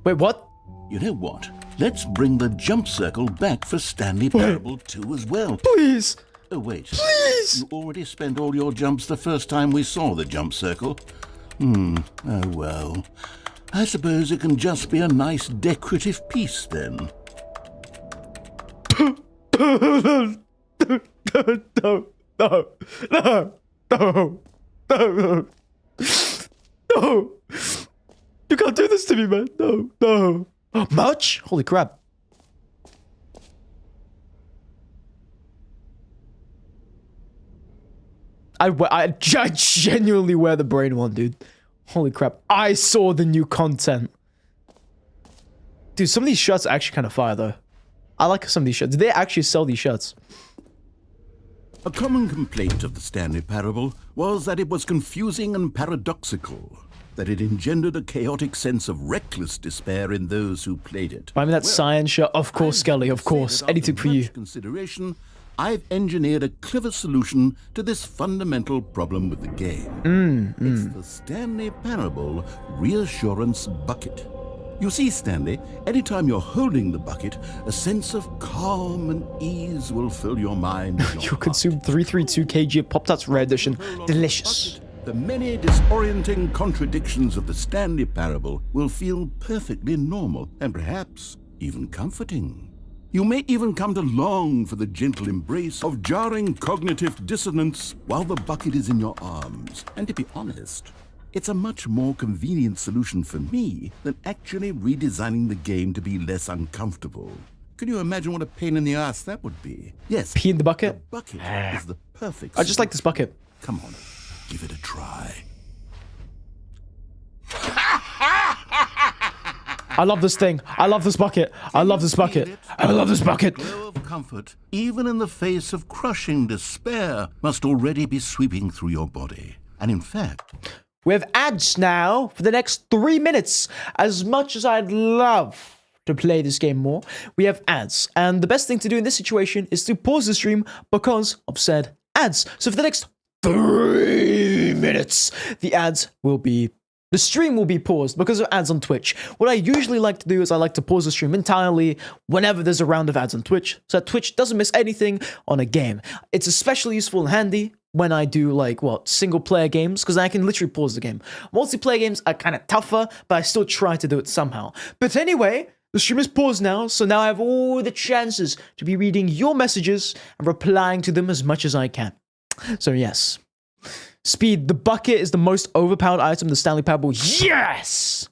Wait, what? You know what? Let's bring the jump circle back for Stanley Parable 2 as well. Please! Oh, wait. Please! You already spent all your jumps the first time we saw the jump circle. Oh, well. I suppose it can just be a nice decorative piece, then. No. No. No. No. No. You can't do this to me, man. No. No. Much? Holy crap. I genuinely wear the brain one, dude. Holy crap. I saw the new content. Dude, some of these shirts are actually kind of fire, though. I like some of these shirts. Did they actually sell these shirts? A common complaint of the Stanley Parable was that it was confusing and paradoxical, that it engendered a chaotic sense of reckless despair in those who played it. I mean, that science shirt. Of course, Skelly, of course. Anything for you. Consideration, I've engineered a clever solution to this fundamental problem with the game. It's the Stanley Parable Reassurance Bucket. You see, Stanley, anytime you're holding the bucket, a sense of calm and ease will fill your mind. You'll consume 332 kg of Pop-Tarts Rare Edition. Delicious. The many disorienting contradictions of the Stanley Parable will feel perfectly normal and perhaps even comforting. You may even come to long for the gentle embrace of jarring cognitive dissonance while the bucket is in your arms. And to be honest, it's a much more convenient solution for me than actually redesigning the game to be less uncomfortable. Can you imagine what a pain in the ass that would be? Yes. Pee in the bucket? The bucket is the perfect I just like this bucket. Come on, give it a try. I love this thing. I love this bucket. I love this bucket. I love this bucket. The glow of comfort, even in the face of crushing despair, must already be sweeping through your body. And in fact, We have ads now for the next 3 minutes. As much as I'd love to play this game more, we have ads. And the best thing to do in this situation is to pause the stream because of said ads. So for the next 3 minutes, the stream will be paused because of ads on Twitch. What I usually like to do is I like to pause the stream entirely whenever there's a round of ads on Twitch, so that Twitch doesn't miss anything on a game. It's especially useful and handy when I do, like, single player games, because I can literally pause the game. Multiplayer games are kind of tougher, but I still try to do it somehow. But anyway, the stream is paused now, so now I have all the chances to be reading your messages and replying to them as much as I can. So yes. Speed, the bucket is the most overpowered item in the Stanley Parable. Yes!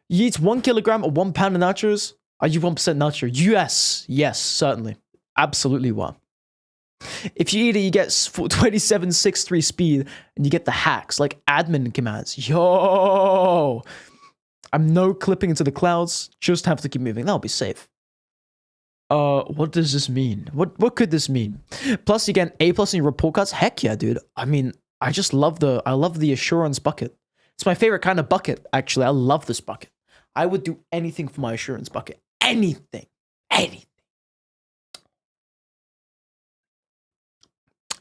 You eat 1 kilogram or 1 pound of nachos? Are you 1% nacho? Yes. Yes, certainly. Absolutely one. If you eat it, you get 2763 speed, and you get the hacks, like admin commands. Yo! I'm no clipping into the clouds. Just have to keep moving. That'll be safe. What does this mean? What could this mean? Plus, you get an A+ in your report cards? Heck yeah, dude. I mean, I love the assurance bucket. It's my favorite kind of bucket, actually. I love this bucket. I would do anything for my assurance bucket. Anything. Anything.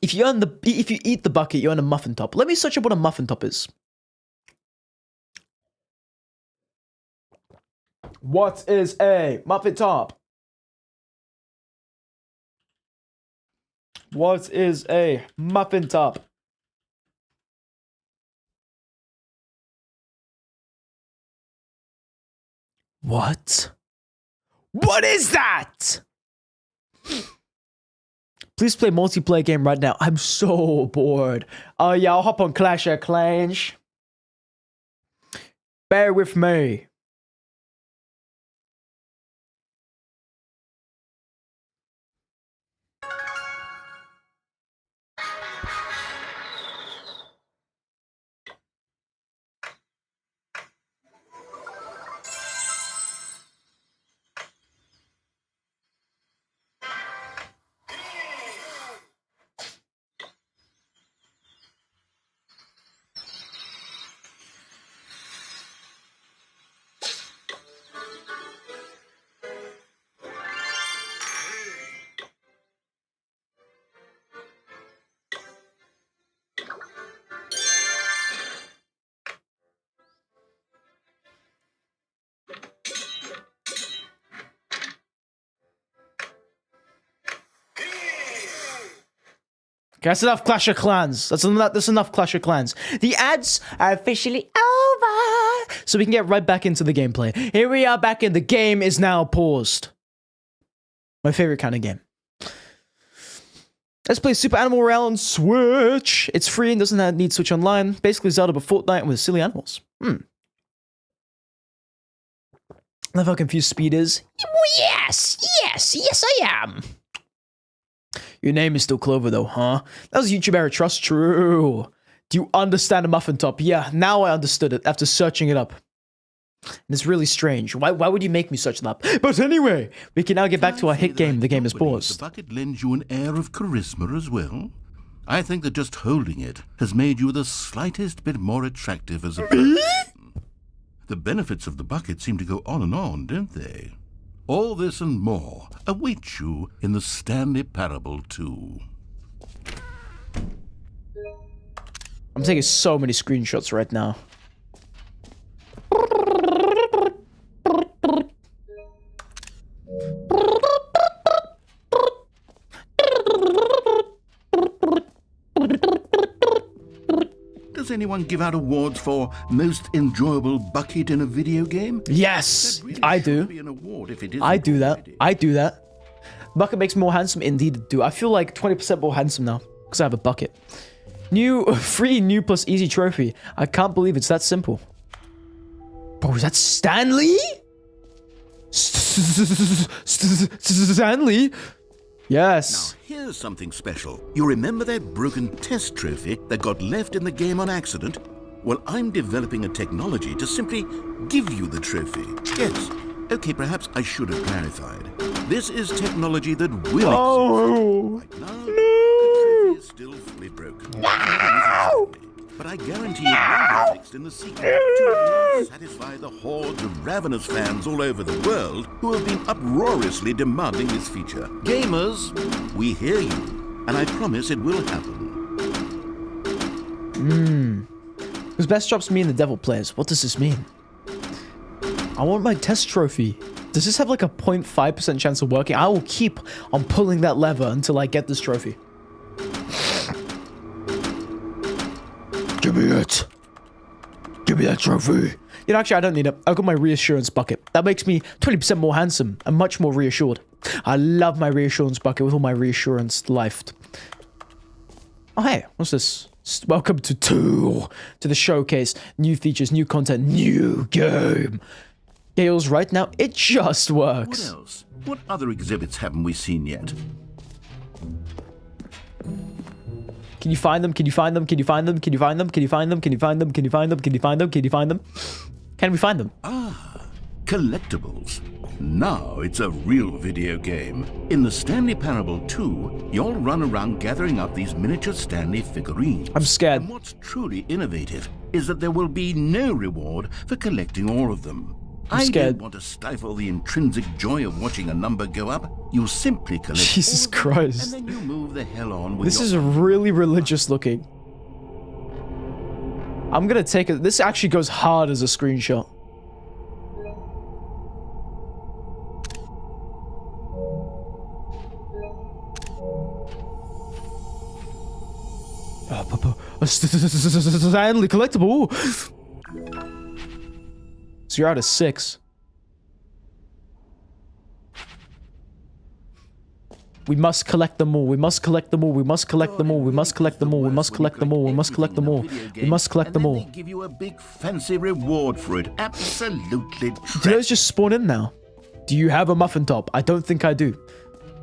If you eat the bucket, you earn a muffin top. Let me search up what a muffin top is. What is a muffin top? What is a muffin top? What? What is that? Please play multiplayer game right now. I'm so bored. Oh yeah, I'll hop on Clash of Clans. Bear with me. Okay, that's enough Clash of Clans. That's enough Clash of Clans. The ads are officially over, so we can get right back into the gameplay. Here we are back in. The game is now paused. My favorite kind of game. Let's play Super Animal Royale on Switch. It's free and doesn't need Switch Online. Basically Zelda but Fortnite with silly animals. Love how confused Speed is. Yes, I am. Your name is still Clover though, huh? That was YouTube error, trust true. Do you understand a muffin top? Yeah, now I understood it after searching it up. And it's really strange. Why would you make me search that up? But anyway, we can now get back to our hit game. The game is paused. The bucket lends you an air of charisma as well. I think that just holding it has made you the slightest bit more attractive as a person. The benefits of the bucket seem to go on, don't they? All this and more await you in the Stanley Parable 2. I'm taking so many screenshots right now. Does anyone give out awards for most enjoyable bucket in a video game? Yes, Really I should do. be an award if it isn't I do that. already. I do that. Bucket makes me more handsome. Indeed, it do. I feel like 20% more handsome now because I have a bucket. Free new plus easy trophy. I can't believe it's that simple. Bro, is that Stanley? Stanley? Yes. Now, here's something special. You remember that broken test trophy that got left in the game on accident? Well, I'm developing a technology to simply give you the trophy. Yes. Okay, perhaps I should have clarified. This is technology that will exist. Right now, the trophy is still fully broken. No! But I guarantee it will be fixed in the sequel to satisfy the hordes of ravenous fans all over the world who have been uproariously demanding this feature. Gamers, we hear you, and I promise it will happen. Whose best drops me and the devil plays? What does this mean? I want my test trophy. Does this have like a 0.5% chance of working? I will keep on pulling that lever until I get this trophy. Give me it. Give me that trophy. You know, actually, I don't need it. I've got my reassurance bucket. That makes me 20% more handsome and much more reassured. I love my reassurance bucket with all my reassurance life. Oh, hey, what's this? Welcome to the showcase. New features, new content, new game. Gales, right now, it just works. What else? What other exhibits haven't we seen yet? Can you find them? Can you find them? Can you find them? Can you find them? Can you find them? Can you find them? Can you find them? Can you find them? Can you find them? Can we find them? Collectibles. Now it's a real video game. In the Stanley Parable 2, you'll run around gathering up these miniature Stanley figurines. I'm scared. And what's truly innovative is that there will be no reward for collecting all of them. I scared. don't want to stifle the intrinsic joy of watching a number go up. You simply collect Jesus all of them, Christ. and then you move the hell on with This your is really religious looking. I'm gonna take it. This actually goes hard as a screenshot. Stanley collectible. So you're out of 6. We must collect them all. We must collect them all. We must collect them all. We must collect them all. We must collect them all. We must collect them all. We must collect them all. And then they give you a big fancy reward for it. Absolutely. Do those just spawn in now? Do you have a muffin top? I don't think I do.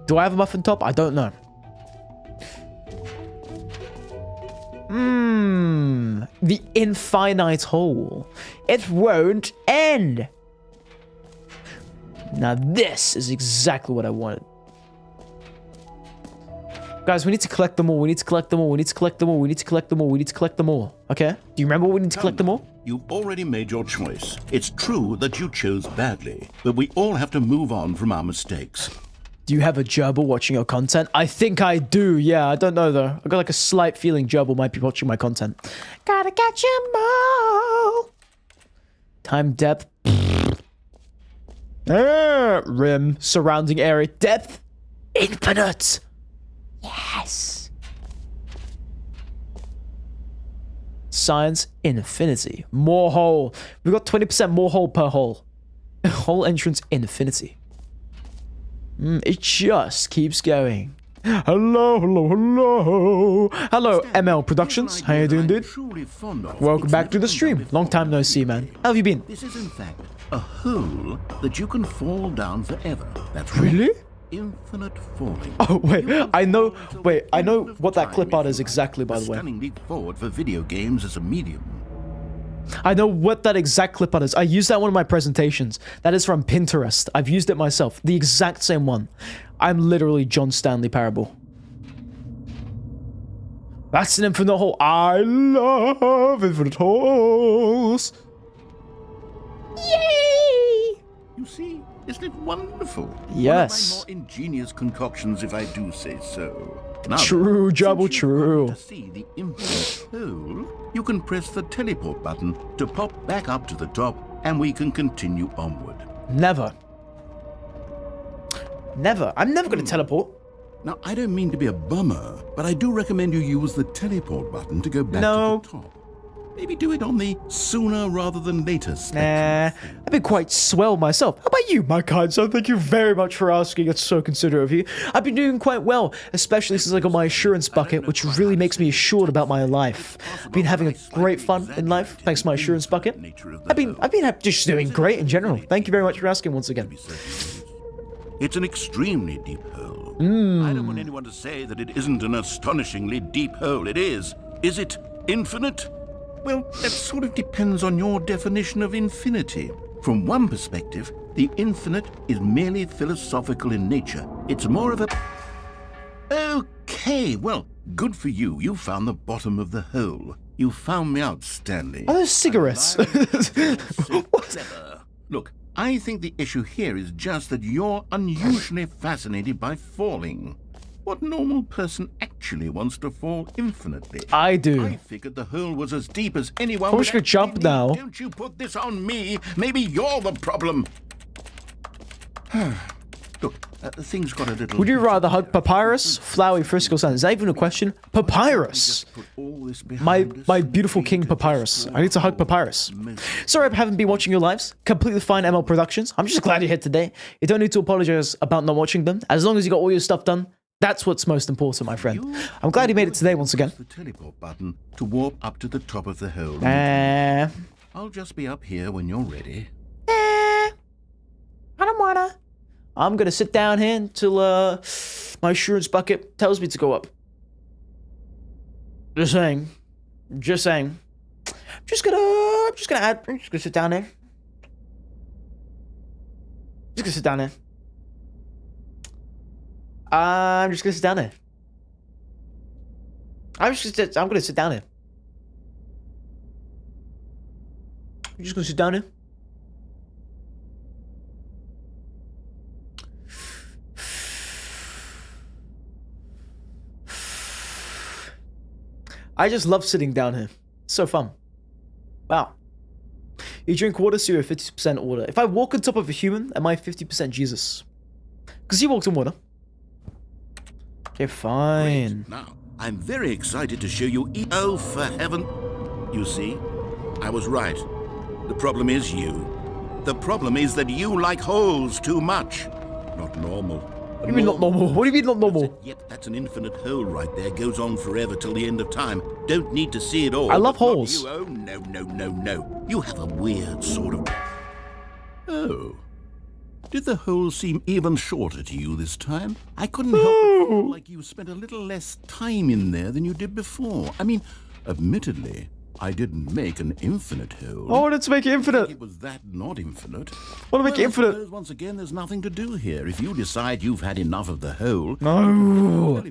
Do I have a muffin top? I don't know. The infinite hole. It won't end. Now this is exactly what I wanted. Guys, we need to collect them all. We need to collect them all. We need to collect them all. We need to collect them all. We need to collect them all. Okay? Do you remember we need to collect them all? You've already made your choice. It's true that you chose badly, but we all have to move on from our mistakes. Do you have a gerbil watching your content? I think I do. Yeah, I don't know though. I got like a slight feeling gerbil might be watching my content. Gotta catch 'em all. Time depth. Rim. Surrounding area. Depth. Infinite. Yes. Science. Infinity. More hole. We've got 20% more hole per hole. Hole entrance. Infinity. It just keeps going. Hello, hello, hello. Hello, ML Productions. How you doing, dude? Welcome back to the stream. Long time no see, man. How have you been? This is in fact a hole that you can fall down forever. That's right. Really? Infinite falling. Oh, wait, I know what that clip art is exactly, by the way. Stunning leap forward for video games as a medium. I know what that exact clip art is. I used that in one of my presentations. That is from Pinterest. I've used it myself. The exact same one. I'm literally John Stanley Parable. That's an infinite hole. I love infinite holes. Yay! You see, isn't it wonderful? Yes. One of my more ingenious concoctions, if I do say so. Now, True, Jabble, since you've true. wanted to see the infinite hole, you can press the teleport button to pop back up to the top, and we can continue onward. Never. Never. I'm never going to teleport. Now, I don't mean to be a bummer, but I do recommend you use the teleport button to go back No. to the top. Maybe do it on the sooner rather than later Nah, spectrum. I've been quite swell myself. How about you, my kind son? Thank you very much for asking. It's so considerate of you. I've been doing quite well, especially since I got my assurance bucket, which really makes me assured about my life. I've been having a great fun in life, thanks to my assurance bucket. I've been just doing great in general. Thank you very much for asking once again. It's an extremely deep hole. I don't want anyone to say that it isn't an astonishingly deep hole. It is. Is it infinite? Well, that sort of depends on your definition of infinity. From one perspective, the infinite is merely philosophical in nature. It's more of a... Okay, well, good for you. You found the bottom of the hole. You found me out, Stanley. Are those cigarettes? What? Look, I think the issue here is just that you're unusually fascinated by falling. What normal person actually wants to fall infinitely? I do. I figured the hole was as deep as anyone. I wish I could jump now. Don't you put this on me? Maybe you're the problem. Look, things got a little... Would you rather hug Papyrus, Flowey, Frisco Sun? Is that even a question? Papyrus! My beautiful king Papyrus. I need to hug Papyrus. Sorry I haven't been watching your lives. Completely fine, ML Productions. I'm just glad you're here today. You don't need to apologize about not watching them. As long as you got all your stuff done, that's what's most important, my friend. I'm glad you made it today once again. The teleport button to warp up to the top of the hole. I'll just be up here when you're ready. I don't wanna. I'm gonna sit down here until my assurance bucket tells me to go up. Just saying. Just saying. I'm just gonna sit down here. Just gonna sit down here. I'm just gonna sit down here. I'm gonna sit down here. I'm just gonna sit down here. I just love sitting down here. It's so fun. Wow. You drink water, so you're 50% water. If I walk on top of a human, am I 50% Jesus? Because he walked on water. Okay, fine. Great. Now, I'm very excited to show you... Oh, for heaven... You see, I was right. The problem is you. The problem is that you like holes too much. Not normal. What do you mean not normal? What do you mean not normal? Yet that's an infinite hole right there. Goes on forever till the end of time. Don't need to see it all. I love but not holes. You. Oh, no, no, no, no. You have a weird sort of... Oh. Did the hole seem even shorter to you this time? I couldn't help but feel like you spent a little less time in there than you did before. I mean, admittedly, I didn't make an infinite hole. I wanted to make it infinite. It was that not infinite. I want to make it I infinite. suppose once again, there's nothing to do here. If you decide you've had enough of the hole, No.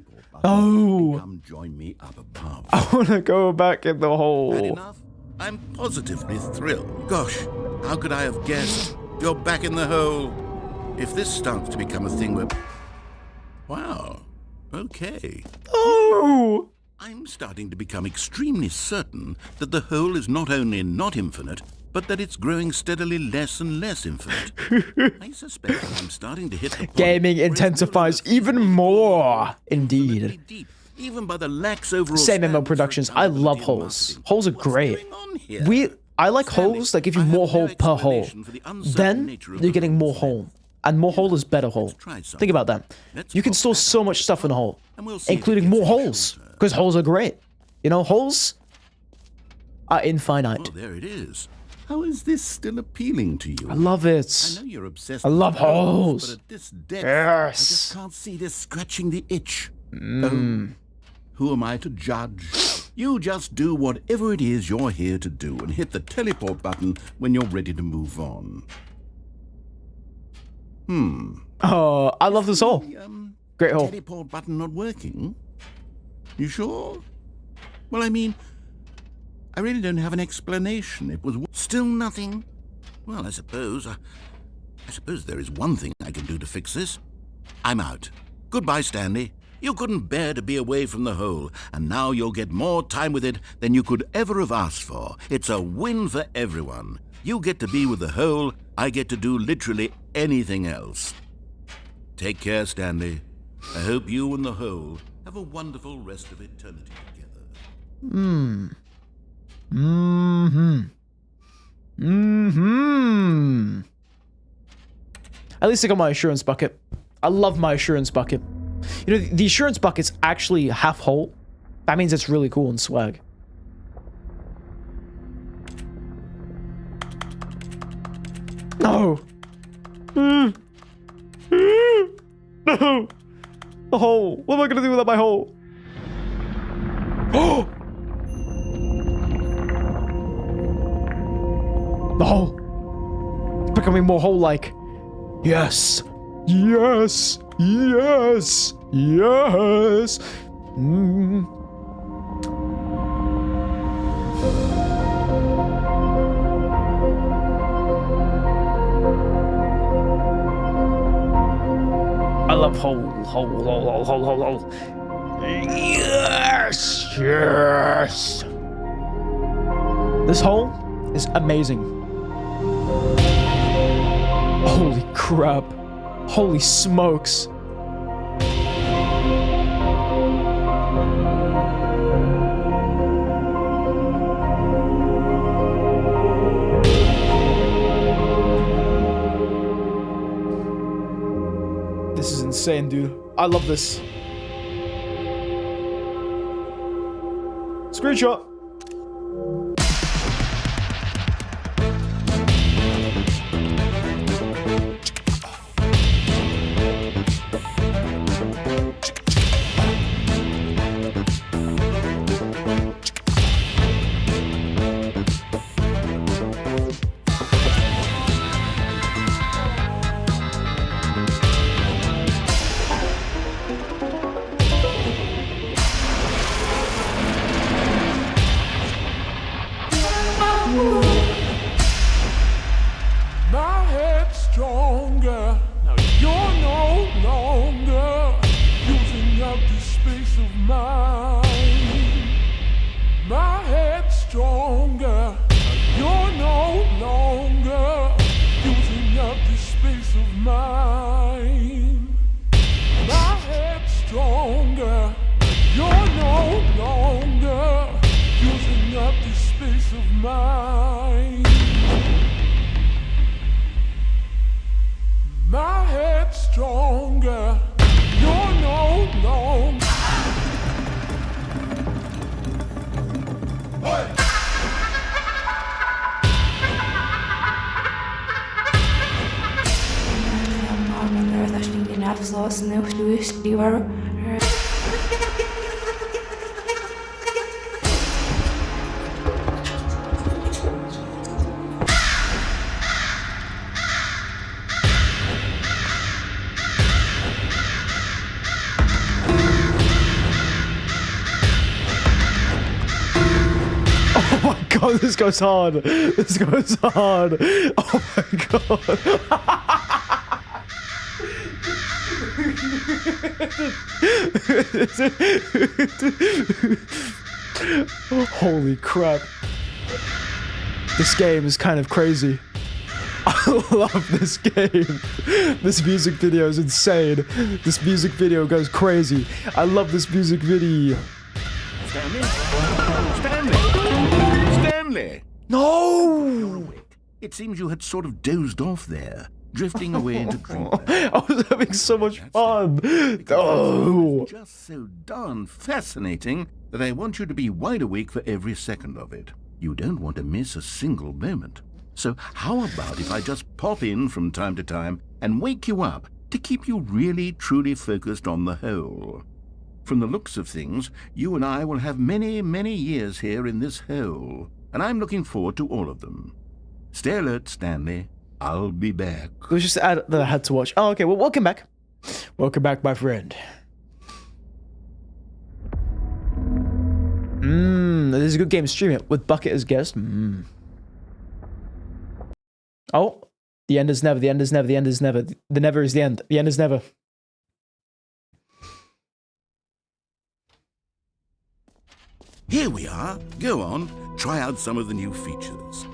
No. come join me up above. I want to go back in the Had hole. enough? I'm positively thrilled. Gosh, how could I have guessed? You're back in the hole. If this starts to become a thing where... Wow. Okay. Oh. I'm starting to become extremely certain that the hole is not only not infinite, but that it's growing steadily less and less infinite. I suspect I'm starting to hit the point Gaming where it's intensifies no longer even more. Indeed. infinitely deep, even by the lax overall Same ML standards Productions. of I love accountability and holes. marketing. Holes are What's great. going on here? I like Stanley, holes that give you I have more no hole per hole. explanation for the uncertain Then nature of you're the getting more holes. hole. and more hole is better hole. try something. Think about that. Let's You can pop store that so up much stuff in a hole, and we'll see if it including gets more any holes, shorter. because holes are great. You know, holes are infinite. Oh, there it is. How is this still appealing to you? I love I it. know you're obsessed I with love holes. but at this depth, Yes. I just can't see this scratching the itch. Oh, who am I to judge? You just do whatever it is you're here to do and hit the teleport button when you're ready to move on. Oh, I love this hole. The, Great hole. teleport button not working? You sure? Well, I mean, I really don't have an explanation. It was still nothing. Well, I suppose there is one thing I can do to fix this. I'm out. Goodbye, Stanley. You couldn't bear to be away from the hole, and now you'll get more time with it than you could ever have asked for. It's a win for everyone. You get to be with the hole, I get to do literally anything else. Take care, Stanley. I hope you and the hole have a wonderful rest of eternity together. At least I got my assurance bucket. I love my assurance bucket. You know, the assurance bucket's actually half whole. That means it's really cool and swag. No. No. The hole. What am I gonna do without my hole? Oh! The hole. It's becoming more hole-like. Yes. Yes. Yes. Yes. I love hole. Yes. Yes. This hole is amazing. Holy crap. Holy smokes. This is insane, dude. I love this. Screenshot. My head's stronger. Now you're no longer using up the space of mine. My head's stronger. Now you're no longer using up the space of mine. My head's stronger. Now you're no longer using up the space of mine. My head's stronger. You're no longer. Oh my god, this goes hard. This goes hard. Oh my god. Holy crap. This game is kind of crazy. I love this game. This music video is insane. This music video goes crazy. I love this music video. Stanley? Stanley! No! It seems you had sort of dozed off there. drifting away into dreamland. I was having so much fun. Because Oh. it's just so darn fascinating that I want you to be wide awake for every second of it. You don't want to miss a single moment. So how about if I just pop in from time to time and wake you up to keep you really, truly focused on the whole? From the looks of things, you and I will have many, many years here in this hole, and I'm looking forward to all of them. Stay alert, Stanley. I'll be back. It was just ad that I had to watch. Oh, okay. Well, welcome back. Welcome back, my friend. This is a good game. Stream it with Bucket as guest. Oh, the end is never. The end is never. The end is never. The never is the end. The end is never. Here we are. Go on. Try out some of the new features.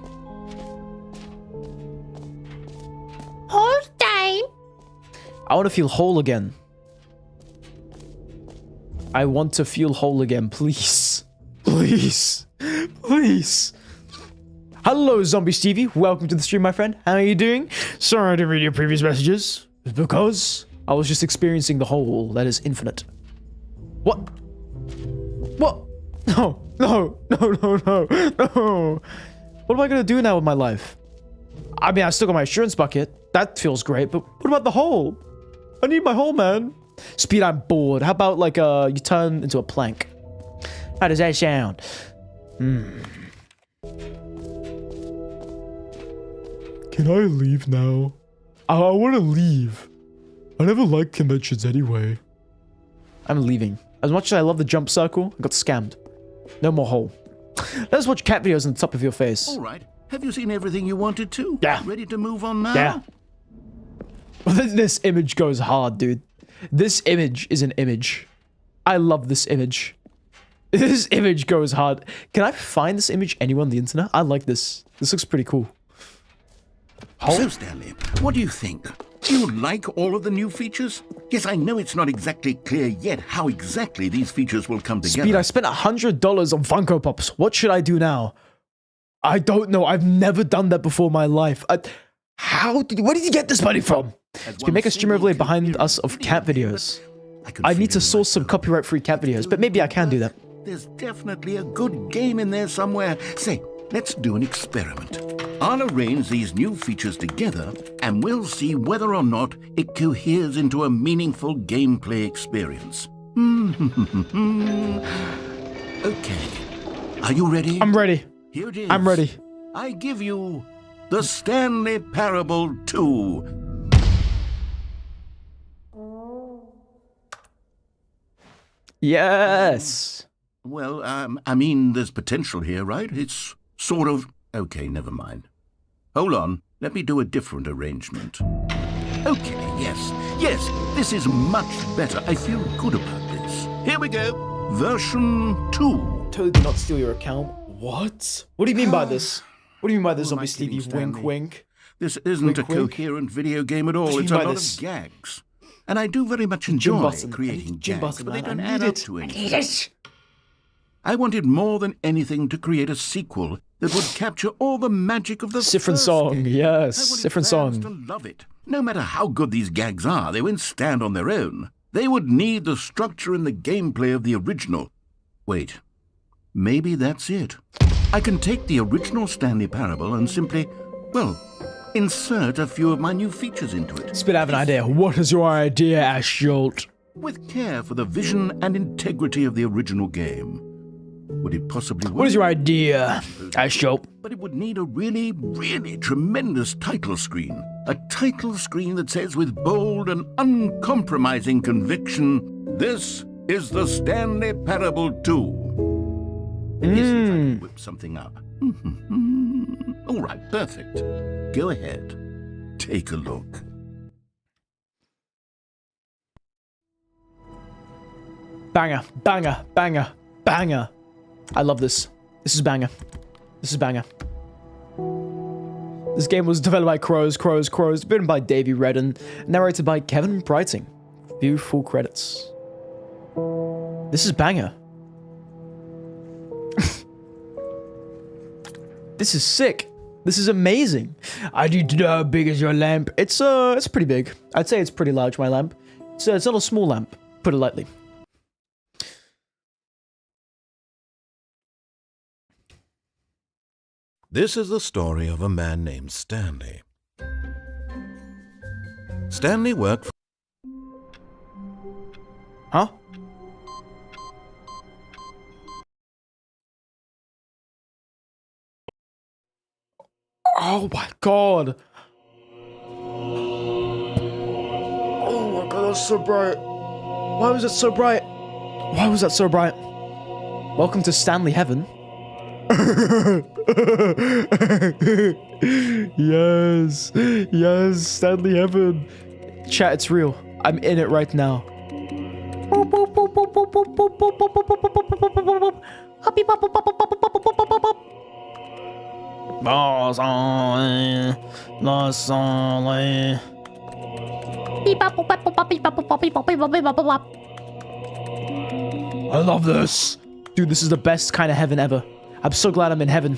Hold time. I want to feel whole again. I want to feel whole again, please. Please. Please. Hello, Zombie Stevie. Welcome to the stream, my friend. How are you doing? Sorry I didn't read your previous messages. It's because I was just experiencing the whole that is infinite. What? What? No, no, no, no, no, no. What am I going to do now with my life? I mean, I still got my insurance bucket. That feels great, but what about the hole? I need my hole, man. Speed, I'm bored. How about, like, you turn into a plank? How does that sound? Can I leave now? I want to leave. I never liked conventions anyway. I'm leaving. As much as I love the jump circle, I got scammed. No more hole. Let's watch cat videos on the top of your face. All right. Have you seen everything you wanted to? Yeah. Ready to move on now? Yeah. This image goes hard, dude. This image is an image. I love this image. This image goes hard. Can I find this image anywhere on the internet? I like this. This looks pretty cool. So, Stanley, what do you think? Do you like all of the new features? Yes, I know it's not exactly clear yet how exactly these features will come together. Speed, I spent $100 on Funko Pops. What should I do now? I don't know. I've never done that before in my life. Where did you get this money from? Can you make a stream overlay behind us of cat videos? I need to source some copyright-free cat videos, but maybe I can do that. There's definitely a good game in there somewhere. Say, let's do an experiment. I'll arrange these new features together, and we'll see whether or not it coheres into a meaningful gameplay experience. Okay. Are you ready? I'm ready. Here it is. I'm ready. I give you the Stanley Parable 2. Yes. Well, I mean, there's potential here, right? It's sort of... Okay, never mind. Hold on. Let me do a different arrangement. Okay, yes, this is much better. I feel good about this. Here we go. Version 2. Totally did not steal your account. What? What do you mean by this? What do you mean by this, Who am Zombie I Stevie? kidding, Wink, Stanley? wink. This isn't Wink, a wink. coherent video game at What all. do you It's mean a by lot this? of gags. And I do very much enjoy button. I creating need gym gags, button, but they man. don't I add need up it. to anything. Yes. I wanted more than anything to create a sequel that would capture all the magic of the Different first song, game. yes, I wanted different fans song. to love it. No matter how good these gags are, they won't stand on their own. They would need the structure and the gameplay of the original. Wait, maybe that's it. I can take the original Stanley Parable and simply, well, insert a few of my new features into it. Spit, I have an idea. What is your idea, Ash Jolt? With care for the vision and integrity of the original game. Would it possibly work? What is your idea, Ash Jolt? But it would need a really, really tremendous title screen. A title screen that says with bold and uncompromising conviction, "This is the Stanley Parable 2." Let me see if I can whip something up. All right, perfect. Go ahead. Take a look. Banger, banger, banger, banger. I love this. This is banger. This is banger. This game was developed by Crows, written by Davey Redden, narrated by Kevin Brighting. View full credits. This is banger. This is sick. This is amazing. I need to know how big is your lamp. It's pretty big. I'd say it's pretty large, my lamp. It's not a small lamp, put it lightly. This is the story of a man named Stanley. Stanley worked for... Huh? Oh my god. Oh my god, that's so bright. Why was it so bright? Why was that so bright? Welcome to Stanley Heaven. Yes. Yes, Stanley Heaven. Chat, it's real. I'm in it right now. I love this. Dude, this is the best kind of heaven ever. I'm so glad I'm in heaven.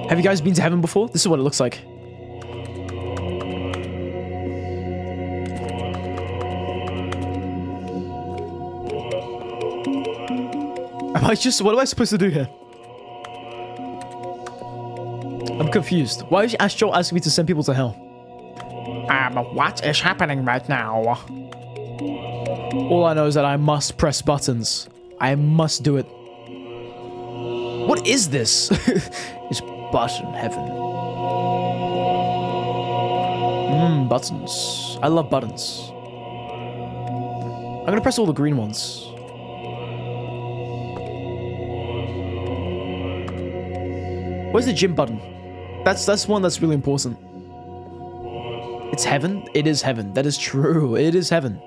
Have you guys been to heaven before? This is what it looks like. What am I supposed to do here? I'm confused. Why is Astro asking me to send people to hell? What is happening right now? All I know is that I must press buttons. I must do it. What is this? It's button heaven. Buttons. I love buttons. I'm gonna press all the green ones. Where's the gym button? That's one that's really important. It's heaven? It is heaven. That is true. It is heaven.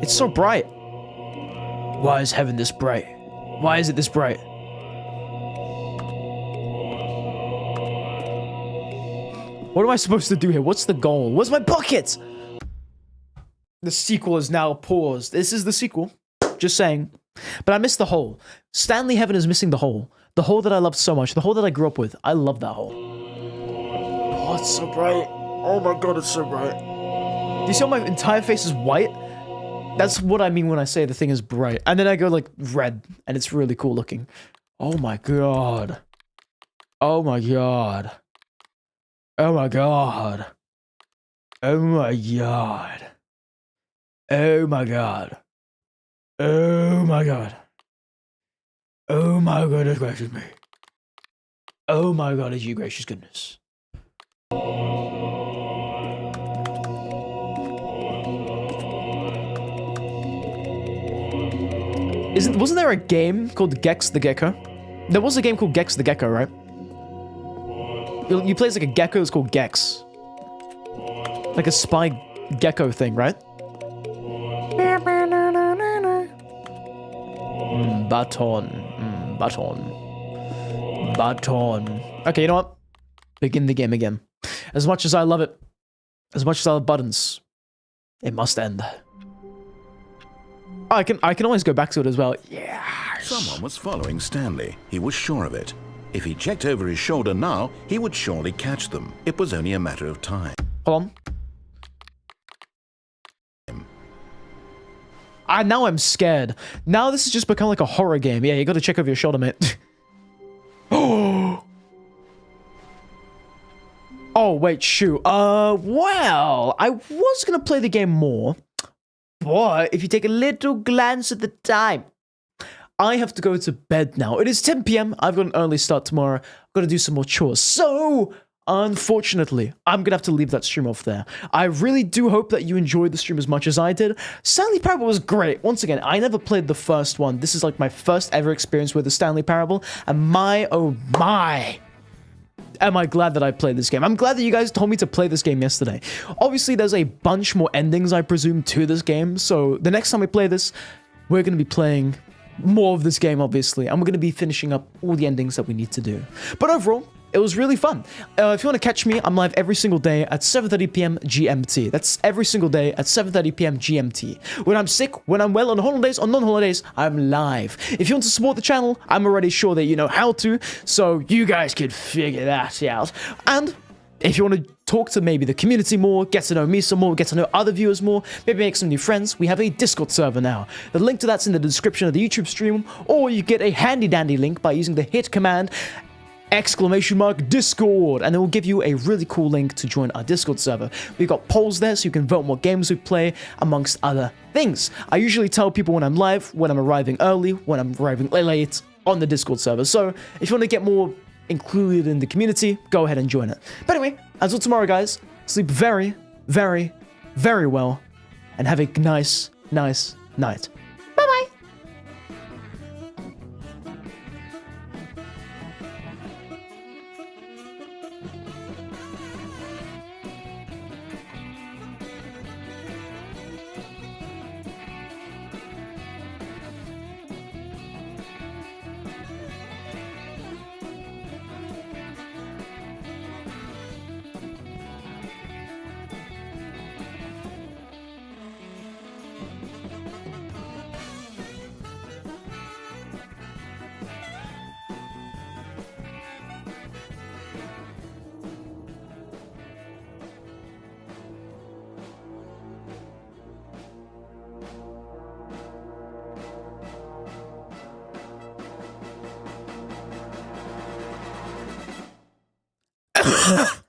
It's so bright. Why is heaven this bright? Why is it this bright? What am I supposed to do here? What's the goal? Where's my bucket? The sequel is now paused. This is the sequel. Just saying. But I missed the hole. Stanley Heaven is missing the hole. The hole that I loved so much. The hole that I grew up with. I love that hole. Oh, it's so bright. Oh my god, it's so bright. Do you see how my entire face is white? That's what I mean when I say the thing is bright. And then I go like red. And it's really cool looking. Oh my god. Oh my god. Oh my god. Oh my god. Oh my god. Oh my god. Oh my goodness gracious me. Oh my god, is you gracious goodness. Wasn't there a game called Gex the Gecko? There was a game called Gex the Gecko, right? You play as like a gecko, it's called Gex. Like a spy gecko thing, right? Baton. Baton. Okay, you know what? Begin the game again. As much as I love it, as much as I love buttons, it must end. Oh, I can always go back to it as well. Yeah. Someone was following Stanley. He was sure of it. If he checked over his shoulder now, he would surely catch them. It was only a matter of time. Hold on. Now I'm scared. Now this has just become like a horror game. Yeah, you gotta check over your shoulder, mate. Oh, wait, shoot. Well, I was gonna play the game more, but if you take a little glance at the time, I have to go to bed now. It is 10 p.m. I've got an early start tomorrow. I've got to do some more chores. So, unfortunately, I'm going to have to leave that stream off there. I really do hope that you enjoyed the stream as much as I did. Stanley Parable was great. Once again, I never played the first one. This is like my first ever experience with the Stanley Parable. And my, oh my, am I glad that I played this game. I'm glad that you guys told me to play this game yesterday. Obviously, there's a bunch more endings, I presume, to this game. So, the next time we play this, we're going to be playing more of this game, obviously, and we're going to be finishing up all the endings that we need to do. But overall, it was really fun. If you want to catch me, I'm live every single day at 7:30 p.m. GMT. That's every single day at 7:30 p.m. GMT. When I'm sick, when I'm well, on holidays, on non-holidays, I'm live. If you want to support the channel, I'm already sure that you know how to, so you guys can figure that out. And if you want to talk to maybe the community more, get to know me some more, get to know other viewers more, maybe make some new friends, we have a Discord server now. The link to that's in the description of the YouTube stream, or you get a handy dandy link by using the hit command !Discord, and it will give you a really cool link to join our Discord server. We've got polls there so you can vote on what games we play, amongst other things. I usually tell people when I'm live, when I'm arriving early, when I'm arriving late on the Discord server. So if you want to get more included in the community, go ahead and join it. But anyway, until tomorrow, guys, sleep very, very, very well, and have a nice night. Bye-bye.